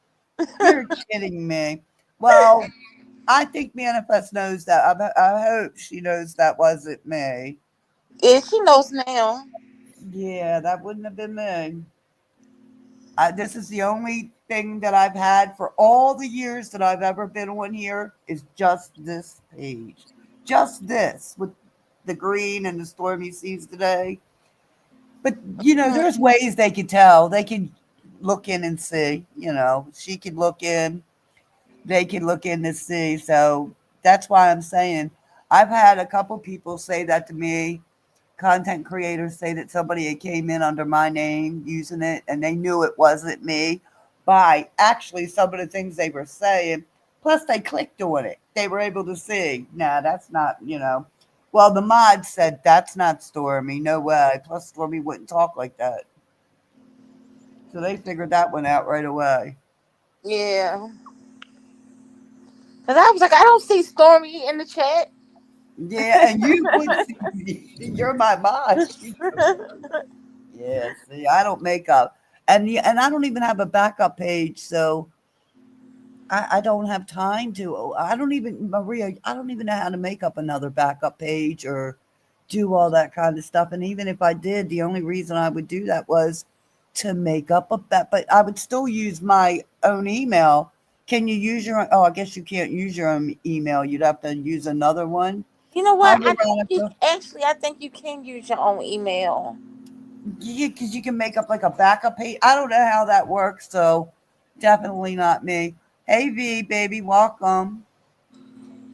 you're kidding me. Well, I think Manifest knows that. I hope she knows that wasn't me. Yeah, she knows now. Yeah, that wouldn't have been me. This is the only thing that I've had for all the years that I've ever been on here is just this page. Just this with the green and the stormy seas today. But, Hmm. there's ways they can tell. They can look in and see, she can look in, they can look in to see. So that's why I'm saying I've had a couple people say that to me, content creators say that somebody had came in under my name using it and they knew it wasn't me by actually some of the things they were saying. Plus, they clicked on it. They were able to see, nah, that's not. Well, the mod said that's not Stormy. No way. Plus, Stormy wouldn't talk like that. So they figured that one out right away. Yeah. Because I was like, I don't see Stormy in the chat. Yeah, and you would see me. You're my mod. Yeah, see, I don't make up. And I don't even have a backup page, so I don't have time to. I don't even, Maria, I don't even know how to make up another backup page or do all that kind of stuff. And even if I did, the only reason I would do that was to make up a bet, but I would still use my own email. Can you use your own? Oh, I guess you can't use your own email. You'd have to use another one. You know Hi, what? I think you Veronica. actually, I think you can use your own email. Yeah, because you can make up like a backup page. I don't know how that works, so definitely not me. Hey V, baby, welcome.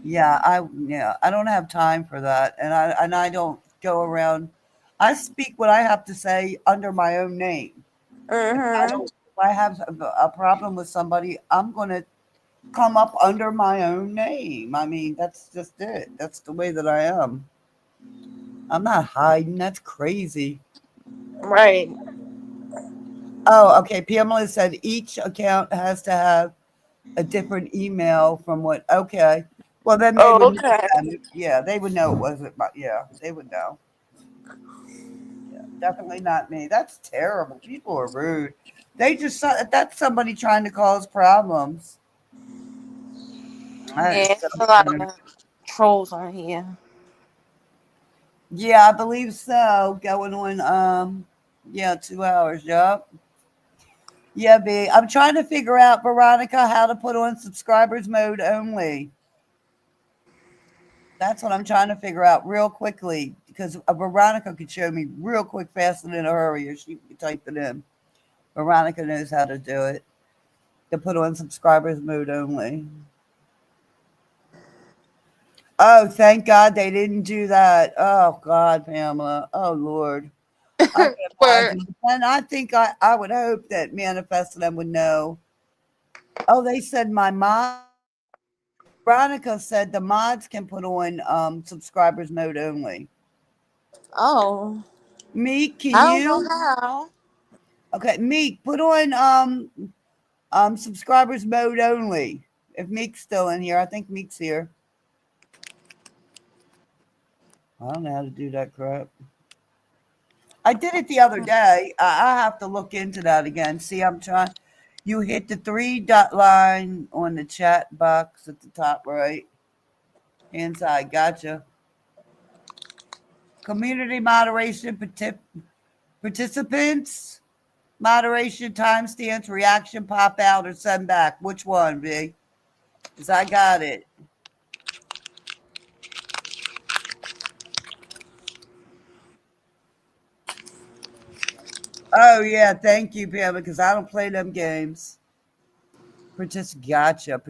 Yeah, I don't have time for that, and I don't go around. I speak what I have to say under my own name. If I Mm-hmm. don't, if I have a problem with somebody, I'm gonna come up under my own name. I mean, that's just it. That's the way that I am. I'm not hiding. That's crazy. Right. Oh, okay. Pamela said each account has to have a different email from what. Okay. Well, then they would Oh, know okay. then. Yeah, they would know it wasn't my. Yeah, they would know. Yeah, definitely not me. That's terrible. People are rude. That's somebody trying to cause problems. That is Yeah, so it's a lot rude. of trolls on here. Yeah, I believe so. Going on, yeah, 2 hours. Yup. Yeah, B. I'm trying to figure out, Veronica, how to put on subscribers mode only. That's what I'm trying to figure out real quickly because Veronica could show me real quick, fast, and in a hurry, or she could type it in. Veronica knows how to do it. To put on subscribers mode only. Oh, thank God they didn't do that. Oh God, Pamela. Oh Lord. I can Where imagine. And I think I would hope that Manifest them would know. Oh, they said my mod. Veronica said the mods can put on subscribers mode only. oh, Meek, can I don't know you? how. Okay, Meek, put on subscribers mode only. If Meek's still in here, I think Meek's here. I don't know how to do that crap. I did it the other day. I have to look into that again. See, I'm trying. You hit the three dot line on the chat box at the top right hand side. Gotcha. Community moderation participants, moderation, timestamps, reaction, pop out, or send back. Which one, V? Because I got it. Oh yeah, thank you, Pam, because I don't play them games. Gotcha.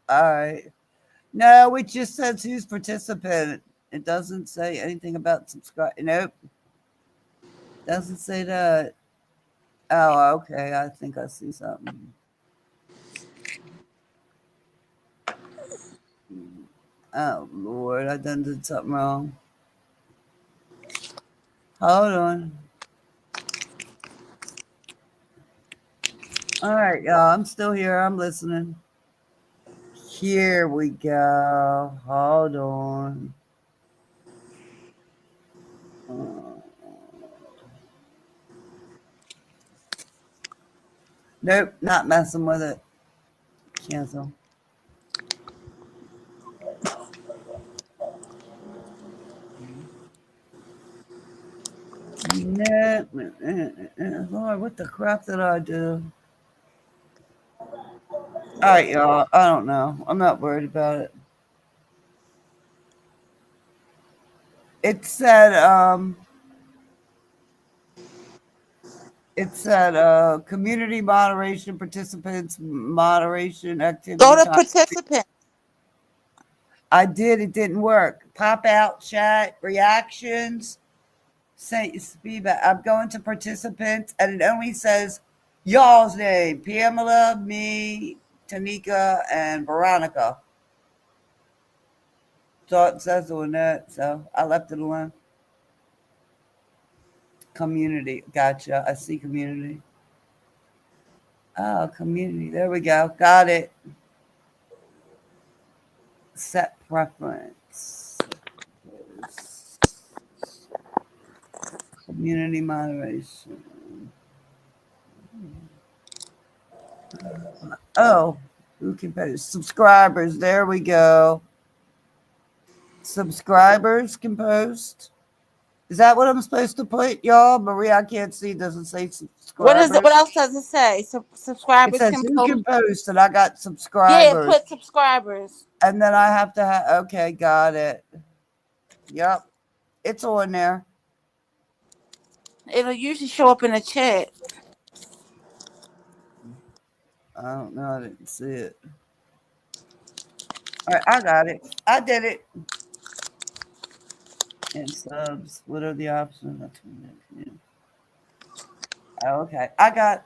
All right. No, it just says who's participant. It doesn't say anything about subscribe. Nope, doesn't say that. Oh, okay. I think I see something. Oh Lord, I done did something wrong. Hold on. All right, y'all. I'm still here. I'm listening. Here we go. Hold on. Uh, Nope, not messing with it. Cancel. No, Lord, what the crap did I do? All right, y'all. I don't know. I'm not worried about it. It said community moderation, participants moderation, Go activity to time. participant. I did. It didn't work. Pop out, chat, reactions, say feedback. I'm going to participants, and it only says y'all's name: Pamela, me, Tanika, and Veronica. So it says on that. So I left it alone. Community. Gotcha. I see community. Oh, community. There we go. Got it. Set preference. Community moderation. Oh, who can post? Subscribers. There we go. Subscribers can post. Is that what I'm supposed to put, y'all? Maria, I can't see. It doesn't say What is it? subscribers. What else does it say? It Subscribers says can who post. can post, and I got Yeah, subscribers. put subscribers. And then I have to have, okay, got it. Yep, it's on there. It'll usually show up in the chat. I don't know. I didn't see it. All right, I got it. I did it. And subs. What are the options? Okay, I got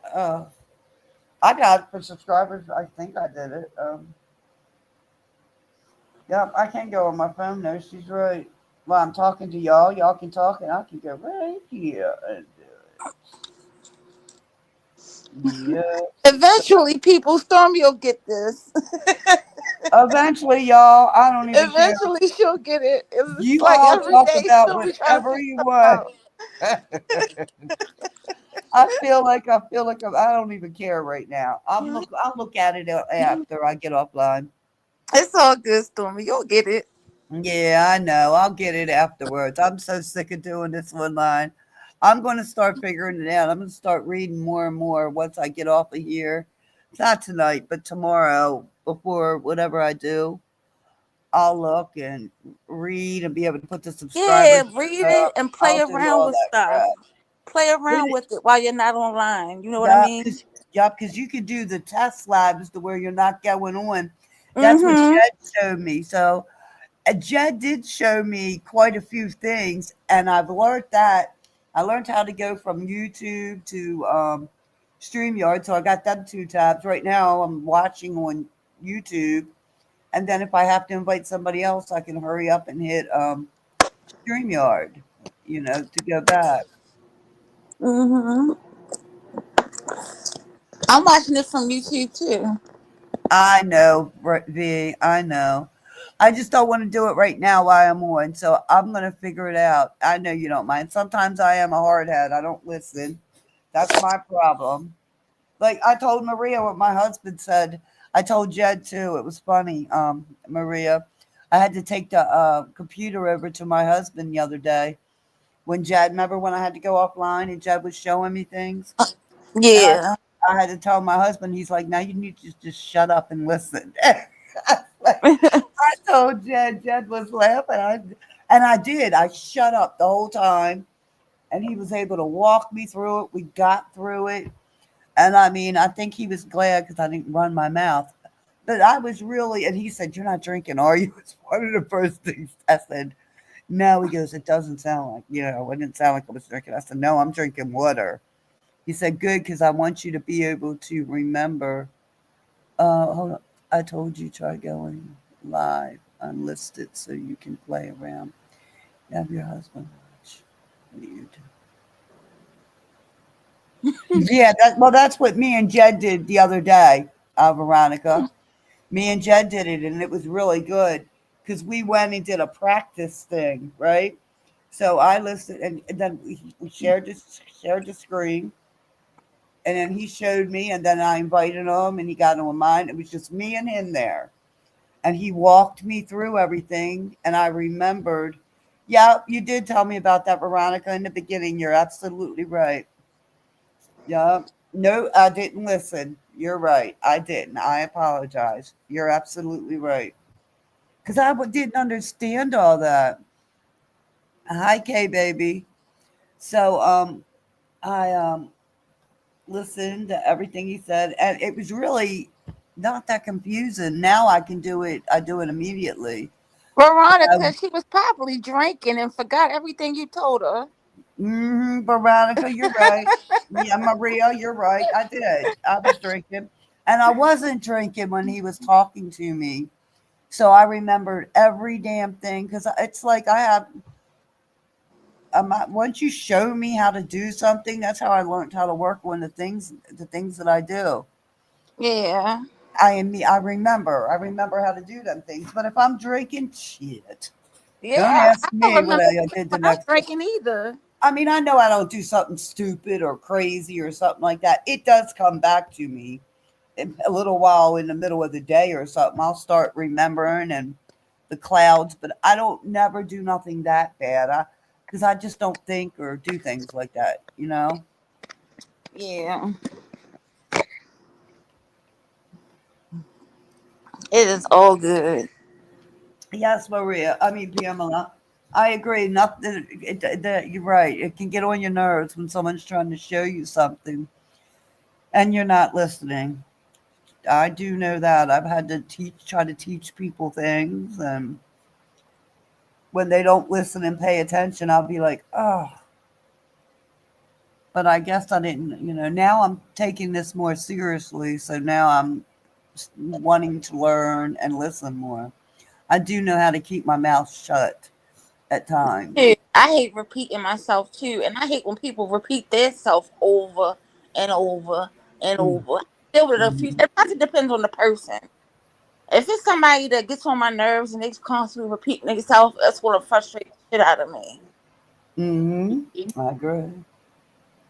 it for subscribers. I think I did it. Yep, I can't go on my phone. No, she's right. Well, I'm talking to y'all. Y'all can talk, and I can go right here and do it. Yeah. Eventually, people, Stormy will get this. Eventually, y'all, I don't even care. Eventually, she'll get it. It's You like all every talk day, about Stormy trying to whatever figure you stuff want. out. I don't even care right now. I'll look at it after I get offline. It's all good, Stormy. You'll get it. Yeah, I know. I'll get it afterwards. I'm so sick of doing this one line. I'm going to start figuring it out. I'm going to start reading more and more once I get off of here. Not tonight, but tomorrow before whatever I do. I'll look and read and be able to put the subscribers Yeah, read it up. and play I'll do around all with that stuff. crap. Play But around with it while you're not online. You know what I yeah, mean? because you can do the test labs to where you're not going on. That's what Mm-hmm. Jed showed me. So Jed did show me quite a few things, and I've learned that. I learned how to go from YouTube to StreamYard. So I got them two tabs. Right now, I'm watching on YouTube. And then if I have to invite somebody else, I can hurry up and hit StreamYard, to go back. Mm-hmm. I'm watching it from YouTube too. I know, V. I know. I just don't want to do it right now while I'm on. So I'm going to figure it out. I know you don't mind. Sometimes I am a hardhead. I don't listen. That's my problem. Like I told Maria what my husband said. I told Jed too. It was funny, Maria. I had to take the computer over to my husband the other day when Jed, remember when I had to go offline and Jed was showing me things? And Yeah. I had to tell my husband, he's like, now you need to just shut up and listen. I told Jed was laughing. And I did. I shut up the whole time and he was able to walk me through it. We got through it. And I mean, I think he was glad because I didn't run my mouth. But I was really, and he said, "You're not drinking, are you?" It's one of the first things I said. No, he goes, "It doesn't sound like, it didn't sound like I was drinking." I said, "No, I'm drinking water." He said, "Good, because I want you to be able to remember." Hold on. I told you try going live unlisted so you can play around. Have your husband watch. What do you do? Yeah, that's what me and Jed did the other day, Veronica. Me and Jed did it, and it was really good because we went and did a practice thing, right? So I listened, and then we shared the screen, and then he showed me, and then I invited him, and he got on mine. It was just me and him there, and he walked me through everything, and I remembered. Yeah, you did tell me about that, Veronica, in the beginning. You're absolutely right. Yeah. No, I didn't listen. You're right. I didn't. I apologize. You're absolutely right. Because didn't understand all that. Hi, K baby. So I listened to everything he said, and it was really not that confusing. Now I can do it. I do it immediately. Veronica, she was probably drinking and forgot everything you told her. Veronica, you're right. Yeah, Maria, you're right. I did. I was drinking, and I wasn't drinking when he was talking to me. So I remembered every damn thing because it's like I have. Once you show me how to do something, that's how I learned how to work on the things that I do. Yeah. I am me. I remember. I remember how to do them things. But if I'm drinking, shit, don't Yeah. ask I don't me what remember I did the when I was next. drinking either. I mean, I know I don't do something stupid or crazy or something like that. It does come back to me in a little while in the middle of the day or something. I'll start remembering and the clouds, but I don't never do nothing that bad. Because I just don't think or do things like that. Yeah. It is all good. Yes, Maria. I mean, Pamela. I agree. Nothing. You're right. It can get on your nerves when someone's trying to show you something and you're not listening. I do know that. I've had to try to teach people things, and when they don't listen and pay attention, I'll be like, oh. But I guess I didn't. Now I'm taking this more seriously, so now I'm wanting to learn and listen more. I do know how to keep my mouth shut at times. Too. I hate repeating myself too, and I hate when people repeat themselves over and over and Mm. over. Deal with it a few. Mhm. It probably depends on the person. If it's somebody that gets on my nerves and they constantly repeating themselves, that's gonna frustrate the shit out of me. Mhm. I agree.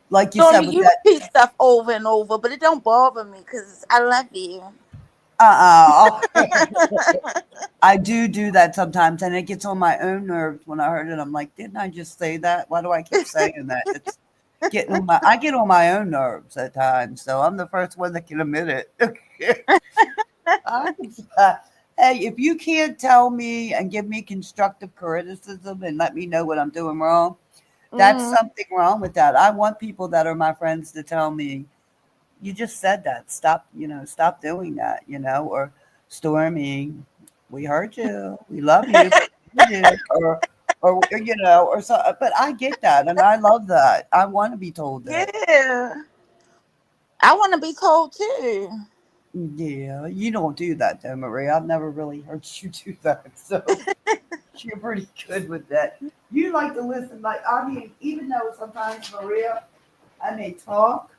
Like you said Normally, with you that. repeat stuff over and over, but it don't bother me because I love you. Uh-uh. I do that sometimes, and it gets on my own nerves when I heard it. I'm like, didn't I just say that? Why do I keep saying that? It's getting on my. I get on my own nerves at times, so I'm the first one that can admit it. I- hey, if you can't tell me and give me constructive criticism and let me know what I'm doing wrong, that's Hmm. something wrong with that. I want people that are my friends to tell me, you just said that. Stop doing that, or Stormy, we heard you. We love you, but you did, or so. But I get that, and I love that. I want to be told that. Yeah, I want to be told too. Yeah, you don't do that, though, Maria. I've never really heard you do that, so you're pretty good with that. You like to listen, like I mean, even though sometimes Maria, I may talk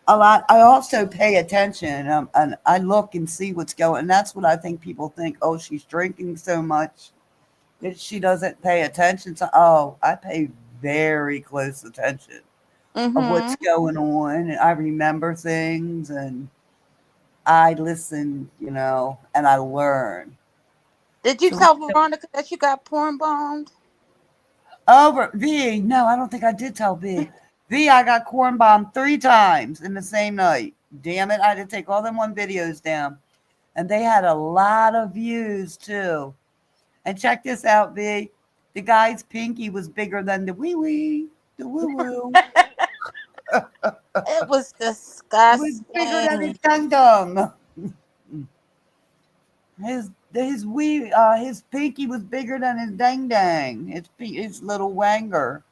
a lot. I also pay attention, and I look and see what's going. And that's what I think people think. Oh, she's drinking so much that she doesn't pay attention. So, oh, I pay very close attention of what's Hmm. going on, and I remember things, and I listen, and I learn. Did you So, tell Veronica that you got porn bombed? over V. No, I don't think I did tell V. V, I got corn bombed 3 times in the same night. Damn it! I had to take all them one videos down. And they had a lot of views too. And check this out, V. The guy's pinky was bigger than the wee wee, the woo woo. It was It was bigger than his disgusting. dum dum. His pinky was bigger than his dang dang. His little wanger.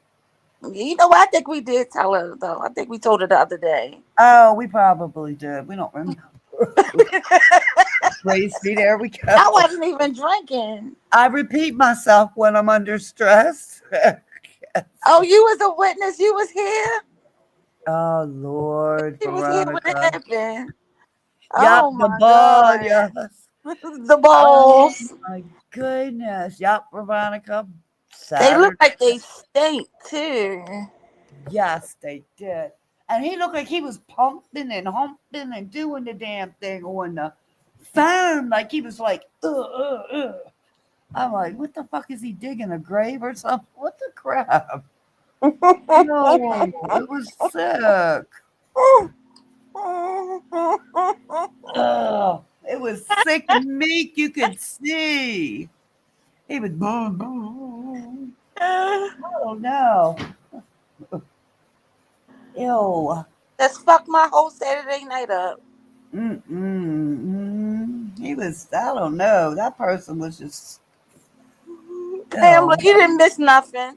You know what? I think we did tell her though. I think we told her the other day. Oh, we probably did. We don't remember. Tracy, there we go. I wasn't even drinking. I repeat myself when I'm under stress. Oh, you was a witness. You was here. Oh Lord, She was here when it Veronica. happened. Yep, Oh the my ball, god. yes. The Oh balls. my goodness. Yep, Veronica. They look Saturday. like they stink too. Yes, they did. And he looked like he was pumping and humping and doing the damn thing on the phone. Like he was like, ugh. I'm like, what the fuck is he digging? A grave or something? What the crap? No, it was sick. Ugh, it was sick meat you could see. He was boom, boom. Oh no. Ew. That's fucked my whole Saturday night up. He was, I don't know. That person was just, Pamela, oh, you didn't miss nothing.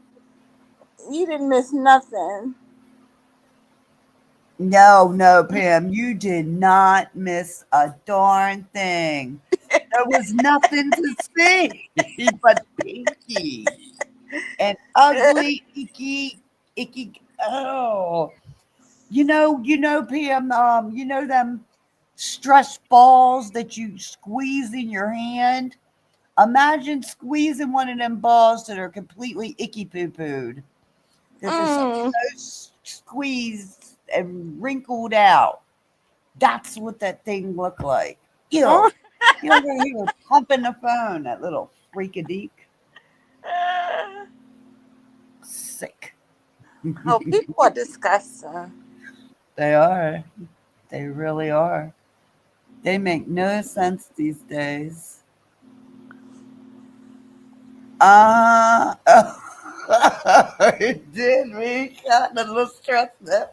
You didn't miss nothing. no, Pam, you did not miss a darn thing. There was nothing to see but pinky and ugly, icky. Oh, Pam. You know them stress balls that you squeeze in your hand. Imagine squeezing one of them balls that are completely icky poo pooed. That they're Mm. so squeezed and wrinkled out. That's what that thing looked like. Ew. You know, he was pumping the phone, that little freakadeek. Sick. Oh, people are disgusting. They are. They really are. They make no sense these days. It did me. Got a little stress there.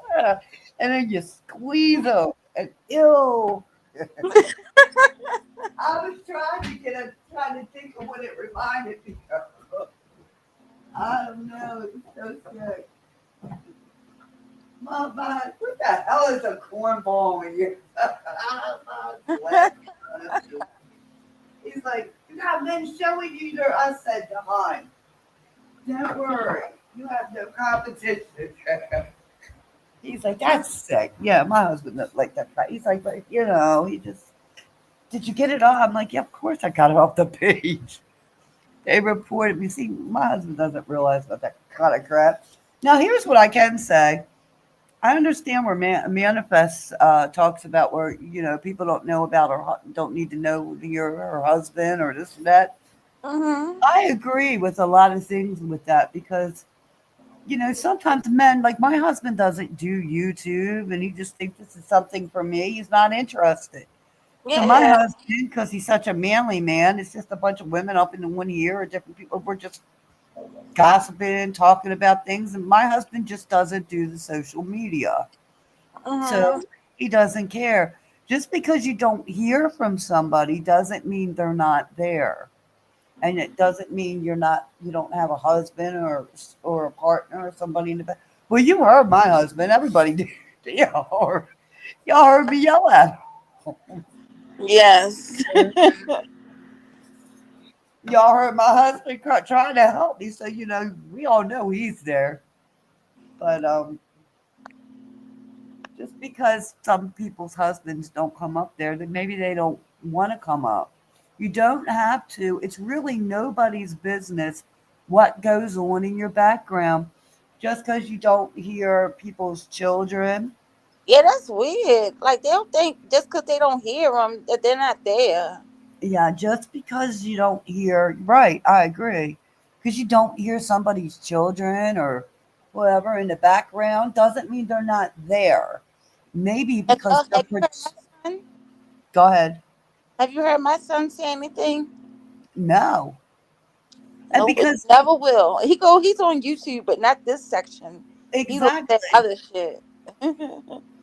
And then you squeeze them. And ew. I was trying to think of what it reminded me of. I don't know. It was so sick. Mama, what the hell is a cornball in you? He's like, you got men showing you your. I said to him, don't worry, you have no competition. He's like, that's sick. Yeah, my husband doesn't like that. He's like, but he just. Did you get it off? I'm like, yeah, of course I got it off the page. They reported me. See, my husband doesn't realize about that kind of crap. Now, here's what I can say. I understand where Manifest talks about where people don't know about or don't need to know her husband or this and that. Mm-hmm. I agree with a lot of things with that because sometimes men like my husband doesn't do YouTube and he just thinks this is something for me. He's not interested. So my Yeah. husband, because he's such a manly man, it's just a bunch of women up in one ear or different people. We're just gossiping, talking about things, and my husband just doesn't do the social media. Mm-hmm. So he doesn't care. Just because you don't hear from somebody doesn't mean they're not there. And it doesn't mean you don't have a husband or a partner or somebody in the back. Well, you heard my husband. Everybody did. Y'all heard me yell at him. Yes. Y'all heard my husband trying to help me. So, we all know he's there. But just because some people's husbands don't come up there, then maybe they don't want to come up. You don't have to. It's really nobody's business what goes on in your background. Just because you don't hear people's children. Yeah, that's weird. Like they don't think just because they don't hear them that they're not there. Yeah, just because you don't hear, right, I agree. Because you don't hear somebody's children or whatever in the background doesn't mean they're not there. Maybe Have because you they're. heard my son? Go ahead. Have you heard my son say anything? No. And No, it because never will. He's on YouTube, but not this section. He looks at exactly. other shit.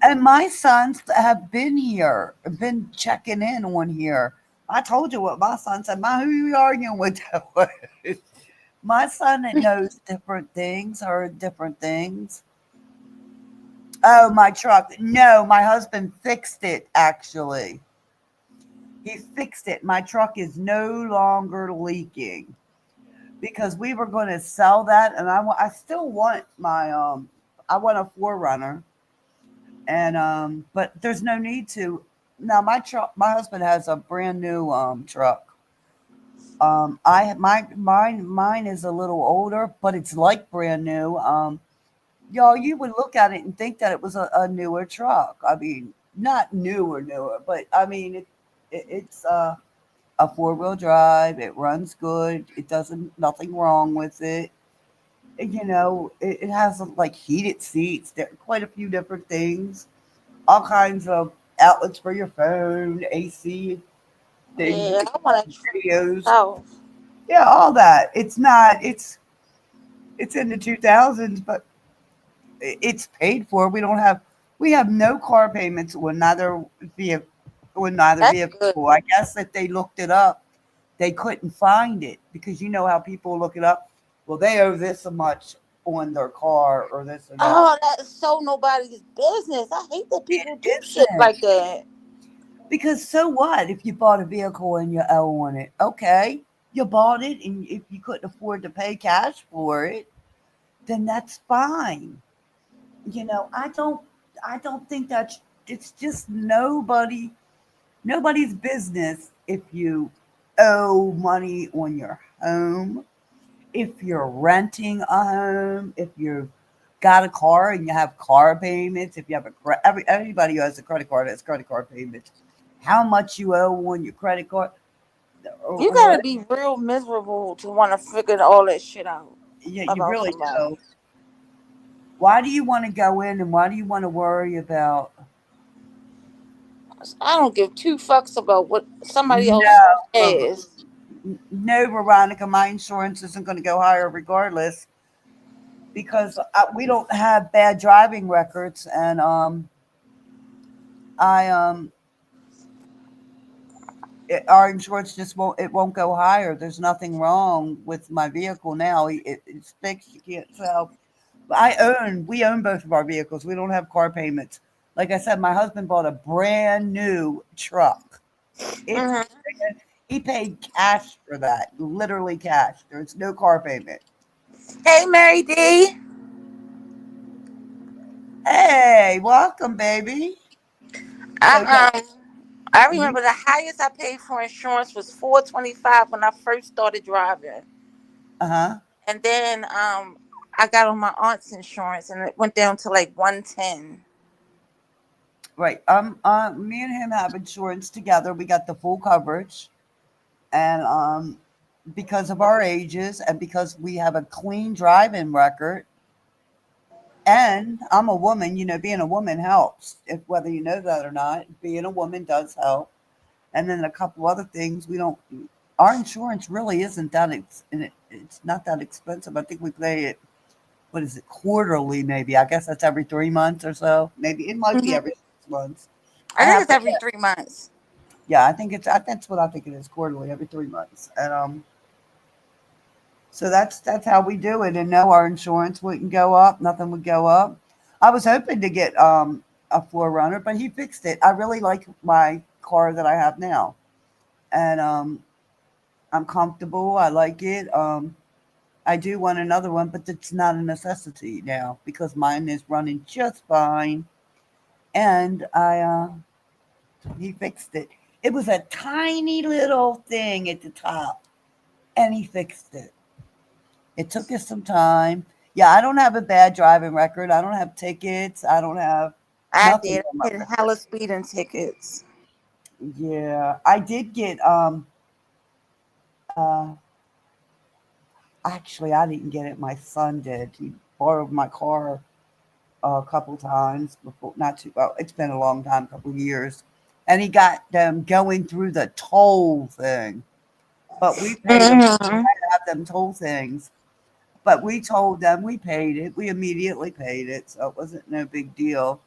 And my sons have been here, been checking in on here. I told you what my son said. Ma, who you arguing with? That way? My son that knows different things or different things. Oh, my truck. No, my husband fixed it actually. He fixed it. My truck is no longer leaking because we were going to sell that, and I still want my I want a Forerunner, and but there's no need to. Now my truck, my husband has a brand new truck. Mine is a little older, but it's like brand new. Y'all, you would look at it and think that it was a newer truck. I mean, not newer, but I mean it's a 4-wheel drive. It runs good. It doesn't nothing wrong with it. You know, it has like heated seats. There are quite a few different things. All kinds of outlets for your phone, AC things, Yeah, I want to radios. out. Yeah, all that. It's not. It's in the 2000s, but it's paid for. We have no car payments on neither vehicle. On neither That's good. vehicle. I guess if they looked it up, they couldn't find it because you know how people look it up. Well, they owe this much on their car or this or that. Oh, that's so nobody's business. I hate that It people do shit isn't. like that. Because so what if you bought a vehicle and you owe on it? Okay, you bought it, and if you couldn't afford to pay cash for it, then that's fine. You know, I don't think that's it's just nobody's business if you owe money on your home, if you're renting a home, if you've got a car and you have car payments, if you have everybody who has a credit card has credit card payments, how much you owe on your credit card, You or gotta what? be real miserable to want to figure all that shit out Yeah, you about really somebody. do. Why do you want to go in and why do you want to worry about? I don't give two fucks about what somebody else No, has. no, Veronica, my insurance isn't going to go higher regardless because we don't have bad driving records, and I our insurance just won't go higher. There's nothing wrong with my vehicle now. It's fixed. You can't sell. But we own both of our vehicles. We don't have car payments. Like I said, my husband bought a brand new truck. It's Hmm. he paid cash for that, literally cash. There's no car payment. Hey, Mary D. Hey, welcome, baby. So yeah, I I you remember the highest I paid for insurance was $425 when I first started driving, uh-huh. and then I got on my aunt's insurance and it went down to like 110. Right. Me and him have insurance together. We got the full coverage. And because of our ages and because we have a clean driving record, and I'm a woman, you know, being a woman helps. If whether you know that or not, being a woman does help. And then a couple other things we don't. Our insurance really isn't that it's not that expensive. I think we pay it. What is it? Quarterly, maybe. I guess that's every 3 months or so. Maybe it might be Hmm. every 6 months. I I think have it's to every check. 3 months. Yeah, I think it's. That's what I think it is. Quarterly, every 3 months. And so that's how we do it. And no, our insurance wouldn't go up. Nothing would go up. I was hoping to get a Forerunner, but he fixed it. I really like my car that I have now, and I'm comfortable. I like it. I do want another one, but it's not a necessity now because mine is running just fine. And he fixed it. It was a tiny little thing at the top, and he fixed it. It took us some time. Yeah, I don't have a bad driving record. I don't have tickets. I don't have I nothing did. on my I had record. hella speeding tickets. Yeah, I did get uh actually I didn't get it. My son did. He borrowed my car a couple times before, not too well, it's been a long time, a couple years. And he got them going through the toll thing. but we paid them, Mhm. have them toll things. But we told them we paid it. We immediately paid it, so it wasn't no big deal.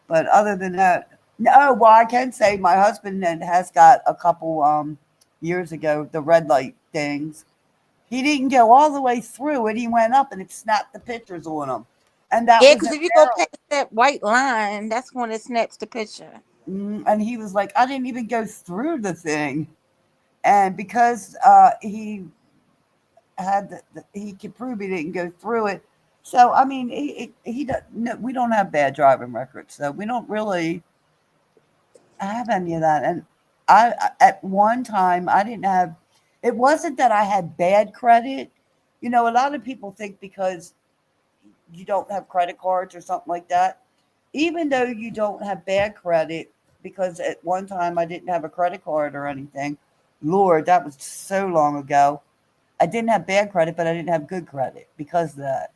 But other than that, no. Well, I can say my husband has got a couple years ago the red light things. He didn't go all the way through it. He went up and it snapped the pictures on him, and that Yeah, was because in if you go Maryland. past that white line, that's when it snaps the picture. And he was like, I didn't even go through the thing, and because he had he could prove he didn't go through it. So I mean, he no, we don't have bad driving records, so we don't really have any of that. And at one time I didn't have. It wasn't that I had bad credit. You know, a lot of people think because you don't have credit cards or something like that, even though you don't have bad credit, because at one time I didn't have a credit card or anything. Lord, that was so long ago. I didn't have bad credit, but I didn't have good credit because of that.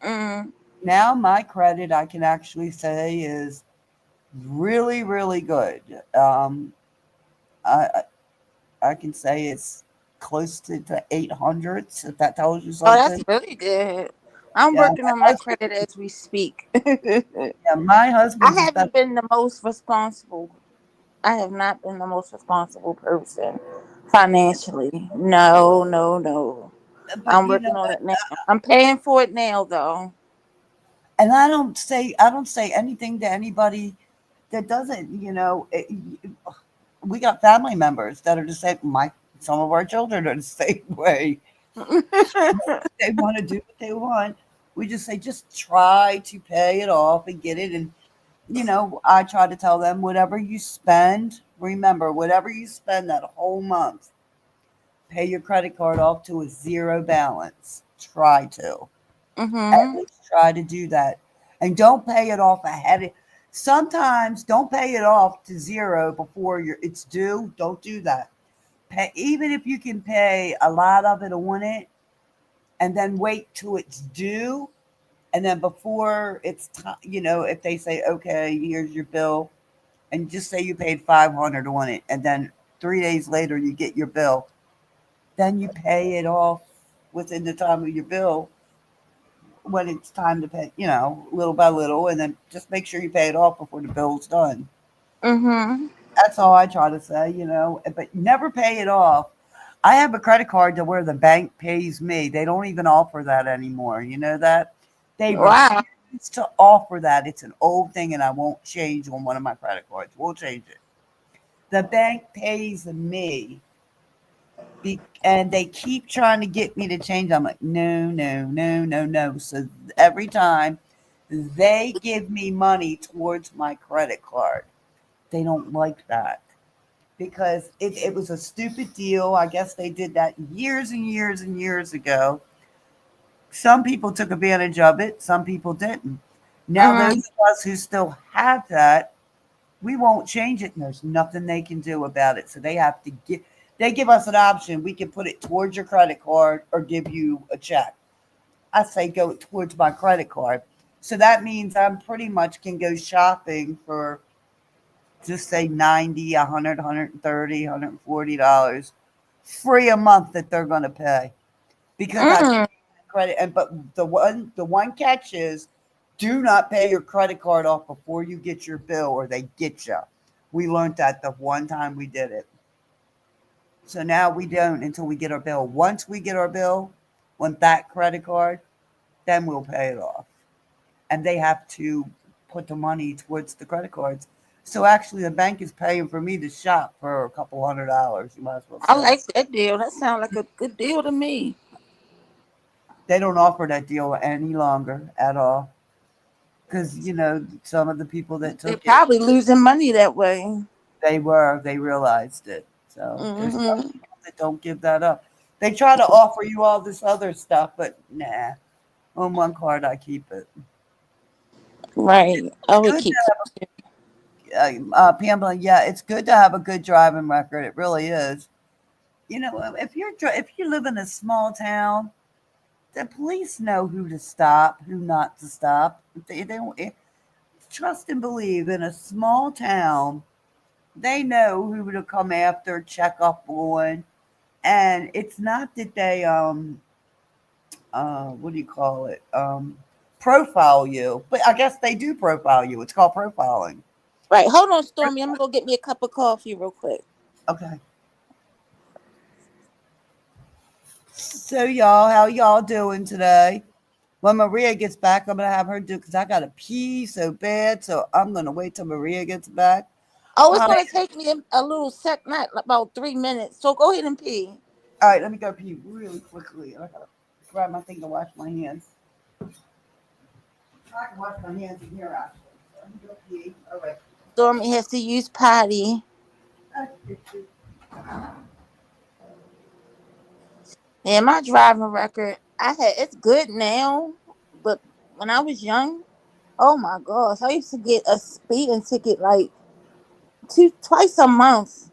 Mm. Now my credit, I can actually say, is really, really good. I I can say it's close to the 800s, if that tells you Oh, that's something. really good. I'm Yeah, working on my my husband, credit as we speak. I yeah, my husband's a special, haven't been the most responsible. I have not been the most responsible person financially. No, no, no. but I'm you know, working on it now. I'm paying for it now, though. and I don't say anything to anybody that doesn't. We got family members that are the same. Some of our children are the same way. They want to do what they want. We just say, just try to pay it off and get it. And, I try to tell them whatever you spend, remember, whatever you spend that whole month, pay your credit card off to a zero balance. Try to. At Mm-hmm. least try to do that. And don't pay it off ahead. Sometimes don't pay it off to zero before it's due. Don't do that. Even if you can pay a lot of it on it and then wait till it's due. And then before it's time, if they say, okay, here's your bill, and just say you paid 500 on it, and then 3 days later you get your bill, then you pay it off within the time of your bill when it's time to pay, little by little, and then just make sure you pay it off before the bill's done. Mm-hmm. That's all I try to say, but never pay it off. I have a credit card to where the bank pays me. They don't even offer that anymore. You know that? They Wow. refuse to offer that. It's an old thing and I won't change on one of my credit cards. We'll change it. The bank pays me and they keep trying to get me to change. I'm like, no, no, no, no, no. So every time they give me money towards my credit card, they don't like that because it was a stupid deal. I guess they did that years and years and years ago. Some people took advantage of it, some people didn't. Now, those Mm-hmm. of us who still have that, we won't change it, and there's nothing they can do about it. So they give us an option. We can put it towards your credit card or give you a check. I say go towards my credit card. So that means I'm pretty much can go shopping for just say 90, 100, 130, $140 free a month that they're going to pay because I Mm. credit. And but the one catch is do not pay your credit card off before you get your bill or they get you. We learned that the one time we did it. So now we don't until we get our bill. Once we get our bill on that credit card, then we'll pay it off. And they have to put the money towards the credit cards. So actually, the bank is paying for me to shop for a couple $100. You might as well I say like that deal. That sounds like a good deal to me. they don't offer that deal any longer at all because some of the people that They're took it, probably losing money that way. they realized it. So there's some Mm-hmm. people that don't give that up. They try to offer you all this other stuff, but nah. On one card, I keep it. Right. I would Good keep. Pamela. Yeah, it's good to have a good driving record. It really is. If you live in a small town, the police know who to stop, who not to stop. They don't trust and believe in a small town. They know who to come after, check up on. And it's not that they what do you call it? Profile you, but I guess they do profile you. It's called profiling. Right. Hold on, Stormy. I'm gonna go get me a cup of coffee real quick. Okay. So y'all, how y'all doing today? When Maria gets back, I'm gonna have her do because I gotta pee so bad. So I'm gonna wait till Maria gets back. Oh, it's Hi. gonna take me a little sec, not about 3 minutes. So go ahead and pee. All right, let me go pee really quickly. I gotta grab my thing to wash my hands. I can wash my hands in here actually. So let me go pee. All right. Stormy has to use potty. Yeah, my driving record, it's good now, but when I was young, oh my gosh, I used to get a speeding ticket like twice a month.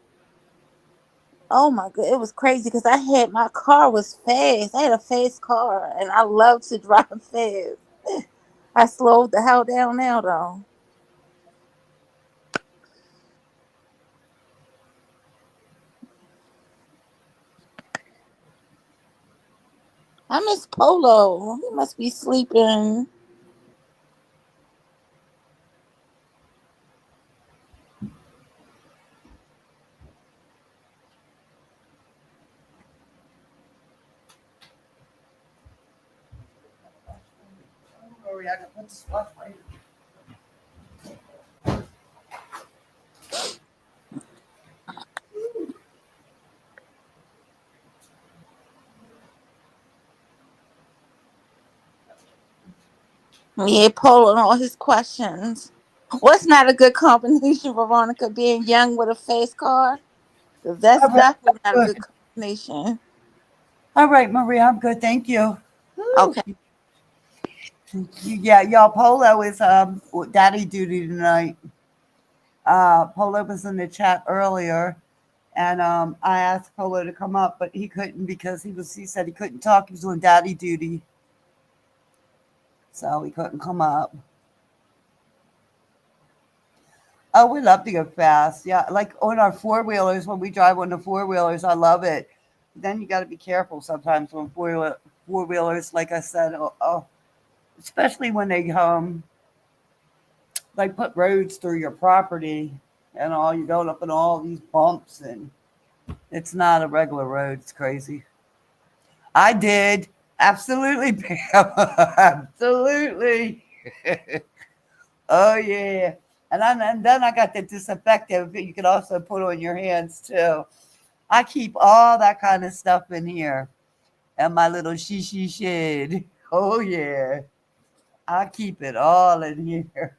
Oh my god, it was crazy because my car was fast. I had a fast car, and I love to drive fast. I slowed the hell down now though. I miss Polo. He must be sleeping. Sorry, I gotta put this wash my Yeah, Polo and all his questions. What's not a good combination, Veronica? Being young with a fast car? Because that's All right, definitely not a good. good combination. All right, Maria, I'm good. Thank you. Whew. Okay. Yeah, y'all. Polo is with daddy duty tonight. Polo was in the chat earlier, and I asked Polo to come up, but he couldn't because he said he couldn't talk. He was on daddy duty, so he couldn't come up. Oh, we love to go fast. Yeah, like on our four wheelers when we drive on the four wheelers, I love it. Then you got to be careful sometimes on four wheelers. Like I said, especially when they put roads through your property and all you're going up in all these bumps and it's not a regular road. It's crazy. I did. Absolutely, Pam. Absolutely. Oh yeah. And then I got the disinfectant you can also put on your hands too. I keep all that kind of stuff in here and my little shishi shed. Oh yeah. I keep it all in here.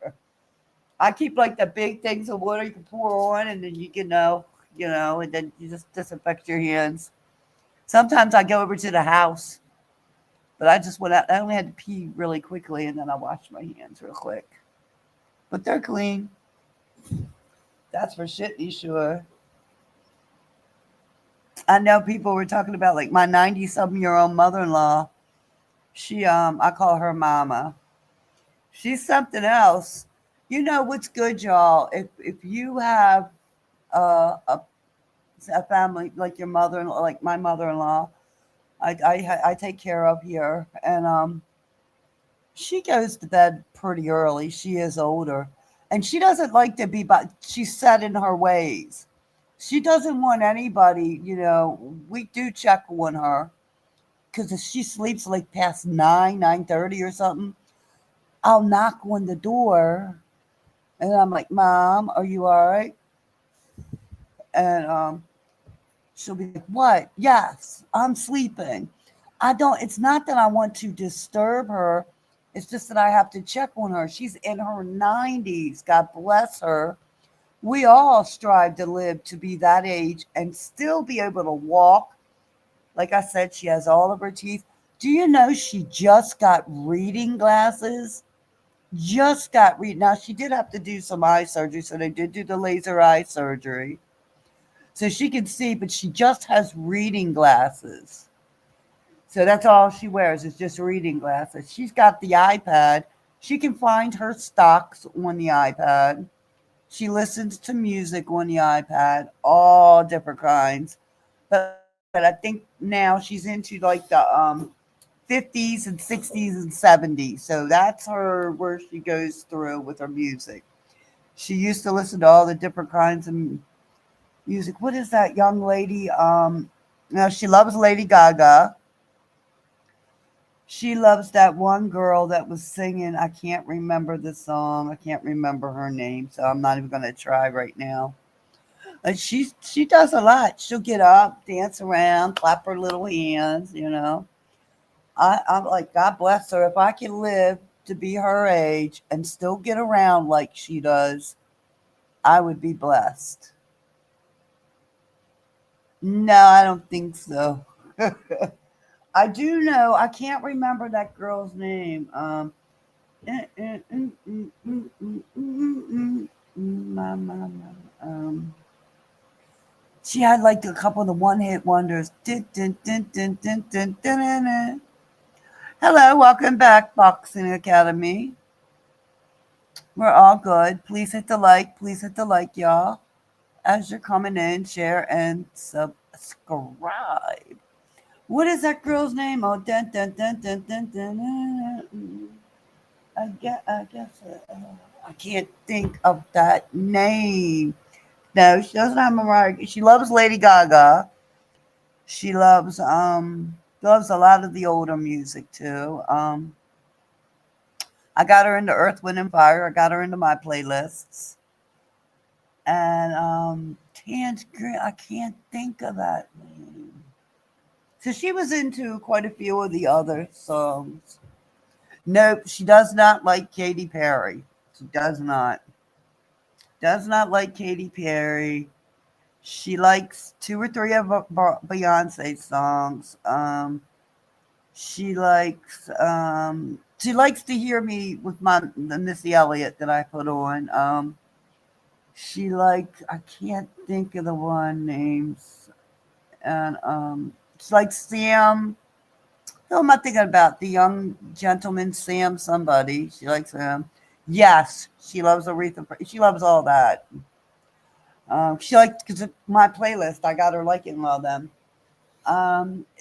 I keep like the big things of water you can pour on and then you can and then you just disinfect your hands. Sometimes I go over to the house, but I just went out. I only had to pee really quickly and then I washed my hands real quick. But they're clean. That's for shitty sure. I know people were talking about like my 90-something-year-old mother-in-law. I call her mama. She's something else. You know what's good, y'all? If you have a family like your mother-in-law, like my mother-in-law, I take care of here, and she goes to bed pretty early. She is older, and she doesn't like to be, but she's set in her ways. She doesn't want anybody, we do check on her because if she sleeps like past 9:30 or something, I'll knock on the door and I'm like, Mom, are you all right? And she'll be like, What? Yes, I'm sleeping. It's not that I want to disturb her. It's just that I have to check on her. She's in her 90s. God bless her. We all strive to live to be that age and still be able to walk. Like I said, she has all of her teeth. Do you know she just got reading glasses? Just got read. Now she did have to do some eye surgery, so they did do the laser eye surgery, so she can see. But she just has reading glasses, so that's all she wears is just reading glasses. She's got the iPad. She can find her stocks on the iPad. She listens to music on the iPad, all different kinds. But but I think now she's into like the 50s and 60s and 70s. So that's her where she goes through with her music. She used to listen to all the different kinds of music. What is that young lady? Now she loves Lady Gaga. She loves that one girl that was singing. I can't remember the song. I can't remember her name, so I'm not even going to try right now. And she does a lot. She'll get up, dance around, clap her little hands. I'm like, God bless her. If I can live to be her age and still get around like she does, I would be blessed. No, I don't think so. I do know. I can't remember that girl's name. She had like a couple of the one-hit wonders. Hello, welcome back, Boxing Academy. We're all good. Please hit the like. Please hit the like, y'all. As you're coming in, share and subscribe. What is that girl's name? Oh, I can't think of that name. No, she doesn't have Mariah. She loves Lady Gaga. She loves a lot of the older music too. I got her into Earth, Wind, and Fire. I got her into my playlists. And Tange Green, I can't think of that name. So she was into quite a few of the other songs. Nope, she does not like Katy Perry. She does not. Does not like Katy Perry. She likes two or three of Beyonce songs. She likes to hear me with the Missy Elliott that I put on. I can't think of the one names. And she likes Sam. Who am I thinking about? The young gentleman, Sam somebody. She likes him. Yes, she loves Aretha. She loves all that. She liked, because my playlist, I got her liking all them.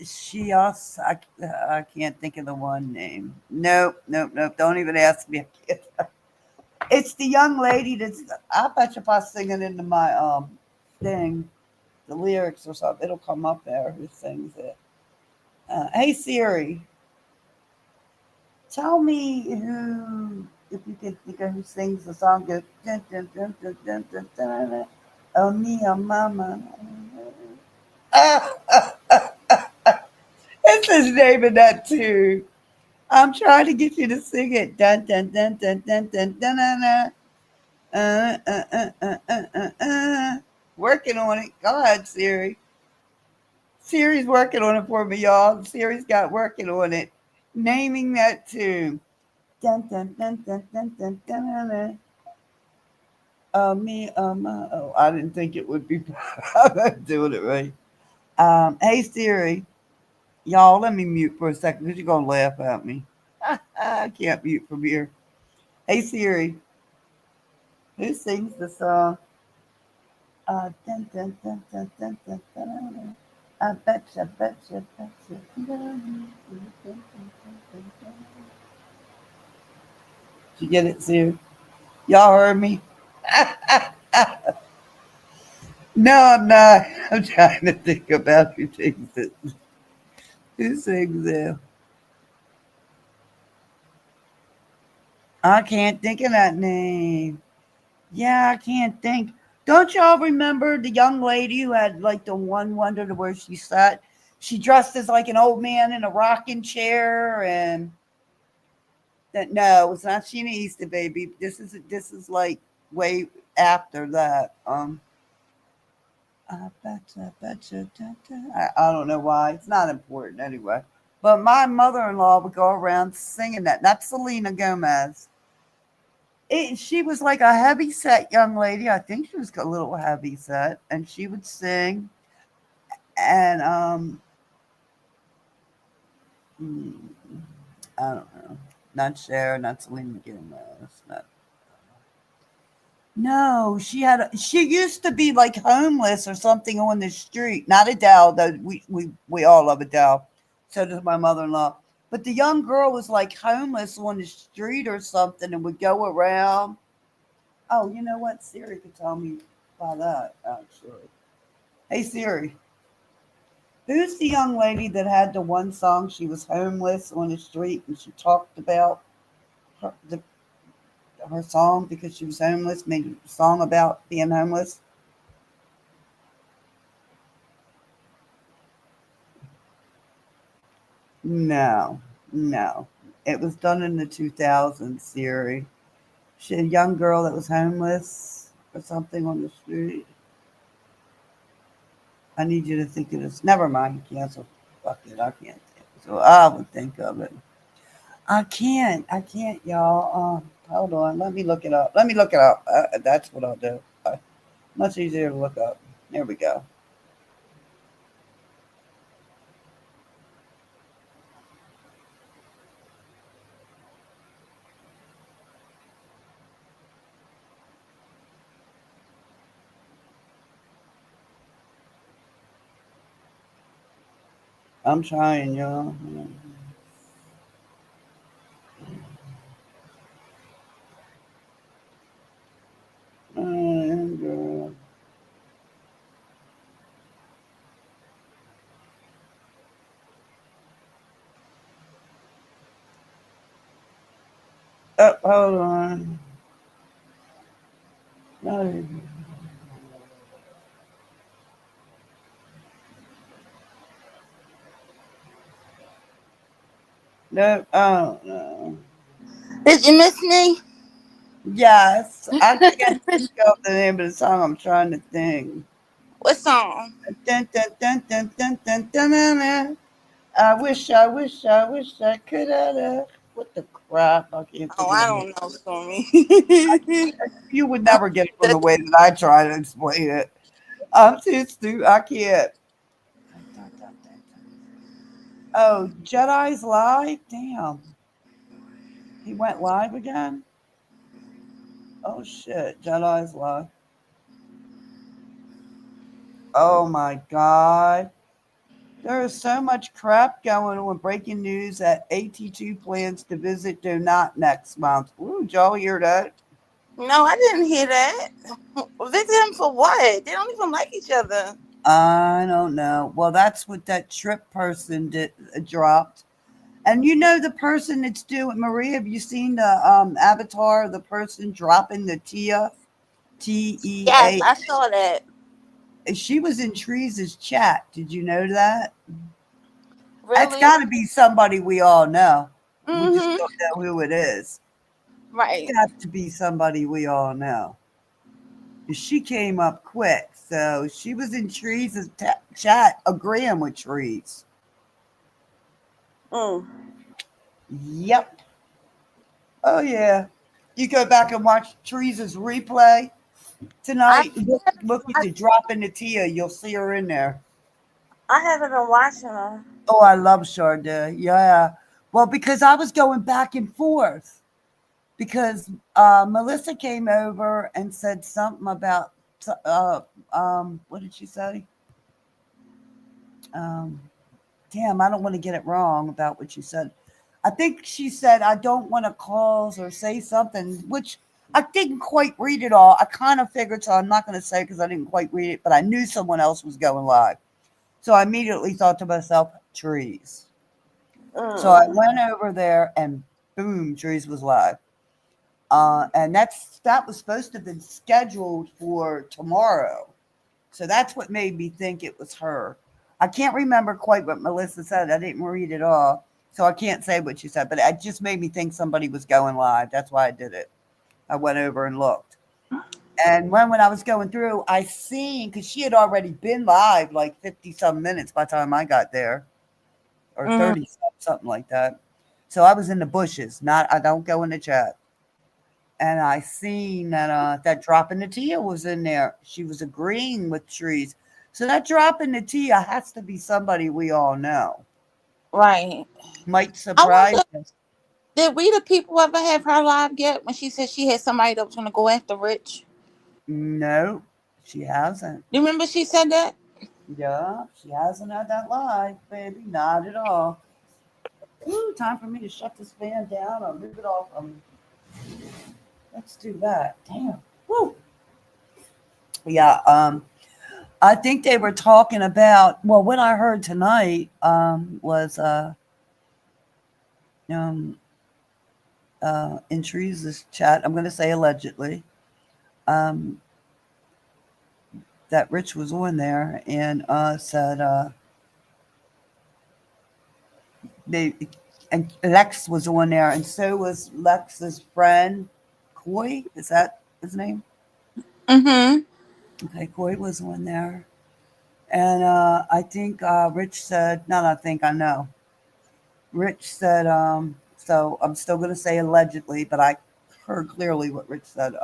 She also, I can't think of the one name. Nope, nope, nope. Don't even ask me. It's the young lady that's, I bet you if I sing it into my thing, the lyrics or something, it'll come up there who sings it. Hey Siri, tell me who, if you can think of who sings the song, goes, dun, dun, dun, dun, dun, dun, dun, dun, oh me, oh mama. It's his name in that too. I'm trying to get you to sing it. Dun dun dun dun dun dun dun dun. Dun. Working on it. Go ahead, Siri. Siri's working on it for me, y'all. Siri's got working on it. Naming that tune. Dun dun dun dun dun dun dun dun. Dun. Oh me, oh my, oh, I didn't think it would be. I'm not doing it right. Hey Siri, y'all, let me mute for a second because you're gonna laugh at me. I can't mute from here. Hey Siri, who sings the song? Dun, dun, dun, dun, dun, dun, dun, dun. I betcha, betcha, betcha. Did you get it, Siri? Y'all heard me? No, I'm not. I'm trying to think about who sings it. I can't think of that name. Yeah, I can't think. Don't y'all remember the young lady who had like the one wonder to where she sat? She dressed as like an old man in a rocking chair, and that no, it's not Sheena Easton, baby. This is like way after that. I betcha, I don't know why. It's not important anyway. But my mother-in-law would go around singing that. That's Selena Gomez. She was like a heavy set young lady. I think she was a little heavy set, and she would sing. And hmm, I don't know, not Cher, not Selena Gomez, not No, she used to be like homeless or something on the street. Not Adele, though we all love Adele. So does my mother-in-law. But the young girl was like homeless on the street or something and would go around. Oh, you know what? Siri could tell me about that, actually. Hey Siri, who's the young lady that had the one song she was homeless on the street and she talked about her, her song because she was homeless, made a song about being homeless? No, no. It was done in the 2000s, Siri. She a young girl that was homeless or something on the street. I need you to think of this. Never mind. Cancel. Fuck it. I can't. So I would think of it. I can't. I can't, y'all. Hold on. Let me look it up. Let me look it up. That's what I'll do. Much easier to look up. There we go. I'm trying, y'all. Girl. Oh, hold on. No, no, oh, no. Did you miss me? Yes, I can't think of the name of the song. I'm trying to think. What song? Dun, dun, dun, dun, dun, dun, dun, dun, dun. I wish I could have. What the crap? I can't Oh, think of I the name. don't know, Stormy. You would never get it from the way that I try to explain it. I'm too stupid. I can't. Oh, Jedi's live? Damn. He went live again? Oh, shit. Jedi's live. Oh, my God. There is so much crap going on. Breaking news that AT2 plans to visit Donut next month. Ooh, did y'all hear that? No, I didn't hear that. Visit them for what? They don't even like each other. I don't know. Well, that's what that trip person did dropped. And you know the person that's doing Maria, have you seen the avatar of the person dropping the Tia? Yes, TEA. I saw that. She was in Trees' chat. Did you know that? That's Really? gotta be somebody we all know. We just Mm-hmm. don't know who it is. Right. Got to be somebody we all know. She came up quick. So she was in Trees' chat agreeing with Trees. Mm. Yep. Oh yeah. You go back and watch Teresa's replay I tonight. Look at the drop in the Tia. You'll see her in there. I haven't been watching them. Oh, I love Sade. Yeah. Well, because I was going back and forth because Melissa came over and said something about what did she say? Um, damn, I don't want to get it wrong about what she said. I think she said, I don't want to cause or say something, which I didn't quite read it all. I kind of figured, so I'm not going to say because I didn't quite read it, but I knew someone else was going live. So I immediately thought to myself, Trees. So I Mm. went over there and boom, Trees was live. And that was supposed to have been scheduled for tomorrow. So that's what made me think it was her. I can't remember quite what Melissa said. I didn't read it all. So I can't say what she said, but it just made me think somebody was going live. That's why I did it. I went over and looked. And when I was going through, I seen because she had already been live like 50 some minutes by the time I got there, or Mm. 30 something like that. So I was in the bushes. Not I don't go in the chat. And I seen that that drop in the Tia was in there. She was agreeing with Trees. So that drop in the Tia has to be somebody we all know. Right. Might I surprise wonder, us. did we the people ever have her live yet when she said she had somebody that was gonna go after Rich? No, she hasn't. You remember she said that? Yeah, she hasn't had that live, baby. Not at all. Ooh, time for me to shut this fan down or move it off. Let's do that. Damn. Woo. Yeah. I think they were talking about. Well, what I heard tonight was um in Teresa's chat. I'm going to say allegedly um that Rich was on there and said they and Lex was on there, and so was Lex's friend Coy. Is that his name? Mm-hmm. Okay, Coy was on there, and I think Rich said, not I think I know. Rich said, so I'm still going to say allegedly, but I heard clearly what Rich said.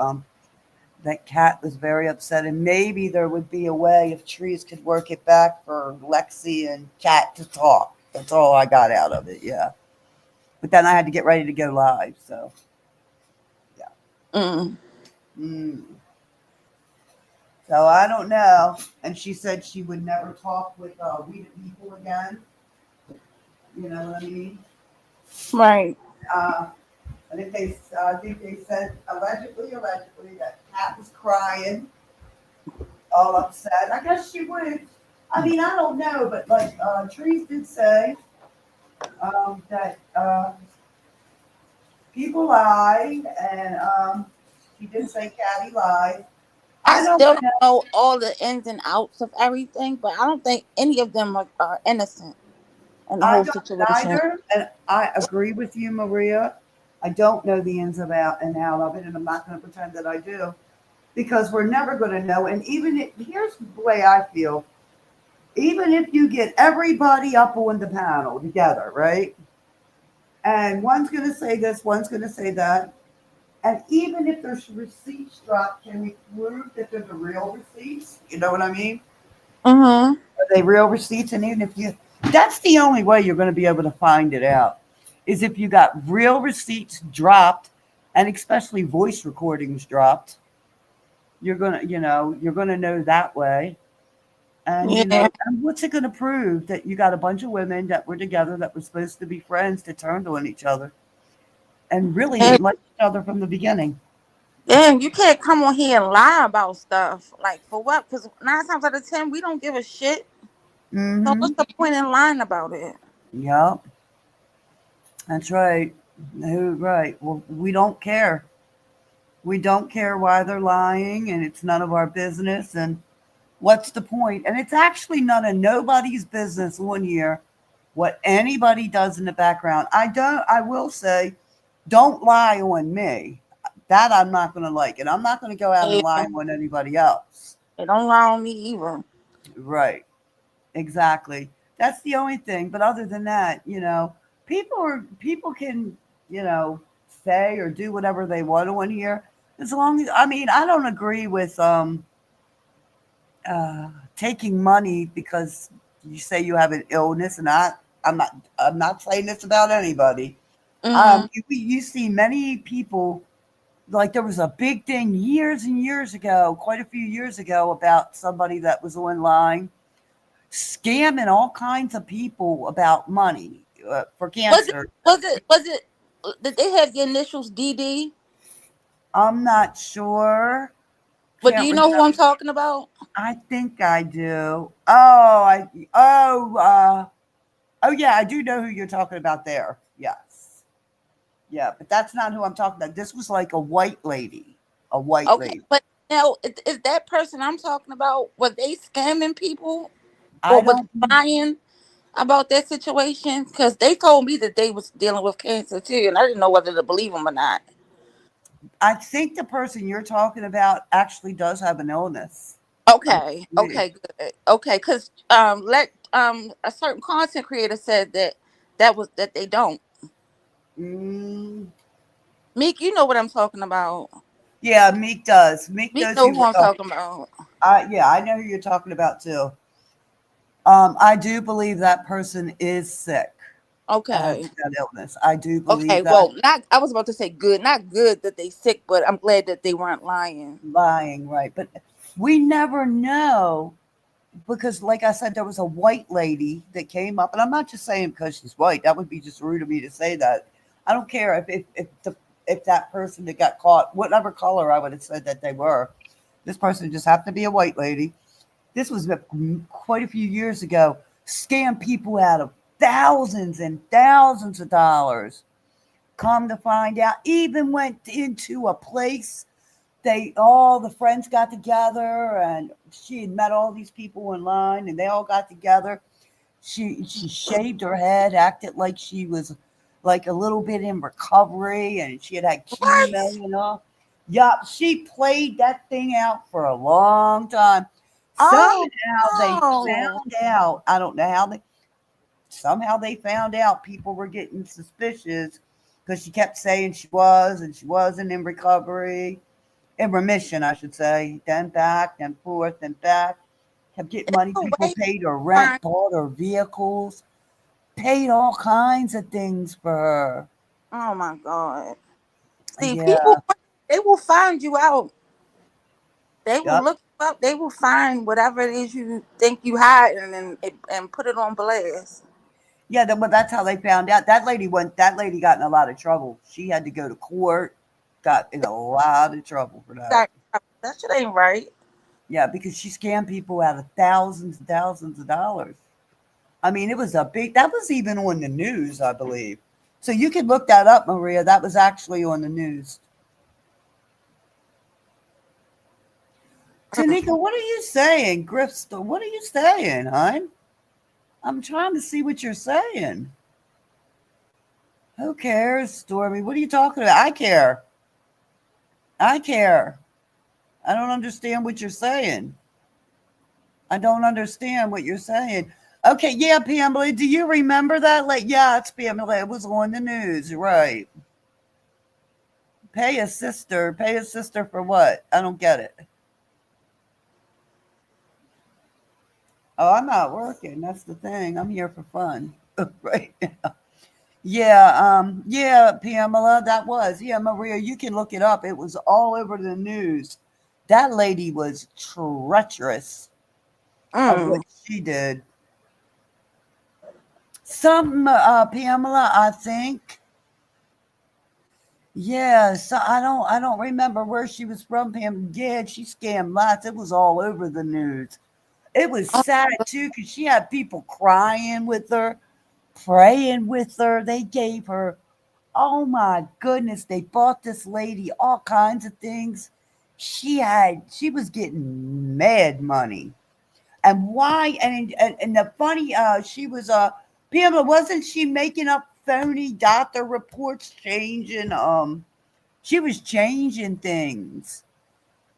That Kat was very upset, and maybe there would be a way if Trees could work it back for Lexi and Kat to talk. That's all I got out of it. Yeah. But then I had to get ready to go live. So, Mm. mm. So I don't know. And she said she would never talk with We the People again. You know what I mean? Right. I think they said allegedly that Kat was crying, all upset. I guess she would. I mean, I don't know, but like Trees did say that people lied, and he did say Caddy lied. I I don't still don't know. know all the ins and outs of everything, but I don't think any of them are innocent in the I whole don't situation. either, and I agree with you, Maria. I don't know the ins and out of it, and I'm not going to pretend that I do because we're never going to know. And even here's the way I feel: even if you get everybody up on the panel together, right? And one's going to say this, one's going to say that. And even if there's receipts dropped, can we prove that they're the real receipts? You know what I mean? Mm-hmm. Are they real receipts? And even if you, that's the only way you're going to be able to find it out is if you got real receipts dropped and especially voice recordings dropped. You're going to, you're going to know that way. And, Yeah. and what's it going to prove that you got a bunch of women that were together that were supposed to be friends that turned on each other and really And didn't like each other from the beginning? then you can't come on here and lie about stuff. Like for what? Because 9 times out of 10, we don't give a shit. So Mm-hmm. what's the point in lying about it? Yep. That's right. Right. Well, we don't care. We don't care why they're lying, and it's none of our business. And what's the point? And it's actually none of nobody's business on here what anybody does in the background. I will say, don't lie on me. That I'm not going to like it. I'm not going to go out and lie Yeah. on anybody else. They don't lie on me either. Right. Exactly. That's the only thing. But other than that, people can, say or do whatever they want on here. As long as I mean, I don't agree with taking money because you say you have an illness, and I'm not saying this about anybody. Mm-hmm. You see many people, like there was a big thing years and years ago, quite a few years ago, about somebody that was online scamming all kinds of people about money for Was it? cancer. Was it? Was it? Did they have the initials DD? I'm not sure. But do Can't you know who remember. I'm talking about? I think I do. Oh yeah, I do know who you're talking about there. Yes. Yeah, but that's not who I'm talking about. This was like a white lady. A white Okay, lady. but now is that person I'm talking about? Were they scamming people I or were don't they lying about that situation? Because they told me that they was dealing with cancer too, and I didn't know whether to believe them or not. I think the person you're talking about actually does have an illness. I Okay, believe. okay, good. Okay, because let a certain content creator said that they don't. Mm, Meek, you know what I'm talking about. yeah, Meek does. Meek Meek knows who know who you're I'm talking. talking about. Yeah, I know who you're talking about too. I do believe that person is sick. Okay. that illness. I do Okay. believe that. Well, not. I was about to say good. Not good that they sick, but I'm glad that they weren't lying. Lying, right? But we never know because, like I said, there was a white lady that came up, and I'm not just saying because she's white. That would be just rude of me to say that. I don't care if that person that got caught, whatever color I would have said that they were, this person just happened to be a white lady. This was quite a few years ago. Scam people out of thousands and thousands of dollars. Come to find out, even went into a place. They all the friends got together, and she had met all these people in line, and they all got together. She shaved her head, acted like she was like a little bit in recovery, and she had chemo What? and all. Yup, she played that thing out for a long time. Oh Somehow they no. found out. I don't know how they. Somehow they found out people were getting suspicious because she kept saying she was and she wasn't in recovery, in remission, I should say. Then back, then forth, then back. Kept getting money. No People way. paid her rent, Fine. bought her vehicles, paid all kinds of things for her. Oh my God. See, people, Yeah, they will find you out. They will yep. look you up. They will find whatever it is you think you hide and put it on blast. Yeah, but that's how they found out. That lady got in a lot of trouble. She had to go to court, got in a lot of trouble for that. That, that shit ain't right. Yeah, because she scammed people out of thousands and thousands of dollars. I mean, it was a big, that was even on the news, I believe. So you can look that up, Maria. That was actually on the news. Mm. Tanika, what are you saying? Grifster, what are you saying, hon? I'm trying to see what you're saying. Who cares, Stormy? What are you talking about? I care. I care. I don't understand what you're saying. I don't understand what you're saying. Okay, yeah, Pamela, do you remember that? Like, yeah, it's Pamela. It was on the news, right? Pay a sister. Pay a sister for what? I don't get it. Oh, I'm not working. That's the thing. I'm here for fun. Right. Yeah, Pamela, that was. Yeah, Maria, you can look it up. It was all over the news. That lady was treacherous of what Mm. she did. Some Pamela, I think. Yeah, so I don't remember where she was from, Pam. Yeah, she scammed lots. It was all over the news. It was Oh, sad too, because she had people crying with her, praying with her. They gave her, oh my goodness, they bought this lady all kinds of things. She was getting mad money. And why? And the funny, she was Pamela, wasn't she making up phony doctor reports, changing she was changing things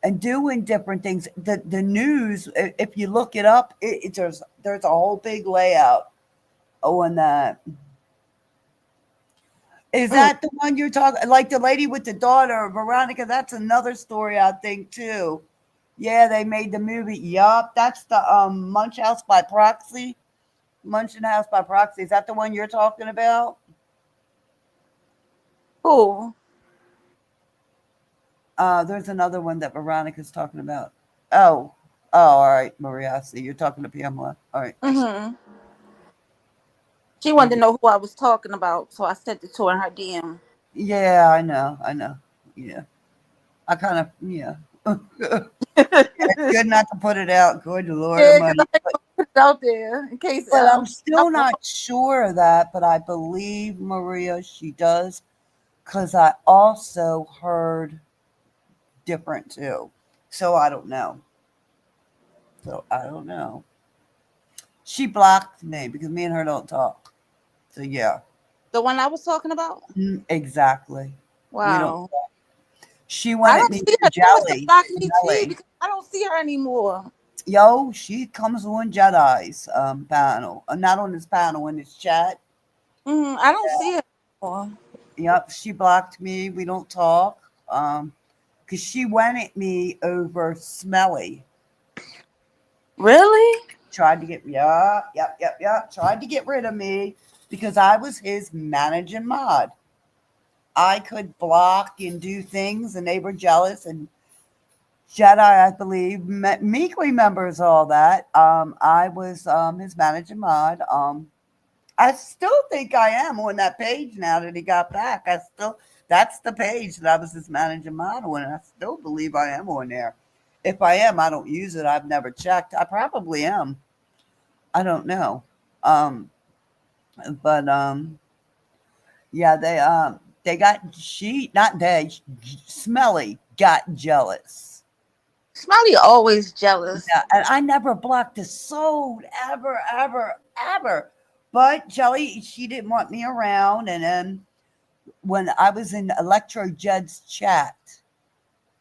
and doing different things. The news, if you look it up, there's a whole big layout on that. Is mm. that the one you're talking? Like the lady with the daughter, Veronica? That's another story I think too. Yeah, they made the movie. Yup, that's the Munch House by Proxy. Munching House by Proxy. Is that the one you're talking about? Cool. There's another one that Veronica's talking about. Oh, all right, Maria. I see you're talking to Pamela. All right. Hmm. She wanted to know who I was talking about, so I sent it to her in her DM. Yeah, I know. I know. Yeah, I kind of yeah. It's Yeah, good not to put it out. Good Lord because Almighty. I put it out there in case. But I'm I'm still wrong. not sure of that. But I believe Maria she does because I also heard different too. So I don't know. So I don't know. She blocked me because me and her don't talk. So yeah, The one I was talking about. exactly. We don't. Wow. She I wanted don't me see her. in She must have jelly. blocked me too Jelly. because I don't see her anymore. Yo, she comes on Jedi's panel. Not on this panel, in this chat. I don't see her anymore. Yep, she blocked me. We don't talk. Because she went at me over Smelly. Really? Tried to get me, yeah. Tried to get rid of me because I was his managing mod. I could block and do things, and they were jealous. And Jedi, I believe, Meek remembers all that. I was his managing mod. I still think I am on that page now that he got back. That's the page that I was his managing mod on, and I still believe I am on there. If I am, I don't use it. I've never checked. I probably am. I don't know. Um, but yeah, they got not they, Smelly got jealous. Smiley always jealous. Yeah, and I never blocked a soul ever, ever, ever. But Jelly, she didn't want me around, and then when I was in Electro Jed's chat,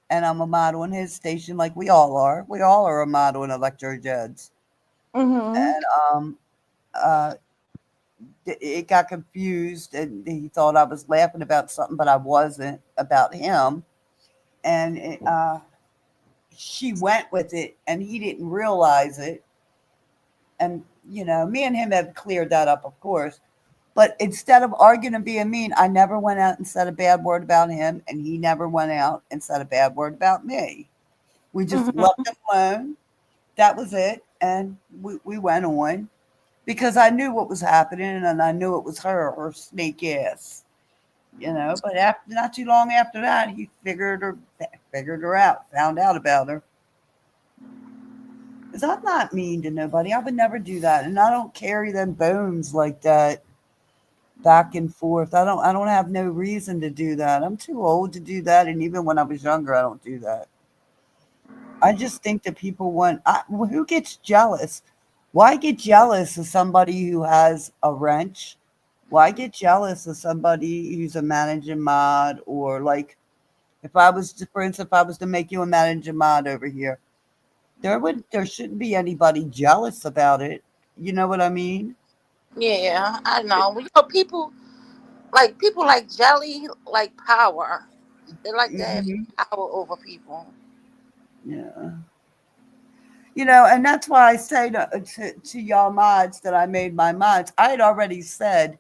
and I'm a mod on his station, like we all are. We all are a mod on Electro Jed's, Mm-hmm. and uh, it got confused, and he thought I was laughing about something, but I wasn't about him. And she went with it, and he didn't realize it. And me and him have cleared that up, of course. But instead of arguing and being mean, I never went out and said a bad word about him, and he never went out and said a bad word about me. We just left Mm-hmm. him alone. That was it, and we went on because I knew what was happening, and I knew it was her snake ass. But after not too long after that, he figured her out, found out about her. Because I'm not mean to nobody. I would never do that, and I don't carry them bones like that back and forth. I don't have no reason to do that. I'm too old to do that, and even when I was younger, I don't do that. I just think that people well, who gets jealous? Why get jealous of somebody who has a wrench? Why get jealous of somebody who's a managing mod, or like for instance, if I was to make you a managing mod over here, there shouldn't be anybody jealous about it. You know what I mean? Yeah, I know. Well, people like jelly, like power. They like to have Hmm. power over people. Yeah. And that's why I say to y'all mods that I made my mods. I had already said,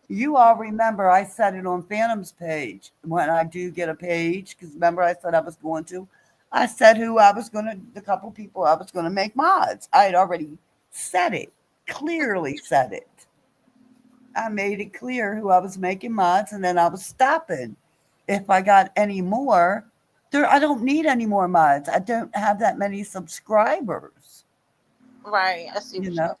you all remember I said it on Phantom's page when I do get a page, because remember I said I was going to. I said who I was going to, the couple people I was going to make mods. I had already said it, clearly said it. I made it clear who I was making mods, and then I was stopping. If I got any more, I don't need any more mods. I don't have that many subscribers. Right. I see You what you know,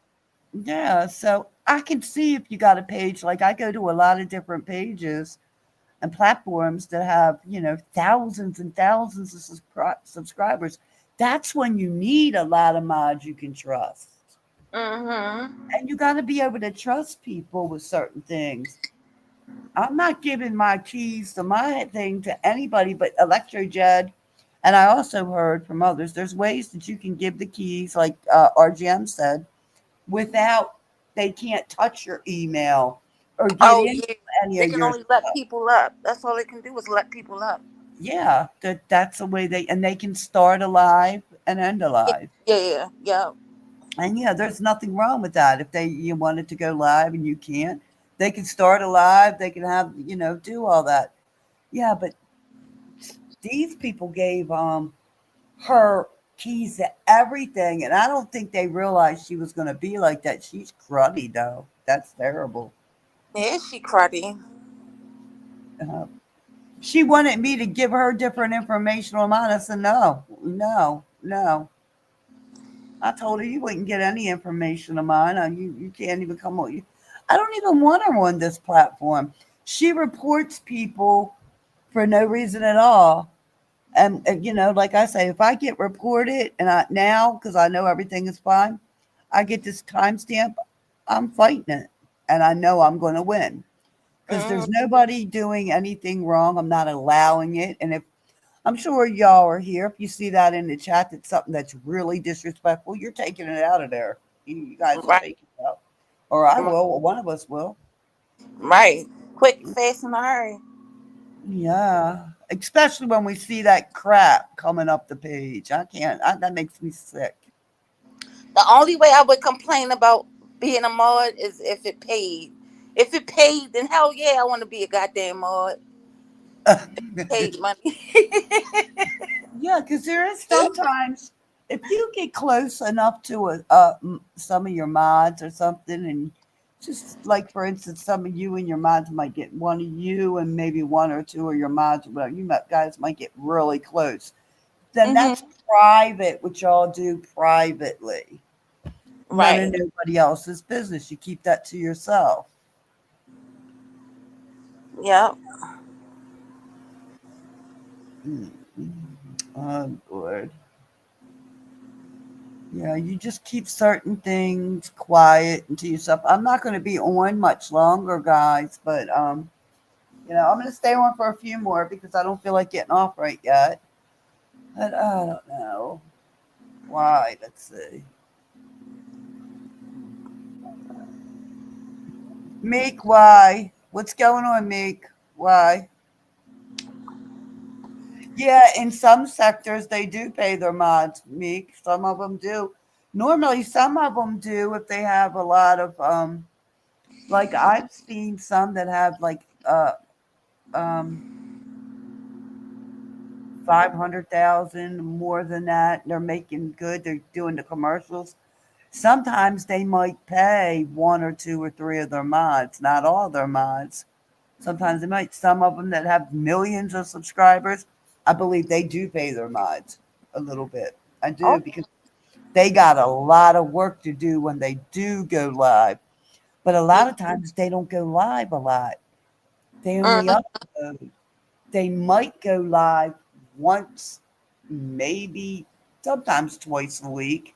yeah. So I can see if you got a page. Like I go to a lot of different pages and platforms that have thousands and thousands of subscribers. That's when you need a lot of mods you can trust. Mm-hmm. And you got to be able to trust people with certain things. I'm not giving my keys to my thing to anybody but ElectroJed. And I also heard from others, there's ways that you can give the keys, like RGM said, without they can't touch your email or get Oh into yeah. any They of can your only let stuff. people up. That's all they can do is let people up. Yeah, that's the way they can start a live and end a Yeah, live. yeah, yeah. And yeah, there's nothing wrong with that. If you wanted to go live and you can't, they can start a live, they can have, do all that. Yeah, but these people gave her keys to everything, and I don't think they realized she was going to be like that. She's cruddy though. That's terrible. Yeah, she cruddy. Uh, she wanted me to give her different information on mine. I said no, no, no. I told her you wouldn't get any information of mine. You can't even come on. I don't even want her on this platform. She reports people for no reason at all. And like I say, if I get reported and because I know everything is fine, I get this timestamp, I'm fighting it. And I know I'm going to win because Mm, there's nobody doing anything wrong. I'm not allowing it. And if I'm sure y'all are here, if you see that in the chat, that's something that's really disrespectful, you're taking it out of there. You guys will right, take it out. Or I right, will, or one of us will. right. Quick, fast, and a hurry. Yeah. Especially when we see that crap coming up the page. I can't, that makes me sick. The only way I would complain about being a mod is if it paid. If it paid, then hell yeah, I want to be a goddamn mod. Paid money. Yeah, because there is sometimes if you get close enough to some of your mods or something, and just like for instance, some of you and your mods might get one of you and maybe one or two of your mods, but guys might get really close. Then Hmm. that's private, which y'all do privately. None of Right. nobody else's business. You keep that to yourself. Yep. Mm. Oh, Lord. Yeah, you just keep certain things quiet and to yourself. I'm not going to be on much longer, guys, but I'm going to stay on for a few more because I don't feel like getting off right yet. But I don't know why. Let's see. Meek, why? What's going on, Meek? Why? Yeah, in some sectors they do pay their mods, Meek. Some of them do. Normally, some of them do if they have a lot of like I've seen some that have like um 500,000 more than that. They're making good. They're doing the commercials. Sometimes they might pay one or two or three of their mods, not all their mods. Sometimes they might. Some of them that have millions of subscribers, I believe they do pay their mods a little bit. I Oh. do because they got a lot of work to do when they do go live. But a lot of times they don't go live a lot. They only Mhm. upload. They might go live once, maybe sometimes twice a week.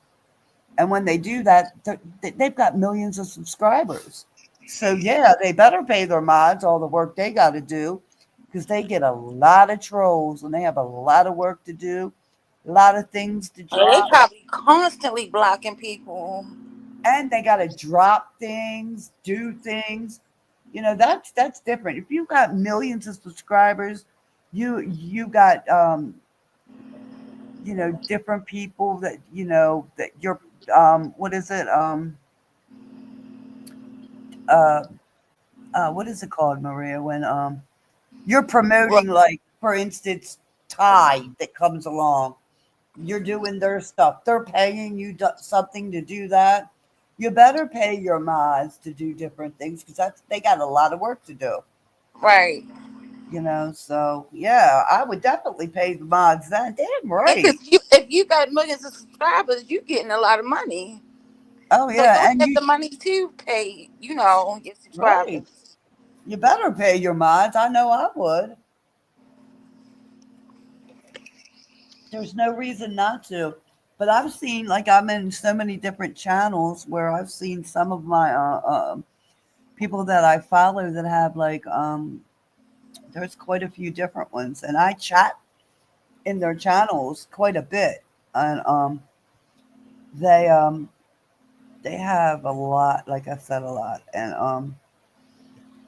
And when they do that, they've got millions of subscribers. So, yeah, they better pay their mods all the work they got to do because they get a lot of trolls and they have a lot of work to do, a lot of things to Yeah, they drop. probably constantly blocking people. And they got to drop things, do things. That's different. If you've got millions of subscribers, you got different people that that you're what is it uh what is it called, Maria, when you're Right. promoting, like for instance Tide that comes along, you're doing their stuff, they're paying you something to do that. You better pay your mods to do different things because they got a lot of work to do. Right. So yeah, I would definitely pay the mods that. Damn Because right. if you got millions of subscribers, you getting a lot of money. Oh So you'll yeah, and get you the money to pay, your right. subscribers. You better pay your mods. I know I would. There's no reason not to. But I've seen, like, I'm in so many different channels where I've seen some of my people that I follow that have like there's quite a few different ones, and I chat in their channels quite a bit, and they um they have a lot, like I said, a lot, and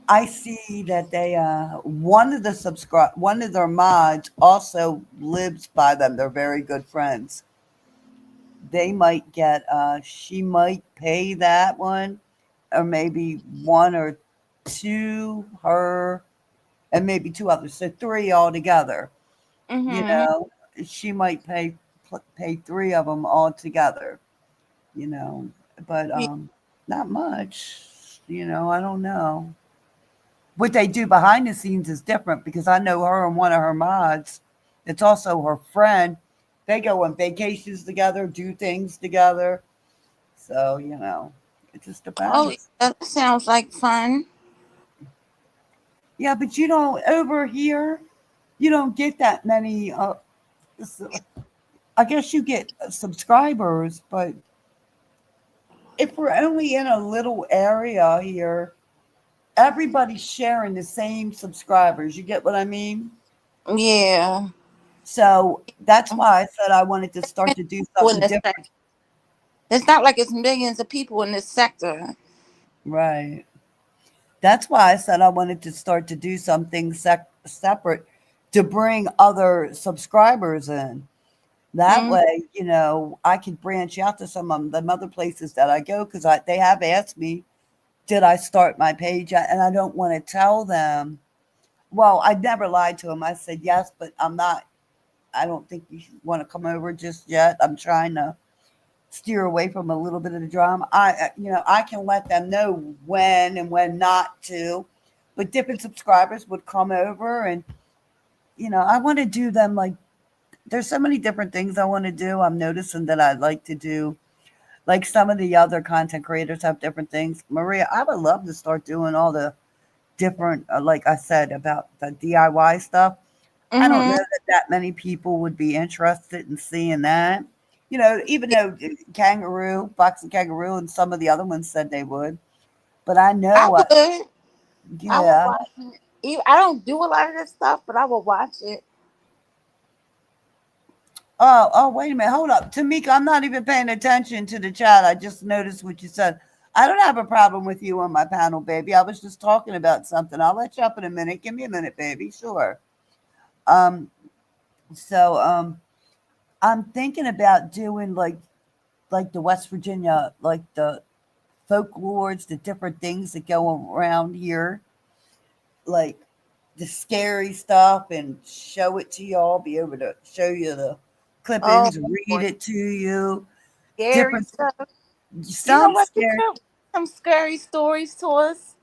I see that they one of their mods also lives by them. They're very good friends. They might get she might pay that one, or maybe one or two, her and maybe two others, so three altogether. You Mm-hmm. know, she might pay three of them all together. You know, but Yeah. not much. I don't know. What they do behind the scenes is different because I know her and one of her mods. It's also her friend. They go on vacations together, do things together. So, it just Oh, depends. that sounds like fun. Yeah, but you don't, over here, you don't get that many. I guess you get subscribers, but if we're only in a little area here, everybody's sharing the same subscribers. You get what I mean? Yeah. So that's why I said I wanted to start to do People in something this different. It's not like it's millions of people in this sector. Right. That's why I said I wanted to start to do something separate to bring other subscribers in. That Mm. way, I could branch out to some of them other places that I go because they have asked me did I start my page yet? And I don't want to tell them. Well, I never lied to them. I said yes, but I'm not. I don't think you want to come over just yet. I'm trying to steer away from a little bit of the drama. I can let them know when and when not to, but different subscribers would come over, and I want to do them like there's so many different things I want to do. I'm noticing that I'd like to do like some of the other content creators have different things. Maria, I would love to start doing all the different, like I said, about the DIY stuff. I don't know Mm-hmm. that many people would be interested in seeing that. Even though Kangaroo, Fox and Kangaroo, and some of the other ones said they would, but I I know, would. I would yeah. watch it. I don't do a lot of this stuff, but I would watch it. Oh, wait a minute. Hold up. Tamika, I'm not even paying attention to the chat. I just noticed what you said. I don't have a problem with you on my panel, baby. I was just talking about something. I'll let you up in a minute. Give me a minute, baby. Sure. Um, so I'm thinking about doing like the West Virginia, like the folklores, the different things that go around here, like the scary stuff, and show it to y'all. Be able to show you the Oh, clippings, read boy. it to you. Scary Different, stuff. You know some what? You scary, tell some scary stories to us.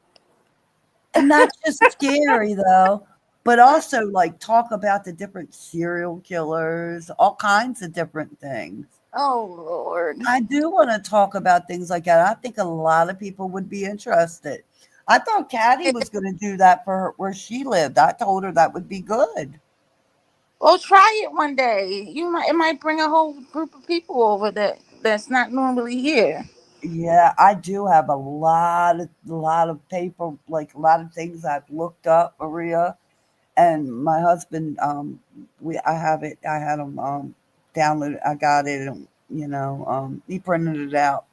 and not just scary though, but also like talk about the different serial killers, all kinds of different things. Oh Lord. I do want to talk about things like that. I think a lot of people would be interested. I thought Caddy was going to do that for her, where she lived. I told her that would be good. Well, try it one day. It might bring a whole group of people over that's not normally here. Yeah, I do have a lot of paper, like a lot of things I've looked up, Maria, and my husband. I have it. I had him downloaded. I got it, and he printed it out.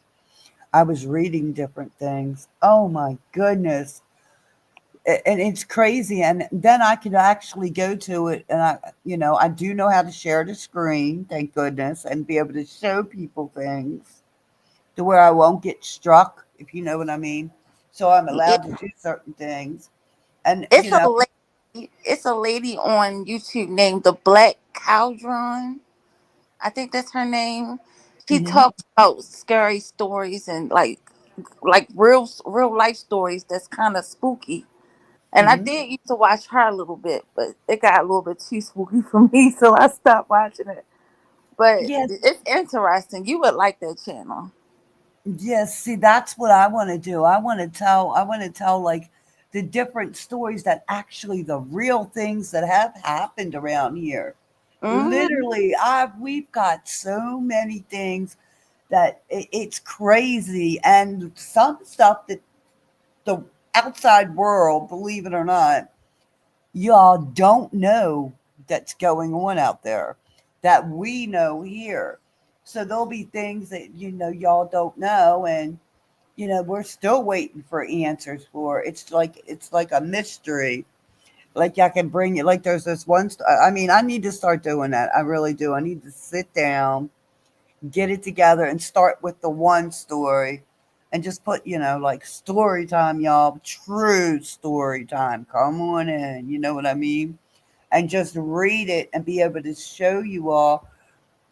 I was reading different things. Oh my goodness. And it's crazy. And then I could actually go to it, and I do know how to share the screen, thank goodness, and be able to show people things to where I won't get struck, if you know what I mean. So I'm Yeah, allowed to do certain things. And, it's a lady. It's a lady on YouTube named the Black Cauldron. I think that's her name. She mhm, talks about scary stories and like real life stories that's kind of spooky. And I mhm. did used to watch her a little bit, but it got a little bit too spooky for me, so I stopped watching it. But Yes, it's interesting. You would like that channel. yes. See, that's what I want to do. I want to tell like the different stories that actually the real things that have happened around here. Hmm. Literally, we've got so many things that it's crazy, and some stuff that the outside world, believe it or not, y'all don't know that's going on out there that we know here. So there'll be things that y'all don't know, and we're still waiting for answers for. It's like a mystery. Like I can bring it. Like there's this one. I mean, I need to start doing that. I really do. I need to sit down, get it together, and start with the one story, and just put like story time, y'all. True story time. Come on in. You know what I mean? And just read it and be able to show you all,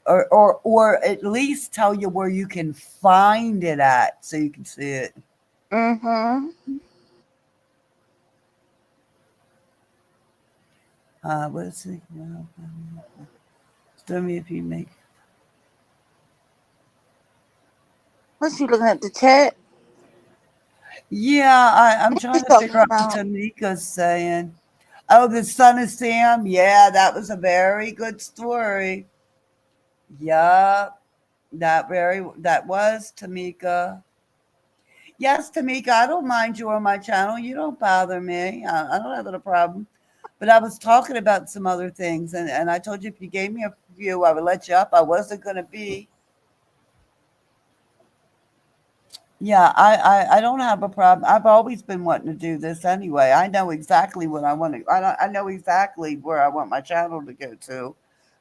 or at least tell you where you can find it at so you can see it. Hmm. What is it? Tell me if you make. What you looking at the chat? Yeah, I'm You trying to talking figure out what about? Tamika's saying. Oh, the Son of Sam. Yeah, that was a very good story. Yeah, that was Tamika. Yes, Tamika, I don't mind you on my channel. You don't bother me. I don't have a problem. But I was talking about some other things, and I told you if you gave me a view, I would let you up. I wasn't going to be. Yeah, I don't have a problem. I've always been wanting to do this anyway. I know exactly what I want to. I know exactly where I want my channel to go to.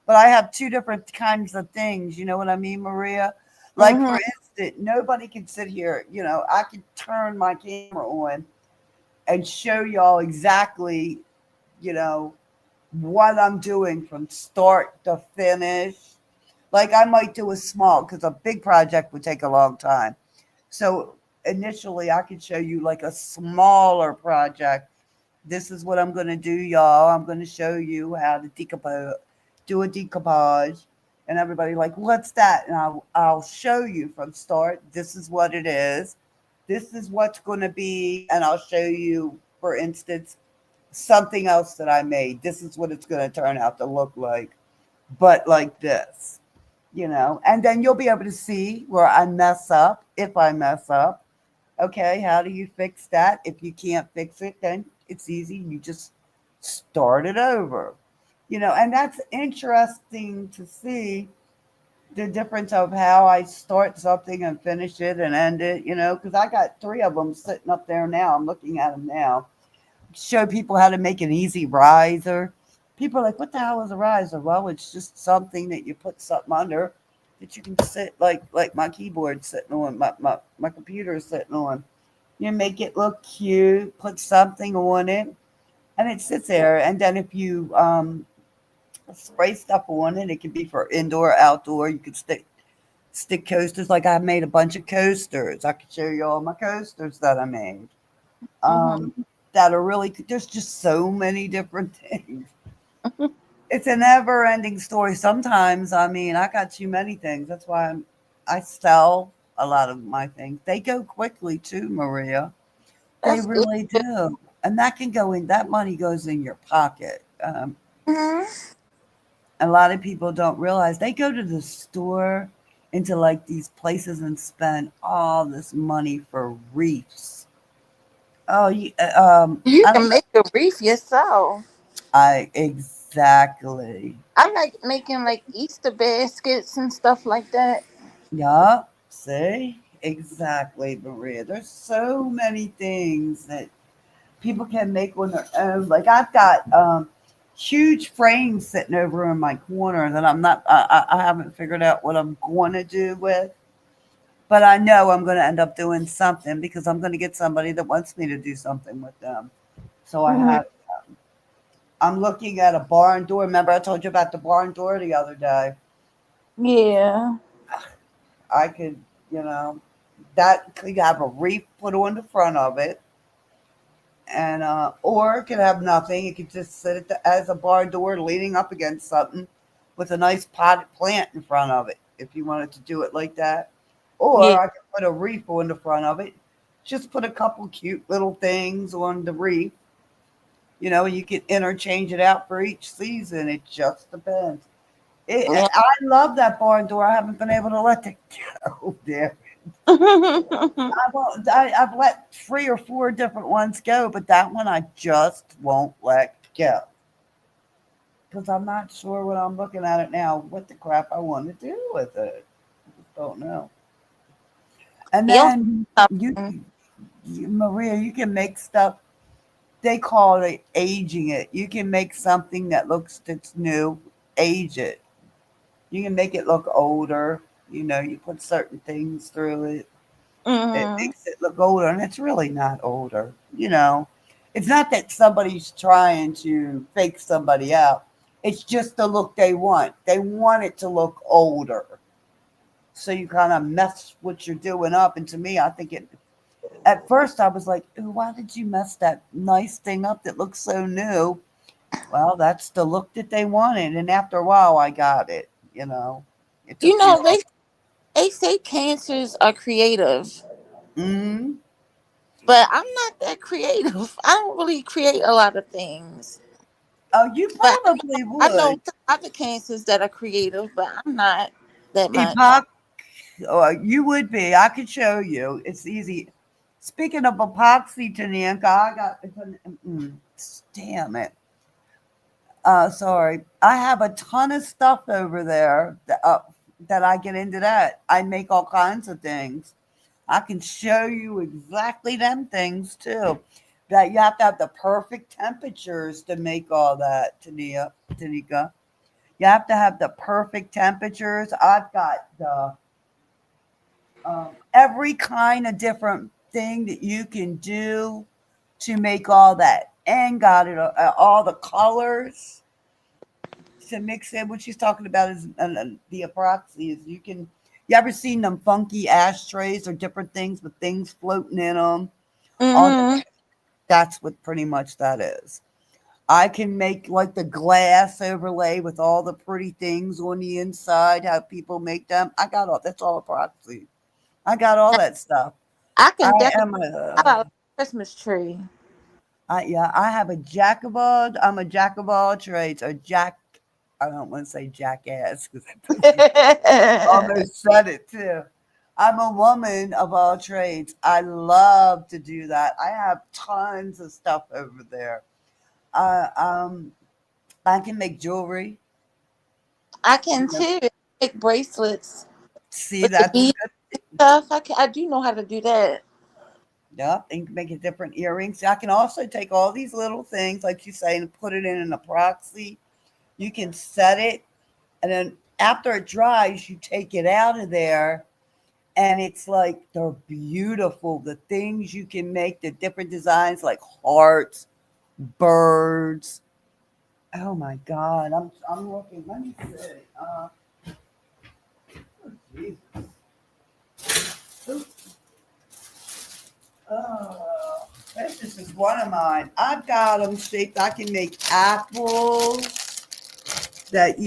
But I have two different kinds of things. You know what I mean, Maria? Like for Hmm. instant. Nobody can sit here. I could turn my camera on and show y'all exactly, you know, what I'm doing from start to finish. Like I might do a small because a big project would take a long time. So initially, I could show you like a smaller project. This is what I'm going to do, y'all. I'm going to show you how to decompose, do a decoupage. And everybody like, what's that? And I'll show you from start. This is what it is. This is what's going to be. And I'll show you, for instance, something else that I made. This is what it's going to turn out to look like, but like this, and then you'll be able to see where I mess up. If I mess up, okay, how do you fix that? If you can't fix it, then it's easy. You just start it over, and that's interesting to see the difference of how I start something and finish it and end it, because I got 3 of them sitting up there now. I'm looking at them now. Show people how to make an easy riser. People are like, what the hell is a riser? Well, it's just something that you put something under that you can sit like my keyboard sitting on, my computer is sitting on. You make it look cute, put something on it, and it sits there. And then if you spray stuff on it, it can be for indoor, outdoor. You could stick coasters. Like I made a bunch of coasters. I could show you all my coasters that I made. Mhm. That are really, there's just so many different things. It's a never ending story. Sometimes, I mean, I got too many things. That's why I sell a lot of my things. They go quickly too, Maria. They That's good. really do. And that money goes in your pocket. Mhm. A lot of people don't realize they go to the store into like these places and spend all this money for wreaths. Oh, You I can don't know. make a wreath yourself. Exactly. I like making like Easter baskets and stuff like that. Yeah, see? Exactly, Maria. There's so many things that people can make on their own. Like I've got huge frames sitting over in my corner that I haven't figured out what I'm going to do with, but I know I'm going to end up doing something because I'm going to get somebody that wants me to do something with them. So Mhm. I'm looking at a barn door. Remember I told you about the barn door the other day? Yeah. I could, you know, that could have a reef put on the front of it, and or it could have nothing. It could just sit as a barn door leaning up against something with a nice potted plant in front of it. If you wanted to do it like that, Yeah. or I could put a reef on the front of it. Just put a couple cute little things on the reef. You can interchange it out for each season. It just depends. Yeah. I love that barn door. I haven't been able to let it go there. I've let 3 or 4 different ones go, but that one I just won't let go because I'm not sure when I'm looking at it now what the crap I want to do with it. I just don't know. And You'll then something. Maria, you can make stuff. They call it aging it. You can make something that's new, age it. You can make it look older. You put certain things through it. It Mhm. makes it look older, and it's really not older. It's not that somebody's trying to fake somebody out. It's just the look they want. They want it to look older. So you kind of mess what you're doing up. And to me, I think at first I was like, ooh, why did you mess that nice thing up that looks so new? Well, that's the look that they wanted. And after a while, I got it. It You took me a know while. they say cancers are creative, Hmm. but I'm not that creative. I don't really create a lot of things. Oh, you But probably I know would. some other cancers that are creative, but I'm not that much. Epoch. You would be. I could show you. It's easy. Speaking of epoxy, Tanika, I got. Damn it. Sorry. I have a ton of stuff over there that I get into that. I make all kinds of things. I can show you exactly them things too. That you have to have the perfect temperatures to make all that, Tanika. You have to have the perfect temperatures. I've got every kind of different thing that you can do to make all that, and got it all the colors to mix in. What she's talking about is the epoxy. Is you ever seen them funky ashtrays or different things with things floating in them? All that, Mm-hmm. that's what pretty much that is. I can make like the glass overlay with all the pretty things on the inside, how people make them. I got all that's all epoxy. I got all that stuff. I I can definitely am about a, a Christmas tree. I have a jack of all. I'm a jack of all trades. Or jack. I don't want to say jackass because almost said it too. I'm a woman of all trades. I love to do that. I have tons of stuff over there. Uh, um, I can make jewelry. I can You know, too make bracelets see, with the that's beads stuff. I do know how to do that. yeah, and make it different earrings. I can also take all these little things, like you say, and put it in an epoxy. You can set it, and then after it dries, you take it out of there, and it's like they're beautiful. The things you can make, the different designs, like hearts, birds. Oh my God, I'm looking. Let me see. Oh, Jesus. Oops. Oh, this is one of mine. I've got them shaped. I can make apples that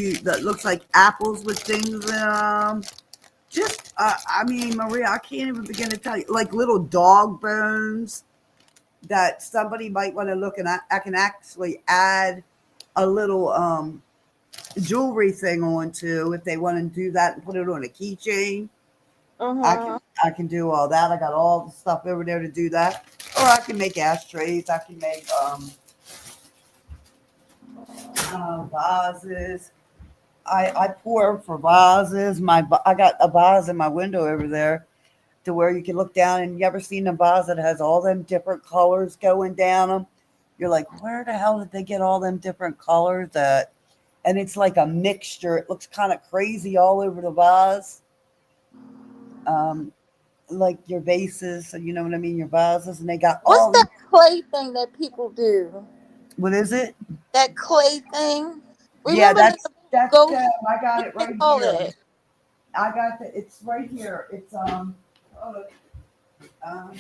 looks like apples with things in them. Just, I mean, Maria, I can't even begin to tell you. Like little dog bones that somebody might want to look, and I can actually add a little jewelry thing onto if they want to do that and put it on a keychain. I Mm-hmm. can I can do all that. I got all the stuff over there to do that. Or I can make ashtrays. I can make vases. I pour for vases. I got a vase in my window over there to where you can look down, and you ever seen a vase that has all them different colors going down them? You're like, where the hell did they get all them different colors at? And it's like a mixture. It looks kind of crazy all over the vase. Um, like your vases, so you know what I mean, your vases, and they got What's all these. that clay thing that people do? What is it? That clay thing. Yeah, Remember the that's ghost? them. I got What it do they right call here. that? I got the. It's right here. It's oh, um.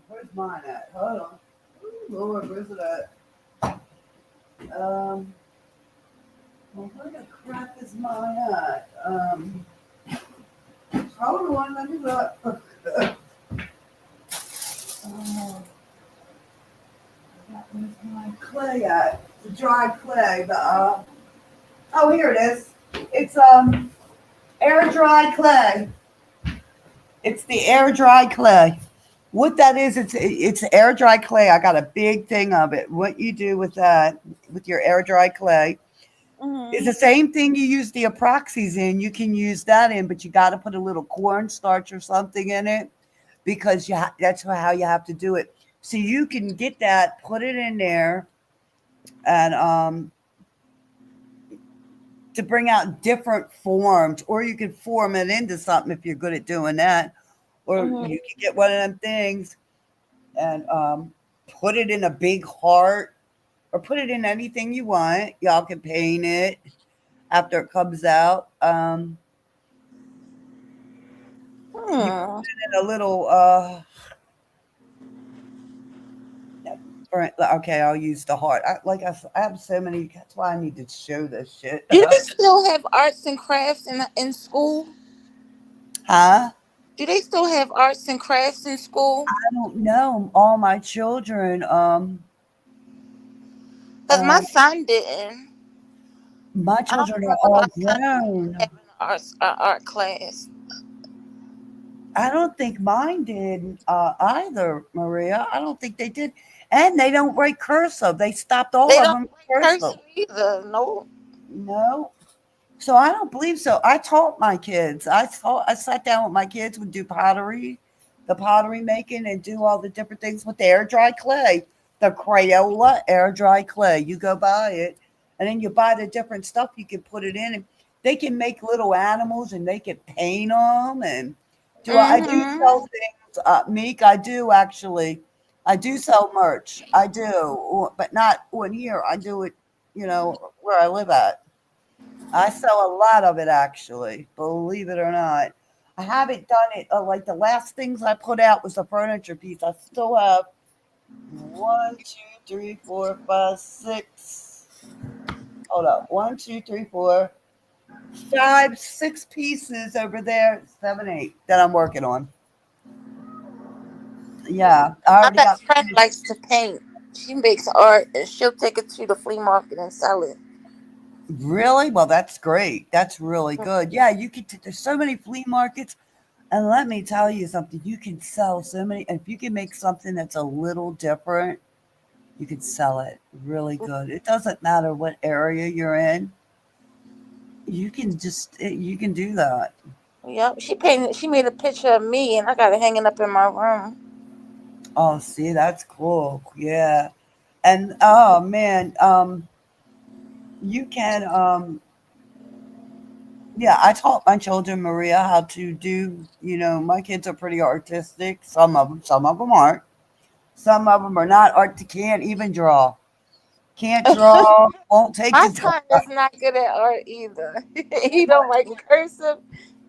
Where's mine at? Hold on. Ooh, Lord, where's it at? Well, where the crap is mine at? Hold on, let me look. Oh, where's my clay at? The dry clay. Oh, here it is. It's air dry clay. It's the air dry clay. What that is, it's air dry clay. I got a big thing of it. What you do with that, with your air dry clay, is Mm-hmm. the same thing you use the epoxies in. You can use that in, but you got to put a little cornstarch or something in it because that's how you have to do it. So you can get that, put it in there, and to bring out different forms, or you can form it into something if you're good at doing that, or Mm-hmm. you can get one of them things and put it in a big heart or put it in anything you want. Y'all can paint it after it comes out. You put Hmm. it in a little okay, I'll use the heart. I have so many. That's why I need to show this shit. Do they still have arts and crafts in school? Huh? Do they still have arts and crafts in school? I don't know. All my children, Because my um, son didn't. my I don't children are remember all my son grown. having an art class. I don't think mine did either, Maria. I don't think they did. And they don't write cursive. They stopped all They of don't them write cursive. cursive either. No. No. So I don't believe so. I taught my kids. I sat down with my kids, would do pottery, the pottery making, and do all the different things with the air dry clay, the Crayola air dry clay. You go buy it, and then you buy the different stuff you can put it in. And they can make little animals and they can paint them and I do Mm-hmm. sell things, Meek. I do actually. I do sell merch. I do, but not on here. I do it, where I live at. I sell a lot of it actually, believe it or not. I haven't done it. Like the last things I put out was a furniture piece. I still have one, two, three, four, five, six. Hold up. One, two, three, four, five, six pieces over there. Seven, eight that I'm working on. Yeah, I My already got best friend finished. likes to paint. She makes art and she'll take it to the flea market and sell it. Really? Well, that's great. That's really good. Yeah, you could. There's so many flea markets, and let me tell you something. You can sell so many. If you can make something that's a little different, you can sell it really good. It doesn't matter what area you're in. You can do that. Yep. She painted. She made a picture of me and I got it hanging up in my room. Oh, see, that's cool. Yeah, and oh man, you can yeah, I taught my children, Maria, how to do. My kids are pretty artistic. Some of them aren't. Some of them are not art. Can't even draw. Can't draw. Won't take My the time. son is not good at art either. He don't like cursive.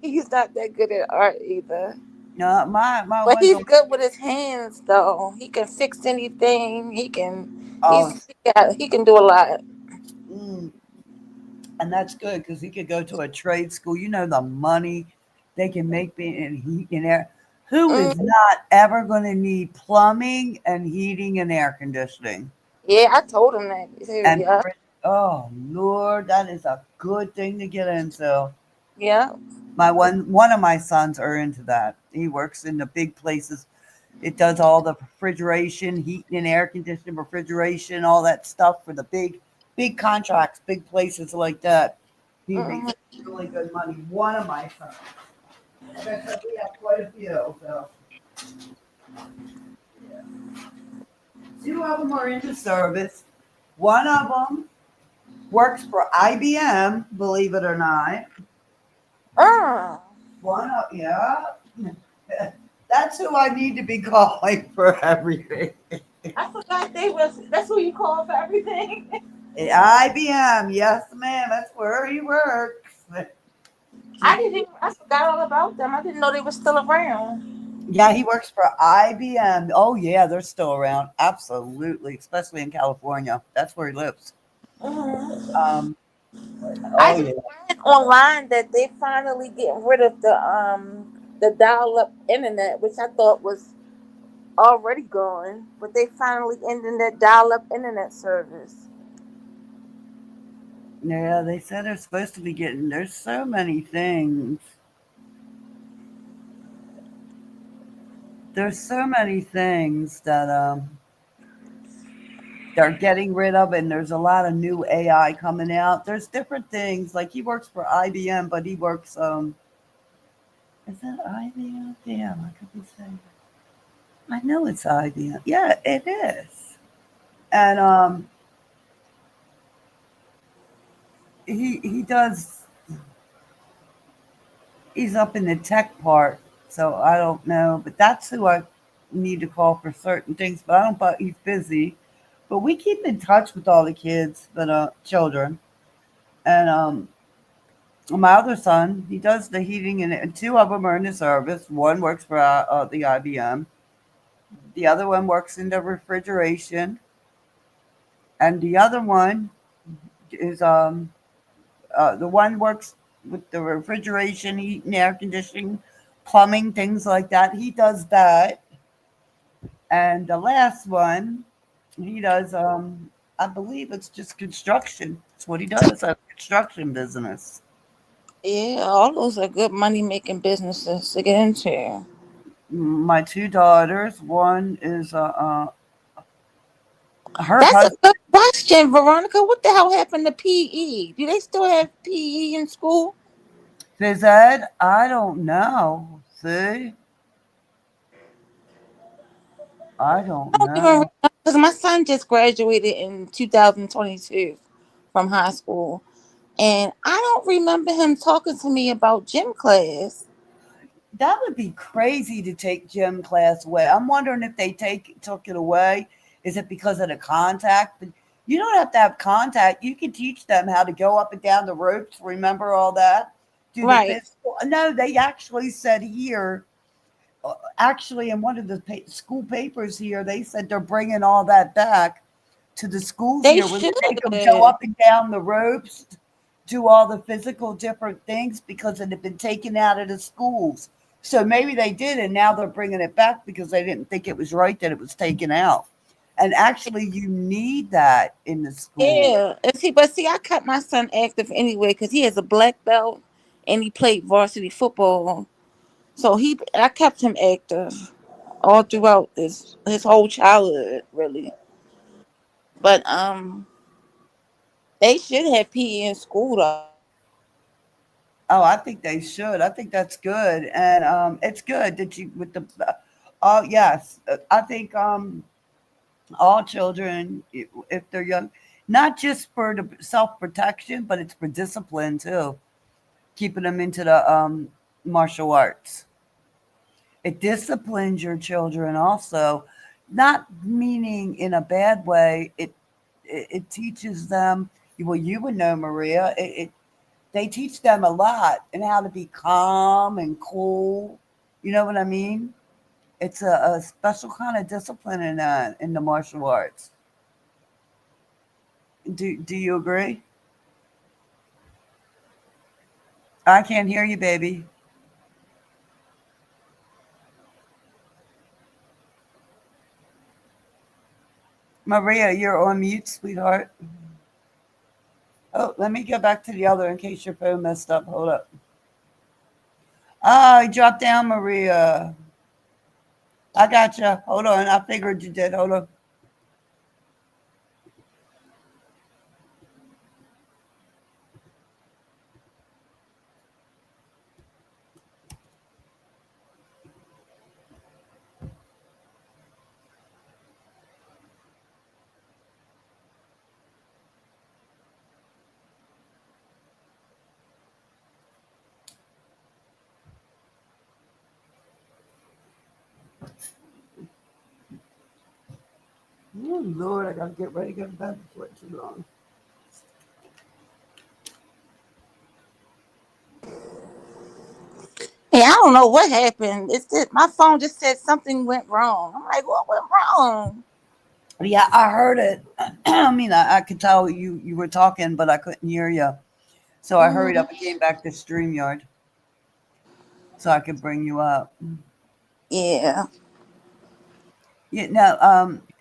He's not that good at art either. No, my But one's he's a good with his hands though. He can fix anything. oh, He can do a lot. mm, and that's good because he could go to a trade school. The money they can make being in heat and air. Who is Mm, not ever going to need plumbing and heating and air conditioning? yeah, I told him that too. And Yeah, oh Lord, that is a good thing to get into. yeah. My one of my sons are into that. He works in the big places. It does all the refrigeration, heating and air conditioning, refrigeration, all that stuff for the big contracts, big places like that. He makes Mhm. really good money. One of my sons. Like I said, we have quite a few. So two of them are into service. One of them works for IBM, believe it or not. Mm. One of yeah. That's who I need to be calling for everything. I forgot they was. That's who you call for everything. IBM, yes, ma'am. That's where he works. I didn't. Even, I forgot all about them. I didn't know they were still around. Yeah, he works for IBM. Oh, yeah, they're still around. Absolutely, especially in California. That's where he lives. Mhm. Um, I oh, just yeah. read online that they finally getting rid of the dial up internet, which I thought was already gone, but they finally ending that dial up internet service. Yeah, they said they're supposed to be getting, there's so many things. There's so many things that they're getting rid of, and there's a lot of new AI coming out. There's different things. Like he works for IBM, but he works, is that IBM? Damn, I could be saying. I know it's IBM. Yeah, it is. And he does. He's up in the tech part, so I don't know. But that's who I need to call for certain things. But I don't. But he's busy. But we keep in touch with all the kids, but children. And my other son, he does the heating, and two of them are in the service. One works for the IBM. The other one works in the refrigeration, and the other one is the one works with the refrigeration, heat and air conditioning, plumbing, things like that. He does that. And the last one, he does I believe it's just construction. That's what he does, a construction business. Yeah, all those are good money making businesses to get into. My two daughters, one is her That's a husband good question, Veronica. What the hell happened to PE? Do they still have PE in school? phys ed. I don't know. See, I don't I don't even know. because my son just graduated in 2022 from high school. And I don't remember him talking to me about gym class. That would be crazy to take gym class away. I'm wondering if they took it away. Is it because of the contact? But you don't have to have contact. You can teach them how to go up and down the ropes. Remember all that? Do the Right. physical. No, they actually said here. Actually, in one of the school papers here, they said they're bringing all that back to the schools They here, where should. they make them go up and down the ropes, do all the physical different things because it had been taken out of the schools. So maybe they did, and now they're bringing it back because they didn't think it was right that it was taken out. And actually, you need that in the school. Yeah. But see, I kept my son active anyway because he has a black belt and he played varsity football. So I kept him active all throughout his whole childhood, really. But they should have PE in school though. Oh, I think they should. I think that's good, and it's good that you with the. Oh yes, I think all children, if they're young, not just for the self protection, but it's for discipline too. Keeping them into the martial arts. It disciplines your children also, not meaning in a bad way. It teaches them. Well, you would know, Maria. They teach them a lot and how to be calm and cool. You know what I mean? It's a special kind of discipline in the martial arts. Do you agree? I can't hear you, baby. Maria, you're on mute, sweetheart. Oh, let me go back to the other in case your phone messed up. Hold up. Ah, I dropped down, Maria. I got you. Hold on. I figured you did. Hold on. Oh, Lord, I got to get ready to go to bed before it's too long. Hey, I don't know what happened. It's just, my phone just said something went wrong. I'm like, what went wrong? Yeah, I heard it. I mean, I could tell you were talking, but I couldn't hear you. So I hurried Hmm. up and came back to StreamYard so I could bring you up. Yeah, Yeah,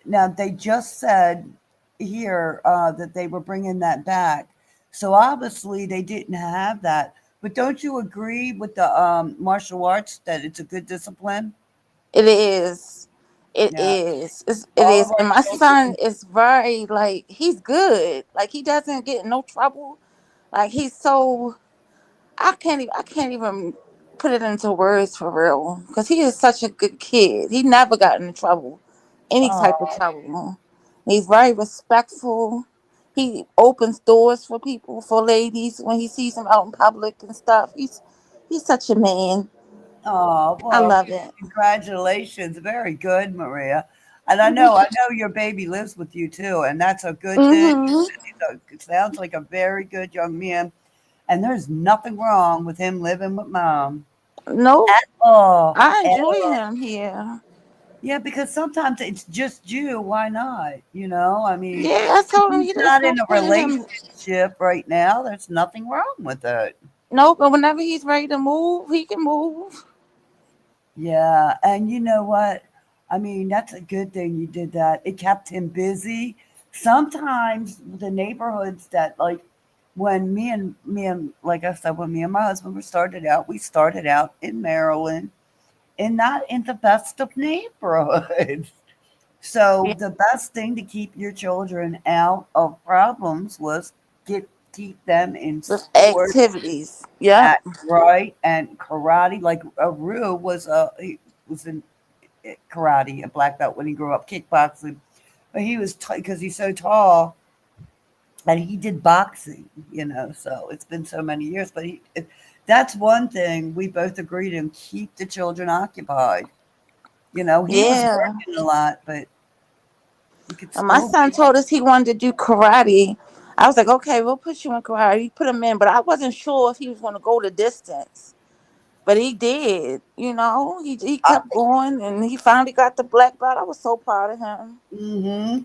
now they just said here that they were bringing that back. So obviously they didn't have that. But don't you agree with the martial arts that it's a good discipline? it is. It Yeah, is. It all of is. our And my son children. is very like he's good. Like he doesn't get in no trouble. Like he's so I can't even put it into words for real because he is such a good kid. He never got in trouble, any type of Oh, trouble. He's very respectful. He opens doors for people, for ladies when he sees them out in public and stuff. He's such a man. oh, I well, love it. congratulations. Very good, Maria. And I know your baby lives with you too, and that's a good thing. Hmm. It sounds like a very good young man, and there's nothing wrong with him living with mom. No, Oh, I and- enjoy him here. yeah, because sometimes it's just you. Why not? I mean, Yeah, I if told him he's there's not no in a point in him. relationship right now, there's nothing wrong with it. No, but whenever he's ready to move, he can move. Yeah, and you know what? I mean, that's a good thing you did that. It kept him busy. Sometimes the neighborhoods that like when me and like I said, when me and my husband were started out, we started out in Maryland and not in the best of neighborhoods. So Yeah, the best thing to keep your children out of problems was keep them in with sports activities. Yep. at right and karate. Like Rue he was in karate, a black belt when he grew up, kickboxing. But he was because he's so tall. and he did boxing, so it's been so many years. But that's one thing we both agreed on: keep the children occupied. He was Yeah. working a lot, but he could And my still son be. told us he wanted to do karate. I was like, okay, we'll put you in karate. He put him in, but I wasn't sure if he was going to go the distance. But he did, he I kept going and he finally got the black belt. I was so proud of him. hmm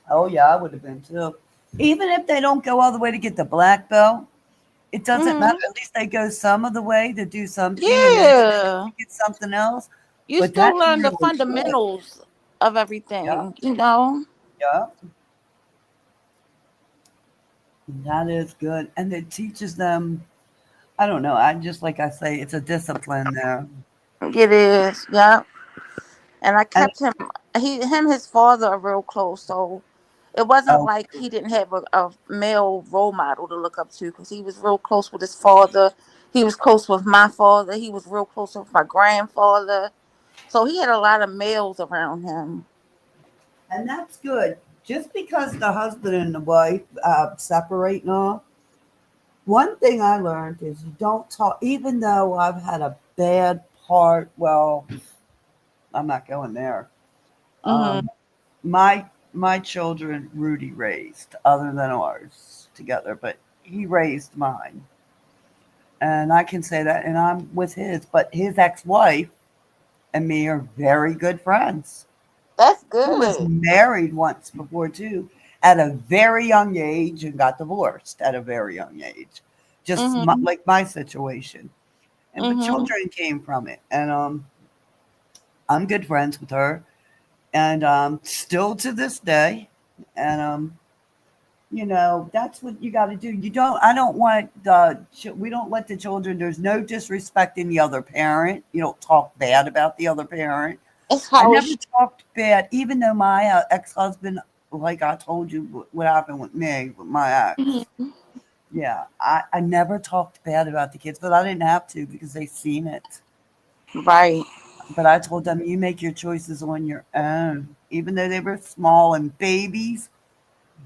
Oh yeah, I would have been too. Even if they don't go all the way to get the black belt, it doesn't matter. Hmm. At least they go some of the way to do something, and then Yeah. get something else. You But still that's learn the really good. fundamentals of Yeah, everything. yeah, that is good, and it teaches them. I don't know. I just like I say, it's a discipline there. It is, yeah. And I And kept him, his father are real close. So it wasn't oh, like he didn't have a male role model to look up to because he was real close with his father. He was close with my father. He was real close with my grandfather. So he had a lot of males around him. and that's good. Just because the husband and the wife separate now, one thing I learned is you don't talk. Even though I've had a bad part, well, I'm not going there. Hmm. Um, my children, Rudy raised, other than ours together, but he raised mine, and I can say that. And I'm with his, but his ex-wife and me are very good friends. That's He was good. married once before too, at a very young age, and got divorced at a very young age, just Hmm. like my situation. And but Hmm. children came from it, and I'm good friends with her, and still to this day, and that's what you got to do. You don't. I don't want we don't let the children. There's no disrespecting the other parent. You don't talk bad about the other parent. That's I how it never should. talked bad, even though my ex-husband, like I told you, what happened with me with my ex. Mhm. Yeah, I never talked bad about the kids, but I didn't have to because they seen it. Right. But I told them, you make your choices on your own. Even though they were small and babies,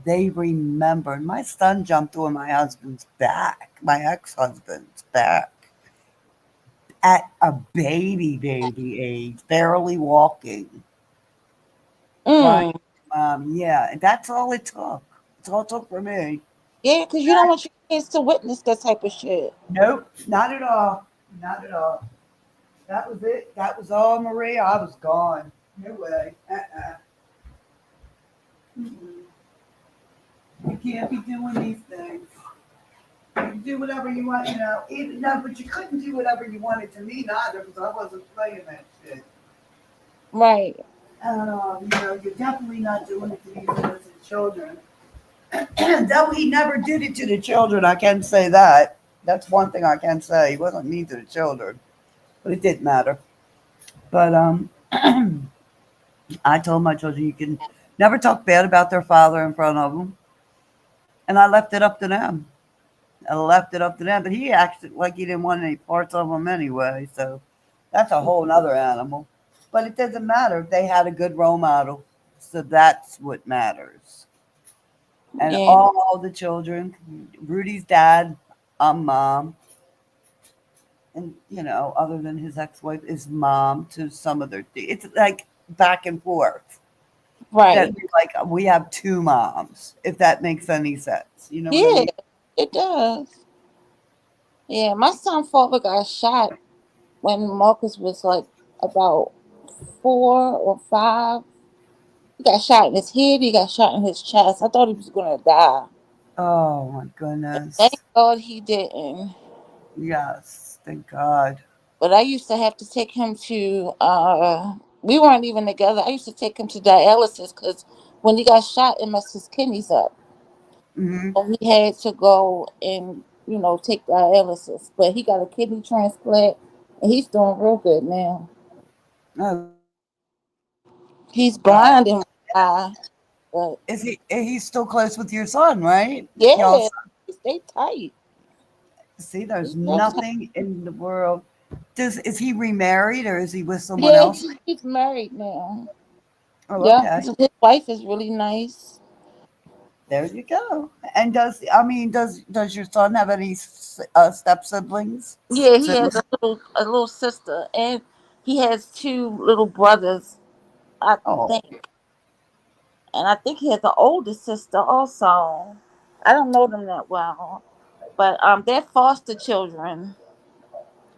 they remembered. My son jumped on my husband's back, my ex-husband's back, at a baby age, barely walking. Crying, Mm. yeah, and that's all it took. That's all it took for me. Yeah, because you don't want your kids to witness that type of shit. Nope, not at all. Not at all. That was it. That was all, Maria. I was gone. No way. Mm-mm. You can't be doing these things. You can do whatever you want, Even no, but you couldn't do whatever you wanted to me neither, because I wasn't playing that shit. Right. You're definitely not doing it to these innocent children. Though he never did it to the children, I can say that. That's one thing I can say. He wasn't mean to the children, but it didn't matter. But I told my children you can never talk bad about their father in front of them, and I left it up to them. I left it up to them, but he acted like he didn't want any parts of them anyway. So that's a whole nother animal. But it doesn't matter. They had a good role model, so that's what matters. And Yeah. all the children, Rudy's dad, mom, and other than his ex-wife, is mom to some of their. It's like back and forth. That Right. like we have two moms, if that makes any sense. You know what I Yeah, mean? it does. Yeah, my son father got shot when Marcus was like about 4 or 5. He got shot in his head. He got shot in his chest. I thought he was gonna die. Oh my Thank goodness. God he didn't. Yes, thank God. But I used to have to take him to. We weren't even together. I used to take him to dialysis because when he got shot, it messed his kidneys up. Hmm. So he had to go and take dialysis. But he got a kidney transplant, and he's doing real good now. Oh, He's God. blind in one eye, but He's still close with your son, right? Y'all yeah, he stay tight. see, He's there's real tight. nothing in the world. Is he remarried or is he with someone Yeah, else? he's married now. Oh, Yeah, okay. his wife is really nice. There you go. And does your son have any step siblings? Yeah, he has Siblings? a little sister, and he has two little brothers, I Oh, think. And I think he has an older sister also. I don't know them that well, but they're foster children.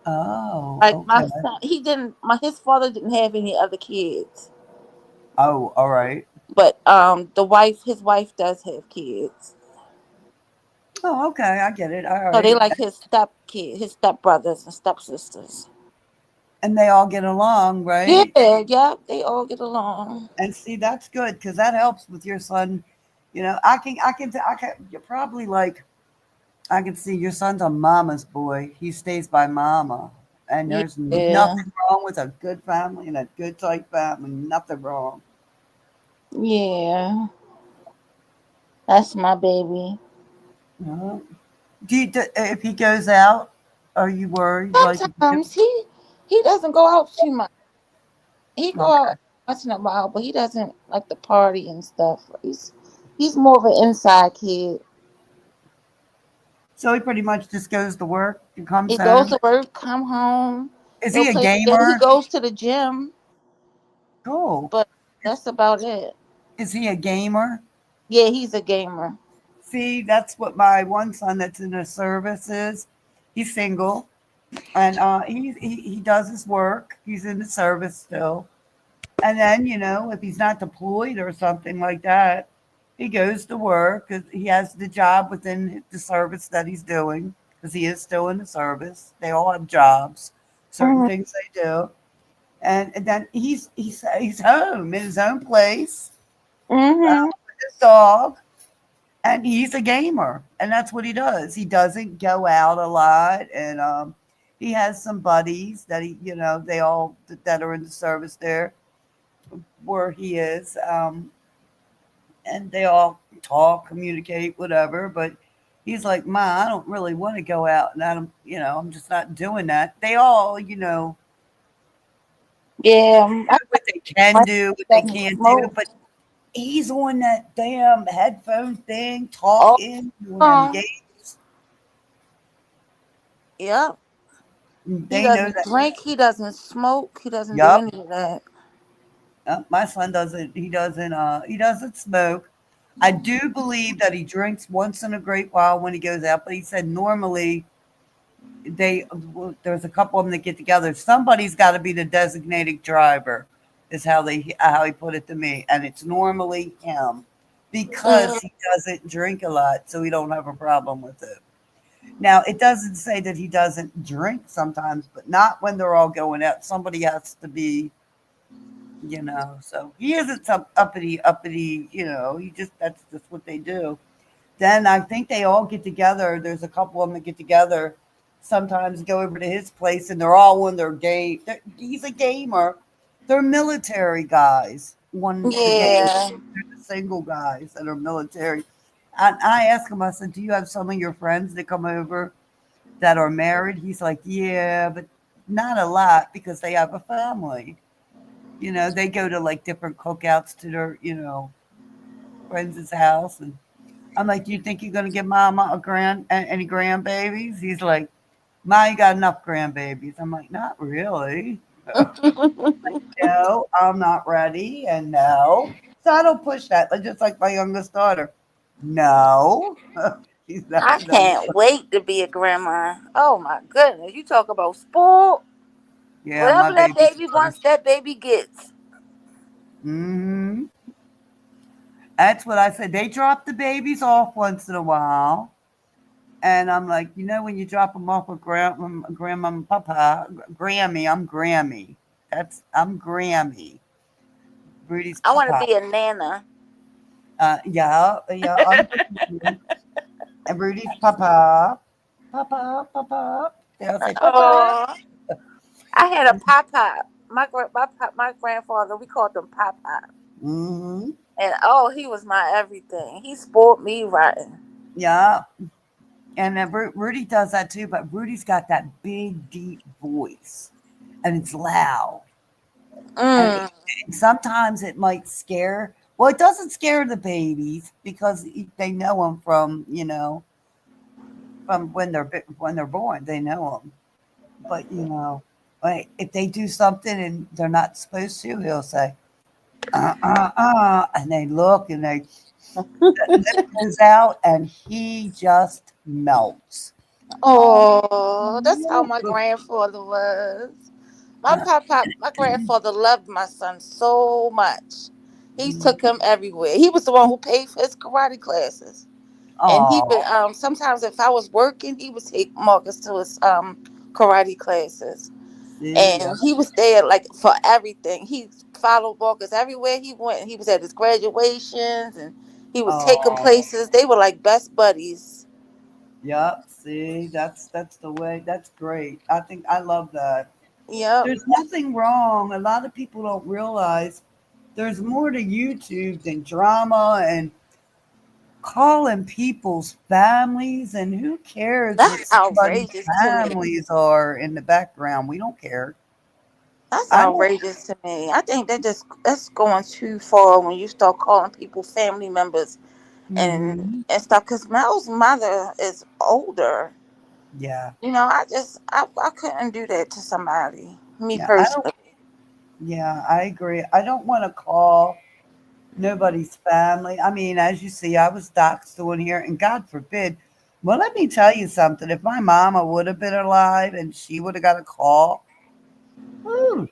oh, Like my okay. son, his father didn't have any other kids, Oh, all right. but his wife does have kids. Oh, okay. I get it. All So they right. like his step brothers and step sisters. And they all get along, Yeah, right? yeah, they all get along. And see, that's good because that helps with your son. You're probably like, I can see your son's a mama's boy. He stays by mama. And there's Yeah, nothing wrong with a good family and a good tight family. Nothing wrong. yeah, that's my baby. No. If he goes out, are you worried? Like, Sometimes he doesn't go out too much. He go okay. out once in a while, but he doesn't like the party and stuff. He's more of an inside kid. So he pretty much just goes to work and comes He goes home. to work, come home. Is He'll he a play. He gamer? goes to the gym, Cool. but Is, that's about it. is he a gamer? Yeah, he's a gamer. See, that's what my one son that's in the service is. He's single, and he does his work. He's in the service still. And then, if he's not deployed or something like that, he goes to work 'cause he has the job within the service that he's doing because he is still in the service. They all have jobs, certain Hmm. things they do. And then he's home in his own place Hmm. with his dog, and he's a gamer, and that's what he does. He doesn't go out a lot, and he has some buddies that they all that are in the service there where he is, and they all talk, communicate, whatever. But he's like, "Ma, I don't really want to go out, and I'm just not doing that." They all, Yeah, I do what they can like do, what they doesn't can't do, smoke. but he's on that damn headphone thing, Oh, talking, doing them uh, games. yep. He They know doesn't that. drink. He doesn't smoke. He doesn't do Yup. any of that. My son doesn't. He doesn't. He doesn't smoke. I do believe that he drinks once in a great while when he goes out, but he said normally they there's a couple of them that get together. Somebody's got to be the designated driver, is how he put it to me, and it's normally him because Mm, he doesn't drink a lot, so he don't have a problem with it. Now it doesn't say that he doesn't drink sometimes, but not when they're all going out. Somebody has to be, So he isn't some uppity. He just that's just what they do. Then I think they all get together. There's a couple of them that get together. Sometimes go over to his place, and they're all on their game. He's a gamer. They're military guys. The game. yeah. They're the single guys that are military. And I asked him. I said, "Do you have some of your friends that come over that are married?" He's like, "Yeah, but not a lot because they have a family. They go to like different cookouts to their friends' house." And I'm like, "Do you think you're gonna give Mama any grandbabies?" He's like, "Ma, you got enough grandbabies." I'm like, "Not really. No, I'm not ready, and no." So I don't push that. Like, just like my youngest daughter, no, she's not I gonna. can't wait to be a grandma. Oh my goodness. You talk about spoiled. Yeah, my Whatever that baby's baby daughter. wants, that baby gets. Hmm. That's what I said. They drop the babies off once in a while. And I'm like, when you drop them off with grandma and papa, Grammy, I'm Grammy. I'm Grammy. Rudy's I want to papa. be a nana. Yeah, yeah, I'm Grammy. And Rudy's papa. Papa. They'll say, Papa. Oh, I had a pop pop. My grandfather, we called him pop pop. Hmm. And oh, he was my everything. He spoiled me rotten. Yeah. And then Rudy does that too, but Rudy's got that big, deep voice. And it's loud. And Mm. sometimes it might scare. Well, it doesn't scare the babies because they know them from from when they're born. They know them, but like if they do something and they're not supposed to, he'll say and they look and they lip goes out and he just melts. Oh, Oh, that's how my grandfather was. My grandfather loved my son so much. He took him everywhere. He was the one who paid for his karate classes. And he would oh, sometimes if I was working, he would take Marcus to his karate classes. see, yeah. And he was there like for everything. He followed Marcus everywhere he went. He was at his graduations and he was taking Oh, places. They were like best buddies. yep. See, that's the way. That's great. I think I love that. Yep. There's nothing wrong. A lot of people don't realize there's more to YouTube than drama and calling people's families. And who cares what That's somebody's outrageous to me. families are in the background? We don't care. That's I don't. outrageous to me. I think that's going too far when you start calling people family members Mhm. and stuff. Because Mel's mother is older. Yeah, I couldn't do that to somebody. Me yeah. I don't. personally. Yeah, I agree. I don't want to call nobody's family. I mean, as you see, I was doxxed on here, and God forbid. Well, let me tell you something. If my mama would have been alive and she would have got a call, oh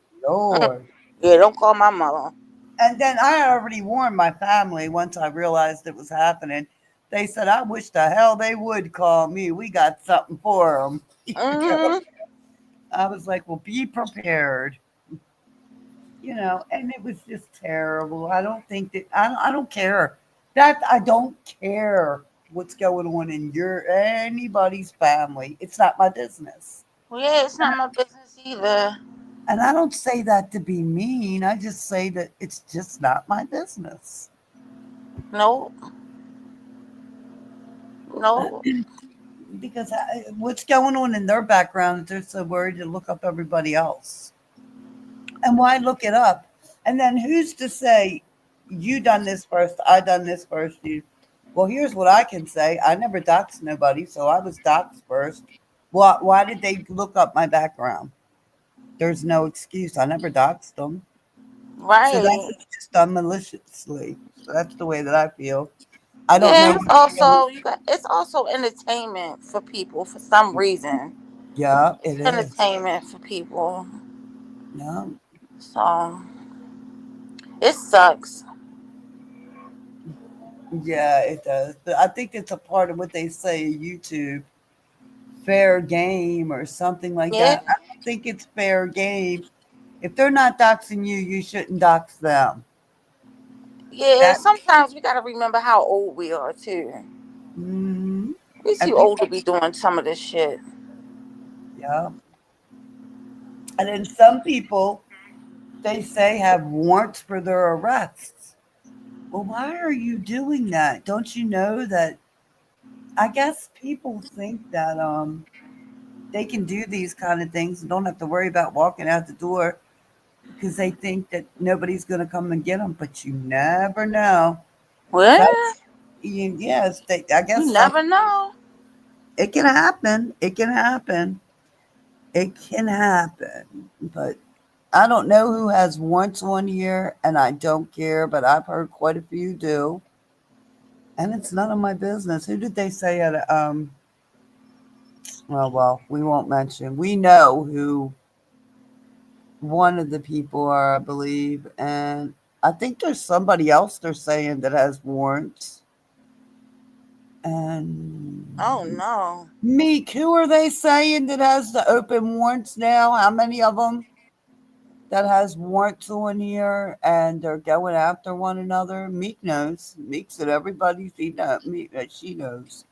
Mm. Lord. Yeah, don't call my mother. And then I already warned my family once I realized it was happening. They said, I wish the hell they would call me. We got something for them. Hmm. I was like, well, be prepared. And it was just terrible. I don't think that I don't care that I don't care what's going on in your anybody's family. It's not my business. Well, yeah, it's not my business either. And I don't say that to be mean. I just say that it's just not my business. No, no. Because what's going on in their background, they're so worried to look up everybody else. And why look it up? And then who's to say you done this first, I done this first, you well, here's what I can say. I never doxed nobody, so I was doxed first. Why did they look up my background? There's no excuse. I never doxed them. So that Right. was just done maliciously. So that's the way that I feel. I don't Yeah, know and it's what's going. also it's also entertainment for people for some reason. Yeah, It's it is. entertainment for people. Yeah. So it sucks. Yeah, it does. But I think it's a part of what they say YouTube, fair game or something like Yeah. that. I don't think it's fair game. If they're not doxing you, you shouldn't dox them. Yeah, That sometimes we gotta remember how old we are too. mm, We and too old people, to be doing some of this shit. yeah. And then some people they say have warrants for their arrests. Well, why are you doing that? Don't you know that? I guess people think that they can do these kind of things and don't have to worry about walking out the door because they think that nobody's going to come and get them. But you never know. Well, That's yes. I you guess some never know. it can happen. It can happen. It can happen. But I don't know who has warrants one year, and I don't care. But I've heard quite a few do, and it's none of my business. Who did they say at well, we won't mention. We know who one of the people are, I believe, and I think there's somebody else they're saying that has warrants. Oh And no. Meek, who are they saying that has the open warrants now? How many of them that has warrants on here and they're going after one another? Meek knows. Meek said everybody's he know. Meek, she knows.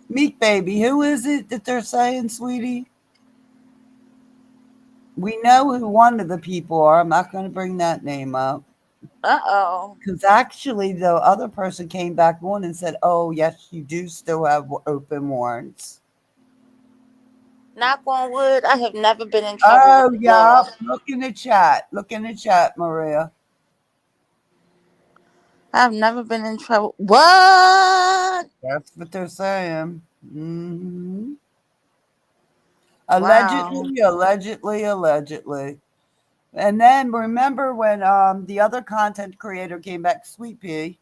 Meek baby, who is it that they're saying, sweetie? We know who one of the people are. I'm not going to bring that name up. Uh-oh. Because actually, the other person came back on and said, "Oh, yes, you do still have open warrants." Knock on wood, I have never been in trouble with Oh, the yeah. law. Look in the chat. Look in the chat, Maria. I've never been in trouble. What? That's what they're saying. Hmm. Wow. Allegedly. And then remember when the other content creator came back, Sweet Pea,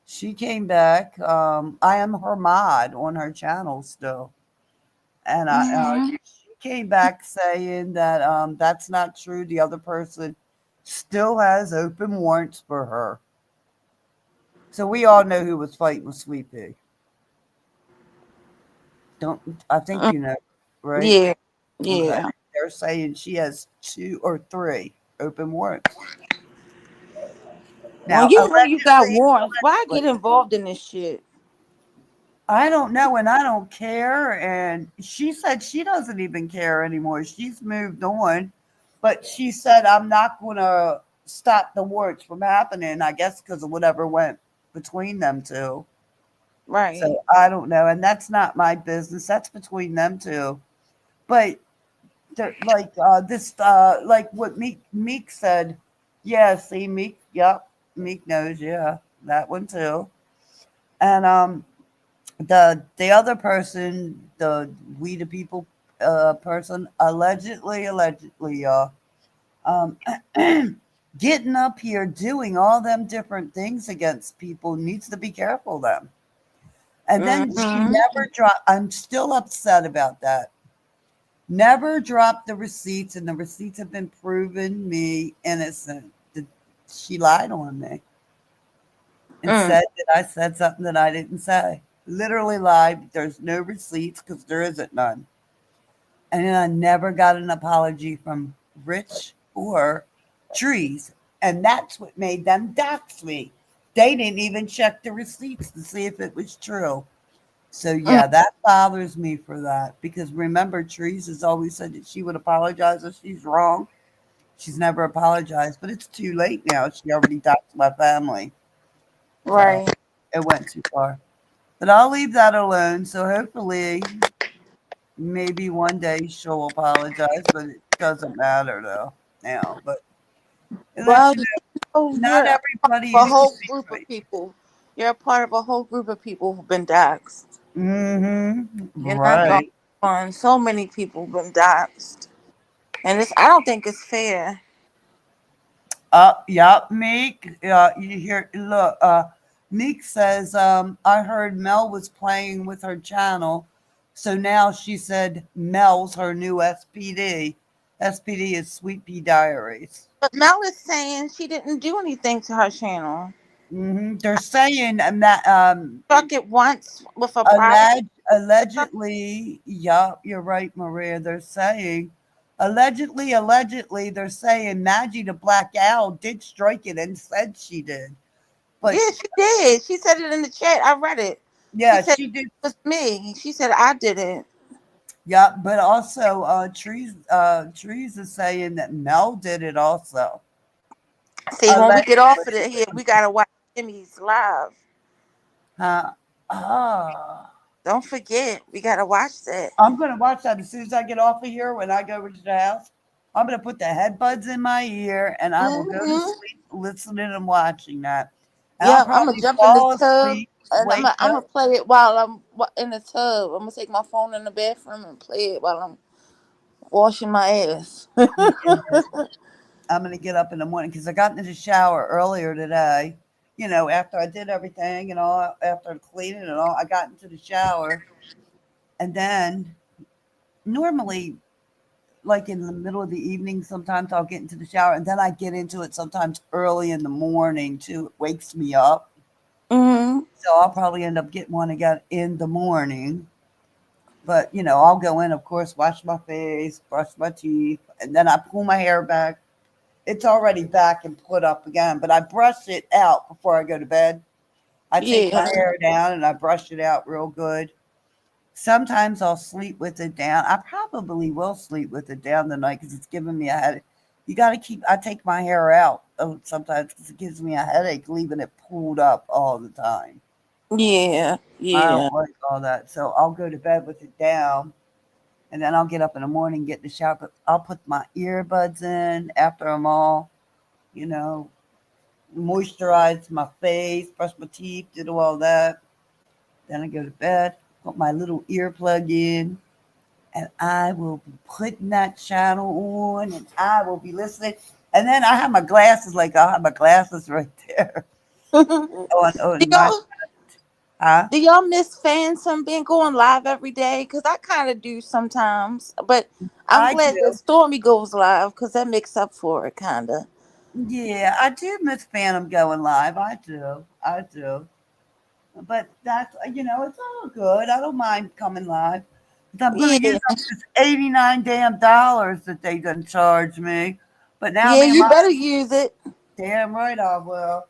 she came back. I am her mod on her channel still. And Hmm. she came back saying that that's not true. The other person still has open warrants for her. So we all know who was fighting with Sweet Pea. Don't I think you know, right? Yeah. Okay. Yeah. They're saying she has 2 or 3 open warrants. When Now, you know you got allegedly, warrants, why get involved in this shit? I don't know, and I don't care. And she said she doesn't even care anymore. She's moved on, but she said, I'm not going to stop the warrants from happening, I guess, because of whatever went between them two. Right. So I don't know. And that's not my business. That's between them two. But like like what Meek said. Yeah, see, Meek, yep, Meek knows, yeah, that one too. And the other person, the We the People person, allegedly, um, getting up here doing all them different things against people needs to be careful then. And then she Hmm. never dropped. I'm still upset about that. Never dropped the receipts, and the receipts have been proven me innocent. She lied on me and Mm. said that I said something that I didn't say. Literally lied. There's no receipts because there isn't none. And I never got an apology from Rich or Trees. And that's what made them dox me. They didn't even check the receipts to see if it was true. So Mm. yeah, that bothers me for that because remember, Trees has always said that she would apologize if she's wrong. She's never apologized, but it's too late now. She already doxed my family, so Right. it went too far. But I'll leave that alone. So hopefully, maybe one day she'll apologize, but it doesn't matter though now. But it lets Well, you oh, know not you're everybody a is whole treated group of right. people. You're a part of a whole group of people who've been doxxed. Mm-hmm. You're not the only Right. one. So many people been doxxed, and it's. I don't think it's fair. Yep, Meek. You hear? Look, Meek says, I heard Mel was playing with her channel, so now she said Mel's her new SPD. SPD is Sweet Pea Diaries. But Mel is saying she didn't do anything to her channel. They're saying that Struck it once with a private. allegedly, yup, you're right, Maria. They're saying allegedly, they're saying Maggie the Black Owl did strike it and said she did. But Yeah, she did. She said it in the chat. I read it. She yeah, said she did. it was me. She said I did it. Yeah, but also Trees is saying that Mel did it also. See, when we get off of it here, Allegedly. we gotta watch Jimmy's live. Huh? Ah. Don't forget, we gotta watch that. I'm gonna watch that as soon as I get off of here when I go over to the house. I'm gonna put the headbuds in my ear and I will go to Hmm. sleep listening and watching that. And I'll Yep, I'm gonna probably jump in the fall tub asleep, and wake I'm up. gonna play it while I'm in the tub. I'm gonna take my phone in the bathroom and play it while I'm washing my ass. I'm gonna get up in the morning because I got into the shower earlier today. You know, after I did everything and all, after cleaning and all, I got into the shower. And then normally, like in the middle of the evening, sometimes I'll get into the shower and then I get into it sometimes early in the morning too. It wakes me up. Hmm. So I'll probably end up getting one again in the morning. But, I'll go in, of course, wash my face, brush my teeth, and then I pull my hair back. It's already back and put up again, but I brush it out before I go to bed. I take my Yeah. hair down and I brush it out real good. Sometimes I'll sleep with it down. I probably will sleep with it down tonight because it's giving me a headache. You got to I take my hair out sometimes because it gives me a headache leaving it pulled up all the time. Yeah. I Yeah. don't like all that. So I'll go to bed with it down and then I'll get up in the morning, get in the shower. But I'll put my earbuds in after I'm all, you know, moisturize my face, brush my teeth, did all that. Then I go to bed, put my little earplug in, and I will be putting that channel on, and I will be listening. And then I have my glasses, like I have my glasses right there do on my, y'all huh? do y'all miss fans from being going live every day? Because I kind of do sometimes, but I'm I glad that do. Stormy goes live because that makes up for it, kind of. Yeah, I do miss Phantom going live. I do. I do. But that's, it's all good. I don't mind coming live. But I'm going to Yeah, use up this 89 damn dollars that they done charge me. But now yeah, me and you my better use it. damn right I will.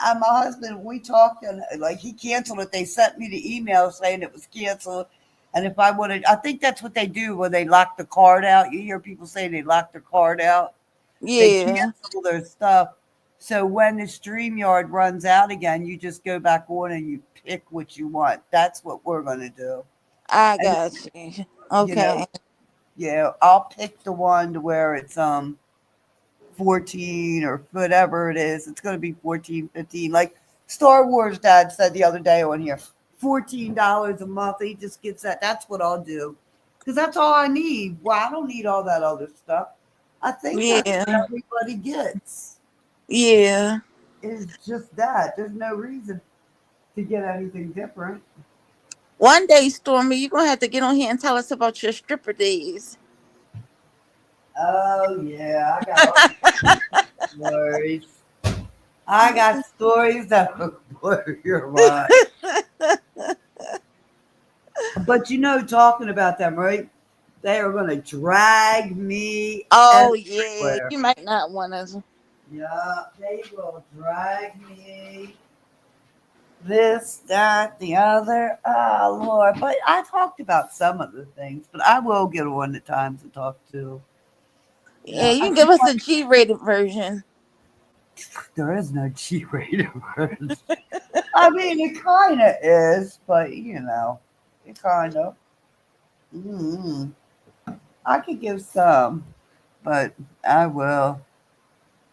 And my husband, we talked, and like he canceled it. They sent me the email saying it was canceled. And if I wanted, I think that's what they do when they lock the card out. You hear people say they lock their card out, they Yeah, cancel their stuff. So when the StreamYard runs out again, you just go back on and you pick what you want. That's what we're going to do. I And, got you. you know, Okay. yeah, I'll pick the one to where it's 14 or whatever it is. It's going to be 14, 15. Like Star Wars Dad said the other day on here, $14 a month. He just gets that. That's what I'll do. Because that's all I need. Well, I don't need all that other stuff. I think that's what Yeah, everybody gets. yeah. Is just that. There's no reason to get anything different. One day, Stormy, you're gonna have to get on here and tell us about your stripper days. Oh yeah, I got all stories. I got stories that will blow your mind. But talking about them, right? They are going to drag me Oh yeah, everywhere. you might not want to. Yeah, they will drag me this, that, the other. Oh, Lord. But I talked about some of the things, but I will get on at times and talk to. Yeah, you I can feel give us like a G-rated version. there is no G rated version. I mean, it kind of is, but it kind of. Mm, I could give some, but I will.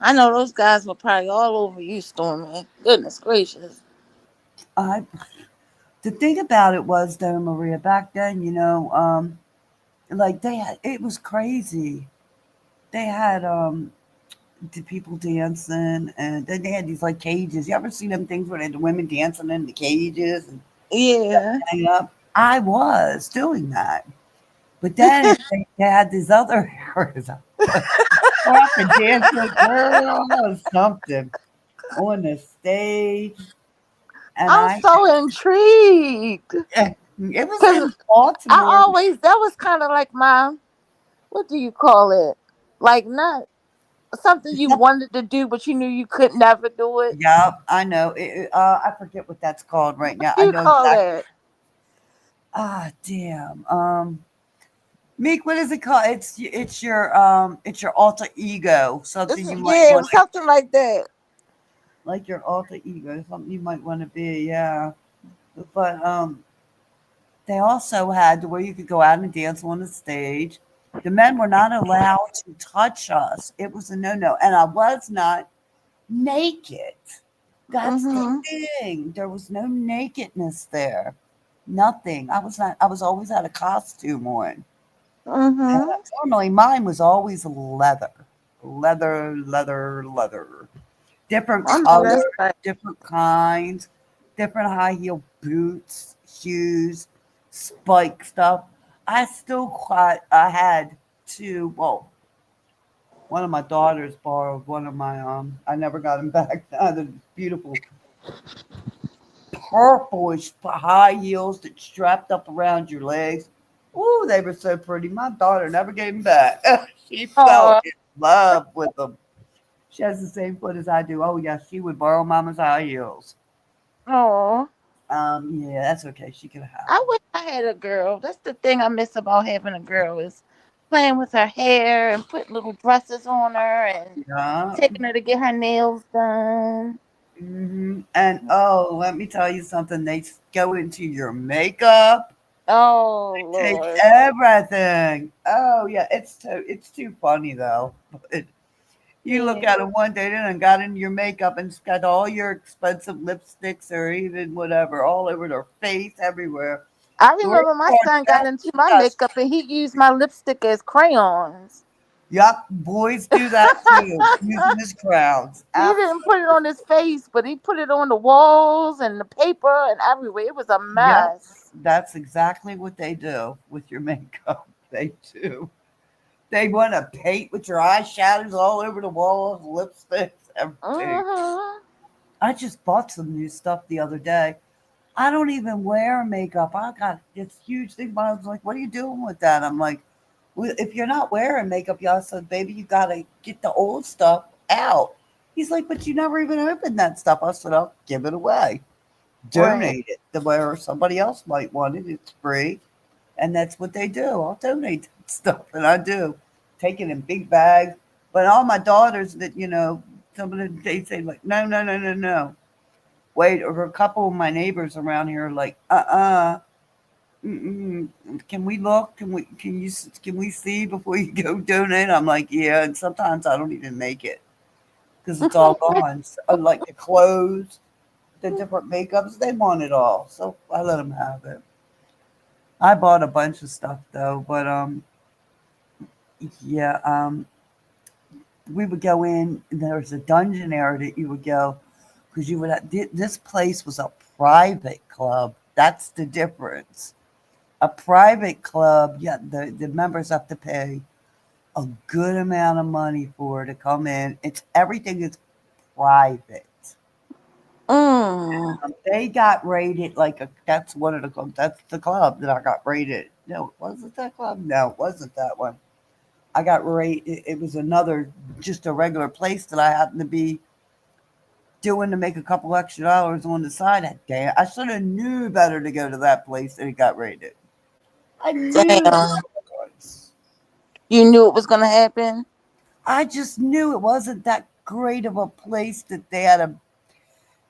I know those guys were probably all over you, Stormy. Goodness gracious. I The thing about it was though, Maria, back then, like they had it was crazy. They had the people dancing, and then they had these like cages. You ever seen them things where they had the women dancing in the cages and Yeah. hang up? I was doing that. But then they had these other areas. I could dance with girl or something on the stage. And I'm so intrigued it was because in I Baltimore. always that was kind of like my what do you call it? Like not something you wanted to do, but you knew you could never do it. Yeah, I know. I forget what that's called right now. What I do you know call exactly. that? Ah, damn. Meek, what is it called? It's your alter ego. Something you might Yeah, want to something like that. like your alter ego. Something you might want to be. Yeah, but they also had to where you could go out and dance on the stage. The men were not allowed to touch us. It was a no-no, and I was not naked. That's the Mhm. thing. There was no nakedness there. Nothing. I was always had a costume on. And Mhm. normally mine was always leather. Leather, leather, leather. Different I know colors, that's right. different kinds, different high heel boots, shoes, spike stuff. I had two, well, one of my daughters borrowed one of my I never got them back. The beautiful purplish high heels that strapped up around your legs. Ooh, they were so pretty. My daughter never gave them back. She fell Oh, in love with them. She has the same foot as I do. Oh yeah, she would borrow Mama's high heels. oh. Yeah, that's okay. She can have I them. wish I had a girl. That's the thing I miss about having a girl is playing with her hair and putting little dresses on her and Yeah. taking her to get her nails done. And oh, let me tell you something. They go into your makeup. Oh Take Lord. everything. Oh yeah, it's too funny though. You look Yeah. at it one day, then and got in your makeup and it's got all your expensive lipsticks or even whatever all over their face, everywhere. I The worst remember my part son got about into my us, makeup and he used my lipstick as crayons. yup, boys do that too, using his crowns. He didn't put it on his face, but he put it on the walls and the paper and everywhere. It was a Yep, mess. that's exactly what they do with your makeup. They do. They want to paint with your eyeshadows all over the walls, lipsticks, everything. Hmm. I just bought some new stuff the other day. I don't even wear makeup. I got this huge thing. But I was like, "What are you doing with that?" I'm like, well, "If you're not wearing makeup," y'all said, "Baby, you gotta get the old stuff out." He's like, "But you never even opened that stuff." I said, "I'll give it away, Right. donate it to where somebody else might want it. It's free." And that's what they do. I'll donate that stuff, and I do. Take it in big bags. But all my daughters that, some of them, they say, like, no, no, no, no, no. Wait, or a couple of my neighbors around here are like, mm-mm, can we look? Can we see before you go donate? I'm like, yeah. And sometimes I don't even make it because it's all gone. So, like the clothes, the different makeups, they want it all. So I let them have it. I bought a bunch of stuff though, but yeah, we would go in. There was a dungeon area that you would go because you would. This place was a private club. That's the difference. A private club, yeah, the members have to pay a good amount of money for to come in. It's everything is private. Mm. They got rated like a. That's one of the clubs. That's the club that I got rated. No, was it that club? No, it wasn't that one. I got rated. It was another, just a regular place that I happened to be doing to make a couple extra dollars on the side. Damn, I should have knew better to go to that place that it got rated. I knew Damn. it was. You knew it was gonna happen? I just knew it wasn't that great of a place that they had a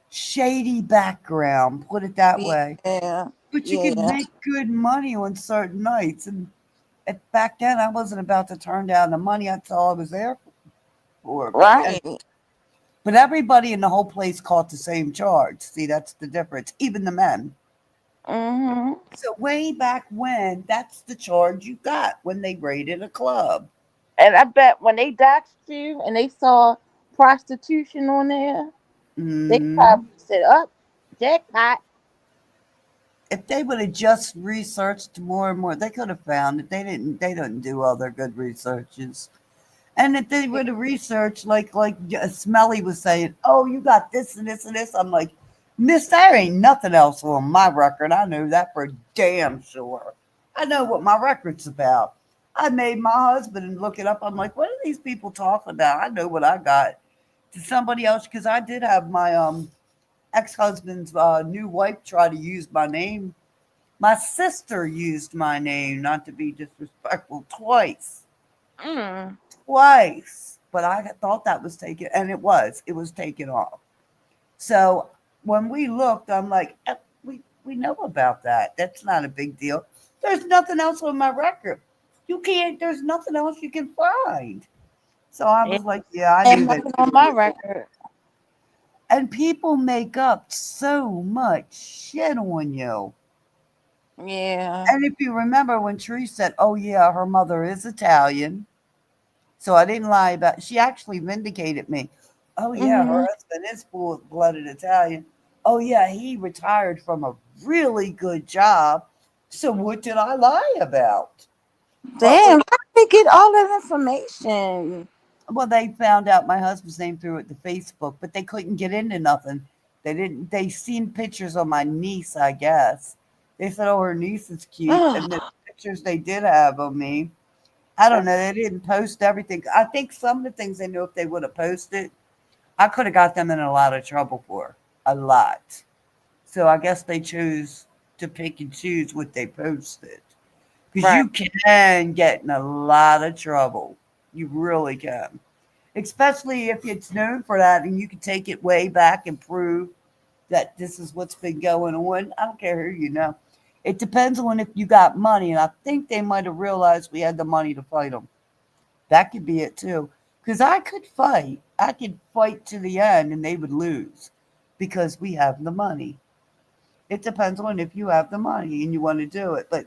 shady background, put it that way. Yeah. But you could Yeah. make good money on certain nights. And back then, I wasn't about to turn down the money. That's all I was there for. Right. But everybody in the whole place caught the same charge. See, that's the difference. Even the men. Hmm. So way back when, that's the charge you got when they raided a club. And I bet when they doxed you and they saw prostitution on there, they Hmm. probably said, "Up, jackpot." If they would have just researched more and more, they could have found it. They didn't. They didn't do all their good researches. And if they would have researched, like Smelly was saying, "Oh, you got this and this and this," I'm like, "Miss, there ain't nothing else on my record. I know that for damn sure. I know what my record's about. I made my husband look it up. I'm like, what are these people talking about? I know what I got." To somebody else, because I did have my ex-husband's new wife try to use my name. My sister used my name, not to be disrespectful, twice. Mm. Twice. But I thought that was taken, and it was. It was taken off. So when we looked, I'm like, we know about that. That's not a big deal. There's nothing else on my record. You can't. There's nothing else you can find. So I Yeah. was like, yeah, I And knew that. nothing on my record. And people make up so much shit on you. Yeah. And if you remember when Therese said, "Oh yeah, her mother is Italian," so I didn't lie about. She actually vindicated me. Oh yeah, her Hmm. husband is full-blooded Italian. Oh yeah, he retired from a really good job. So what did I lie about? What was Damn, how did they get all that information? Well, they found out my husband's name through it to Facebook, but they couldn't get into nothing. They didn't. They seen pictures of my niece, I guess. They said, "Oh, her niece is cute," and the pictures they did have of me, I don't know. They didn't post everything. I think some of the things they knew if they would have posted, I could have got them in a lot of trouble for a lot. So I guess they chose to pick and choose what they posted because Right. you can get in a lot of trouble. You really can, especially if it's known for that and you can take it way back and prove that this is what's been going on. I don't care who you know. It depends on if you got money, and I think they might have realized we had the money to fight them. That could be it too. Because I could fight. I could fight to the end and they would lose because we have the money. It depends on if you have the money and you want to do it. But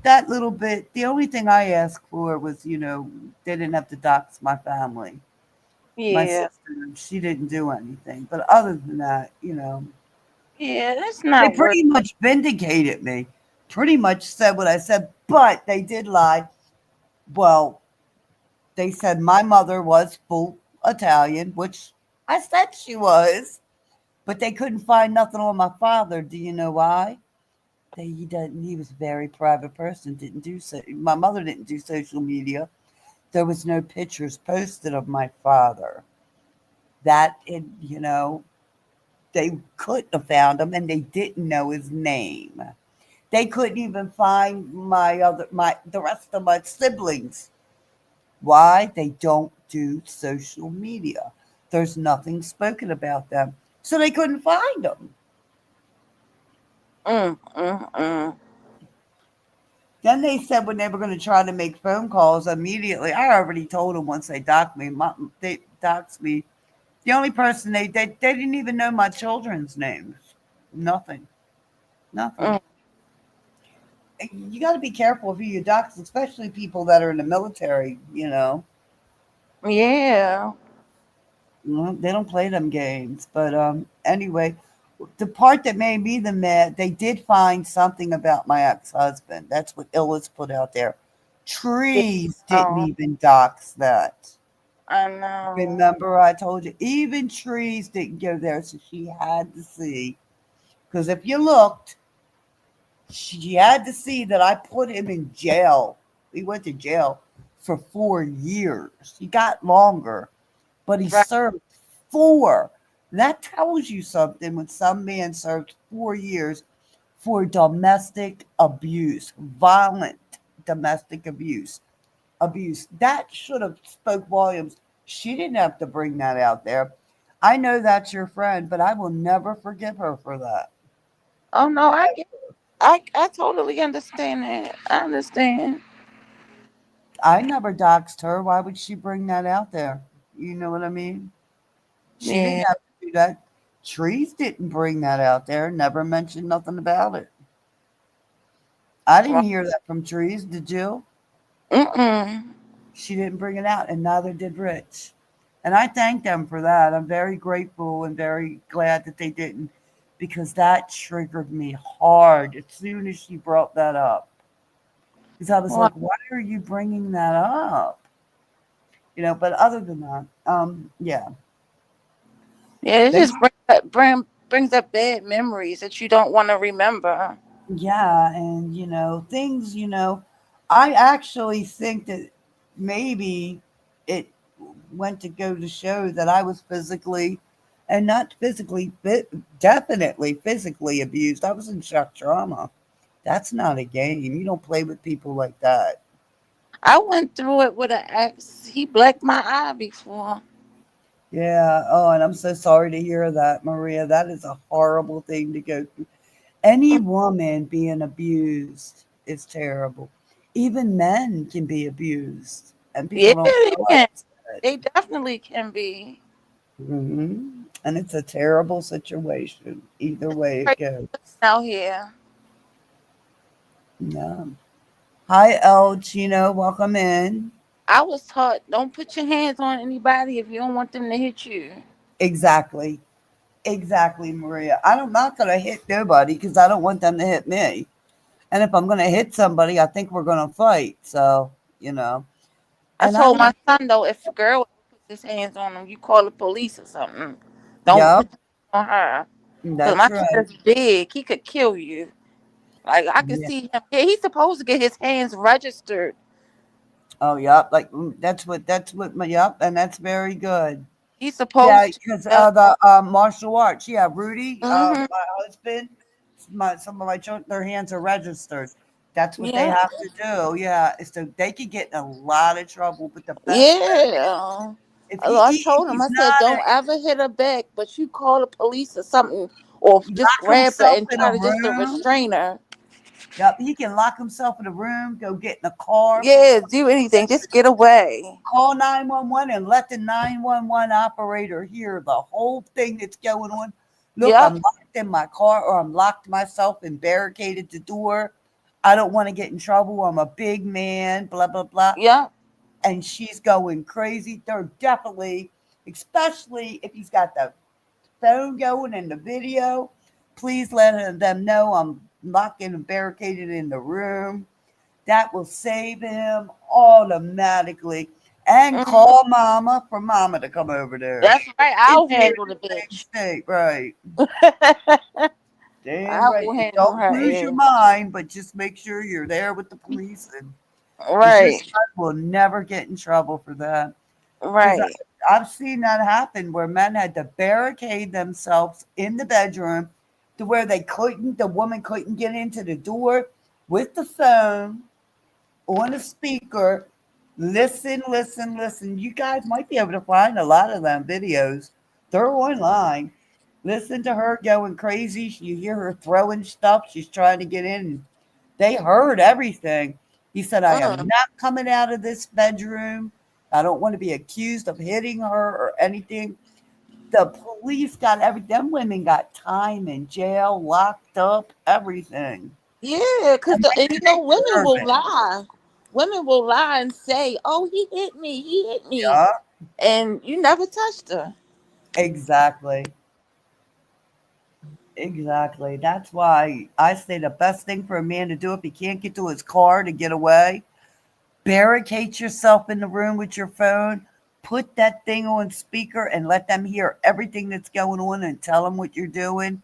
that little bit, the only thing I asked for was, they didn't have to dox my family. My Yeah. sister, she didn't do anything. But other than that, Yeah, that's they not worth. pretty much vindicated me. Pretty much said what I said, but they did lie. Well, they said my mother was full Italian, which I said she was, but they couldn't find nothing on my father. Do you know why? He doesn't. He was a very private person. Didn't do so. My mother didn't do social media. There was no pictures posted of my father. That it, they couldn't have found him, and they didn't know his name. They couldn't even find the rest of my siblings. Why? They don't do social media. There's nothing spoken about them. So they couldn't find them. Mm, mm, mm. Then they said when they were going to try to make phone calls immediately, I already told them once they doxed me. They doxed me. The only person they didn't even know my children's names. Nothing. Nothing. Mm. You got to be careful who you dox, especially people that are in the military. Yeah. They don't play them games. But anyway, the part that made me the mad, they did find something about my ex-husband. That's what Illis put out there. Yeah. Trees didn't Oh, even dox that. I know. Remember, I told you, even trees didn't go there, so she had to see. Because if you looked, she had to see that I put him in jail. He went to jail for 4 years. He got longer, but he Right. served four. That tells you something when some man served 4 years for domestic abuse, violent domestic abuse. That should have spoke volumes. She didn't have to bring that out there. I know that's your friend, but I will never forgive her for that. Oh no, I totally understand that. I understand. I never doxed her. Why would she bring that out there? You know what I mean? She didn't Yeah. have to do that. Trees didn't bring that out there. Never mentioned nothing about it. I didn't Right. hear that from Trees. Did you? Mm-mm. She didn't bring it out, and neither did Rich. And I thank them for that. I'm very grateful and very glad that they didn't, because that triggered me hard as soon as she brought that up. Because I was Well, like, why are you bringing that up? But other than that, yeah, yeah, it they, just brings up bad memories that you don't want to remember. yeah, and things, I actually think that maybe it went to go to show that I was physically, and not physically, but definitely physically abused. I was in shock trauma. That's not a game. You don't play with people like that. I went through it with an ex. He blacked my eye before. Yeah. Oh, and I'm so sorry to hear that, Maria. That is a horrible thing to go through. Any woman being abused is terrible. Even men can be abused, and Yeah, people don't they can. realize that. They definitely can be. And it's a terrible situation. Either way it Crazy goes. out here. Yeah. Hi, El Chino. Welcome in. I was taught don't put your hands on anybody if you don't want them to hit you. Exactly. Exactly, Maria. I'm not going to hit nobody because I don't want them to hit me. And if I'm going to hit somebody, I think we're going to fight. So, you know. I And I told my don't. son though, if a girl puts his hands on him, you call the police or something. Don't Yep. put your hands on her. Cause That's my son right. is big. He could kill you. Like I could Yeah. see him. Yeah, he's supposed to get his hands registered. Oh, yep. Like that's what my yep, and that's very good. He's Yeah, supposed to. because Yep. the martial arts. Yeah, Rudy, Mm-hmm. my husband, some of my children, their hands are registered. That's what they Yeah. have to do. Yeah, so they could get in a lot of trouble. But the best bet, Yeah. if I told him, I he's said, not don't ever hit her back, but you call the police or something, or just lock grab her himself and in a try to just to room. restrain her. Yep, he can lock himself in a room, go get in a car, Yeah, do anything. Just get away. call 911 and let the 911 operator hear the whole thing that's going on. Look, Yep. I'm locked in my car or I'm locked myself and barricaded the door. I don't want to get in trouble. I'm a big man, blah, blah, blah. Yep. And she's going crazy. They're definitely, especially if he's got the phone going and the video, please let them know I'm locked and barricaded in the room. That will save him automatically. And Mhm. call mama for mama to come over there. That's right. I'll It's here handle the in the same bitch. state, right? Damn I right. will You handle don't her lose your ass. mind, but just make sure you're there with the police, and because your Right. son will never get in trouble for that. Because Right. I've seen that happen where men had to barricade themselves in the bedroom to where the woman couldn't get into the door with the phone on a speaker. Listen, listen, listen. You guys might be able to find a lot of them videos. They're online. Listen to her going crazy. You hear her throwing stuff. She's trying to get in. They heard everything. He said, I am Mm. not coming out of this bedroom. I don't want to be accused of hitting her or anything. The police got them women got time in jail, locked up, everything. Yeah, because and you know women Deserve will it. lie. Women will lie and say, "Oh, he hit me. He hit me," Yeah, and you never touched her. exactly. Exactly. That's why I say the best thing for a man to do if he can't get to his car to get away, barricade yourself in the room with your phone, put that thing on speaker and let them hear everything that's going on and tell them what you're doing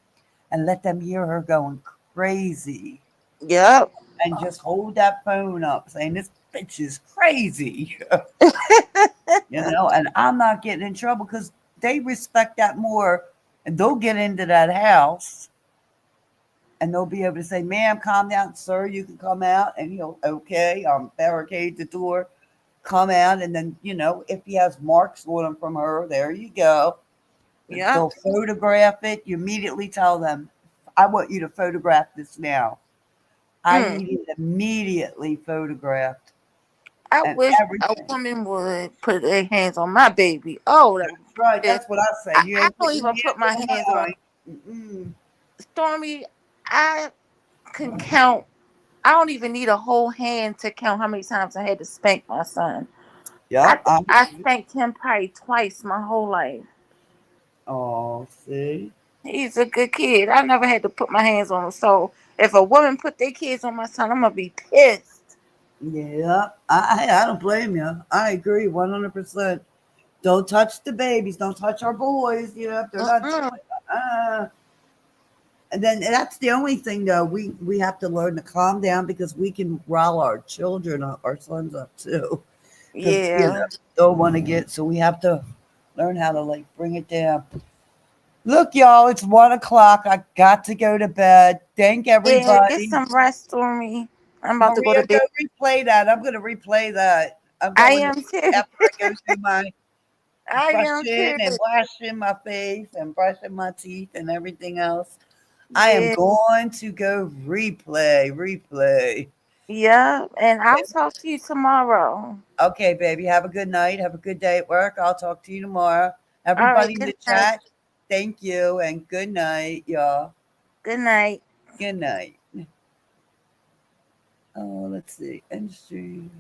and let them hear her going crazy Yep. and just hold that phone up saying, this bitch is crazy, and I'm not getting in trouble because they respect that more and they'll get into that house and they'll be able to say, ma'am, calm down, sir, you can come out. And he'll, okay, barricade the door, come out. And then, if he has marks on him from her, there you go. Yep. They'll photograph it. You immediately tell them, I want you to photograph this now. I Mm. need it immediately photographed. I And wish a everything. woman would put their hands on my baby. Oh, that would That's right. be That's what I say. You I ain't don't putting even your put hands my on hands on mine. Mm-mm. Stormy. I can count. I don't even need a whole hand to count how many times I had to spank my son. I Yep. I spanked him probably twice my whole life. Oh, see? He's a good kid. I never had to put my hands on him. So if a woman put their kids on my son, I'm gonna be pissed. Yeah, I don't blame you. I agree 100%. Don't touch the babies. Don't touch our boys. If they're not Mm-mm. doing. And then that's the only thing though. We have to learn to calm down because we can rile our children up, our sons up too. Because Yeah. they'll want to get. So we have to learn how to bring it down. Look, y'all, it's 1 o'clock. I got to go to bed. Thank Yeah. Get everybody. some rest, Stormy. I'm about to go to Maria, go bed. replay that. I'm going to replay that. I'm I going to am too. after I go through my I am brushing too. and washing my face and brushing my teeth and everything else. I am Yeah. going to go replay. Yeah. And I'll talk to you tomorrow. Okay, baby. Have a good night. Have a good day at work. I'll talk to you tomorrow. All right. Everybody in Good the night. chat, thank you and good night, y'all. Good night. Good night. Oh, let's see. Industry.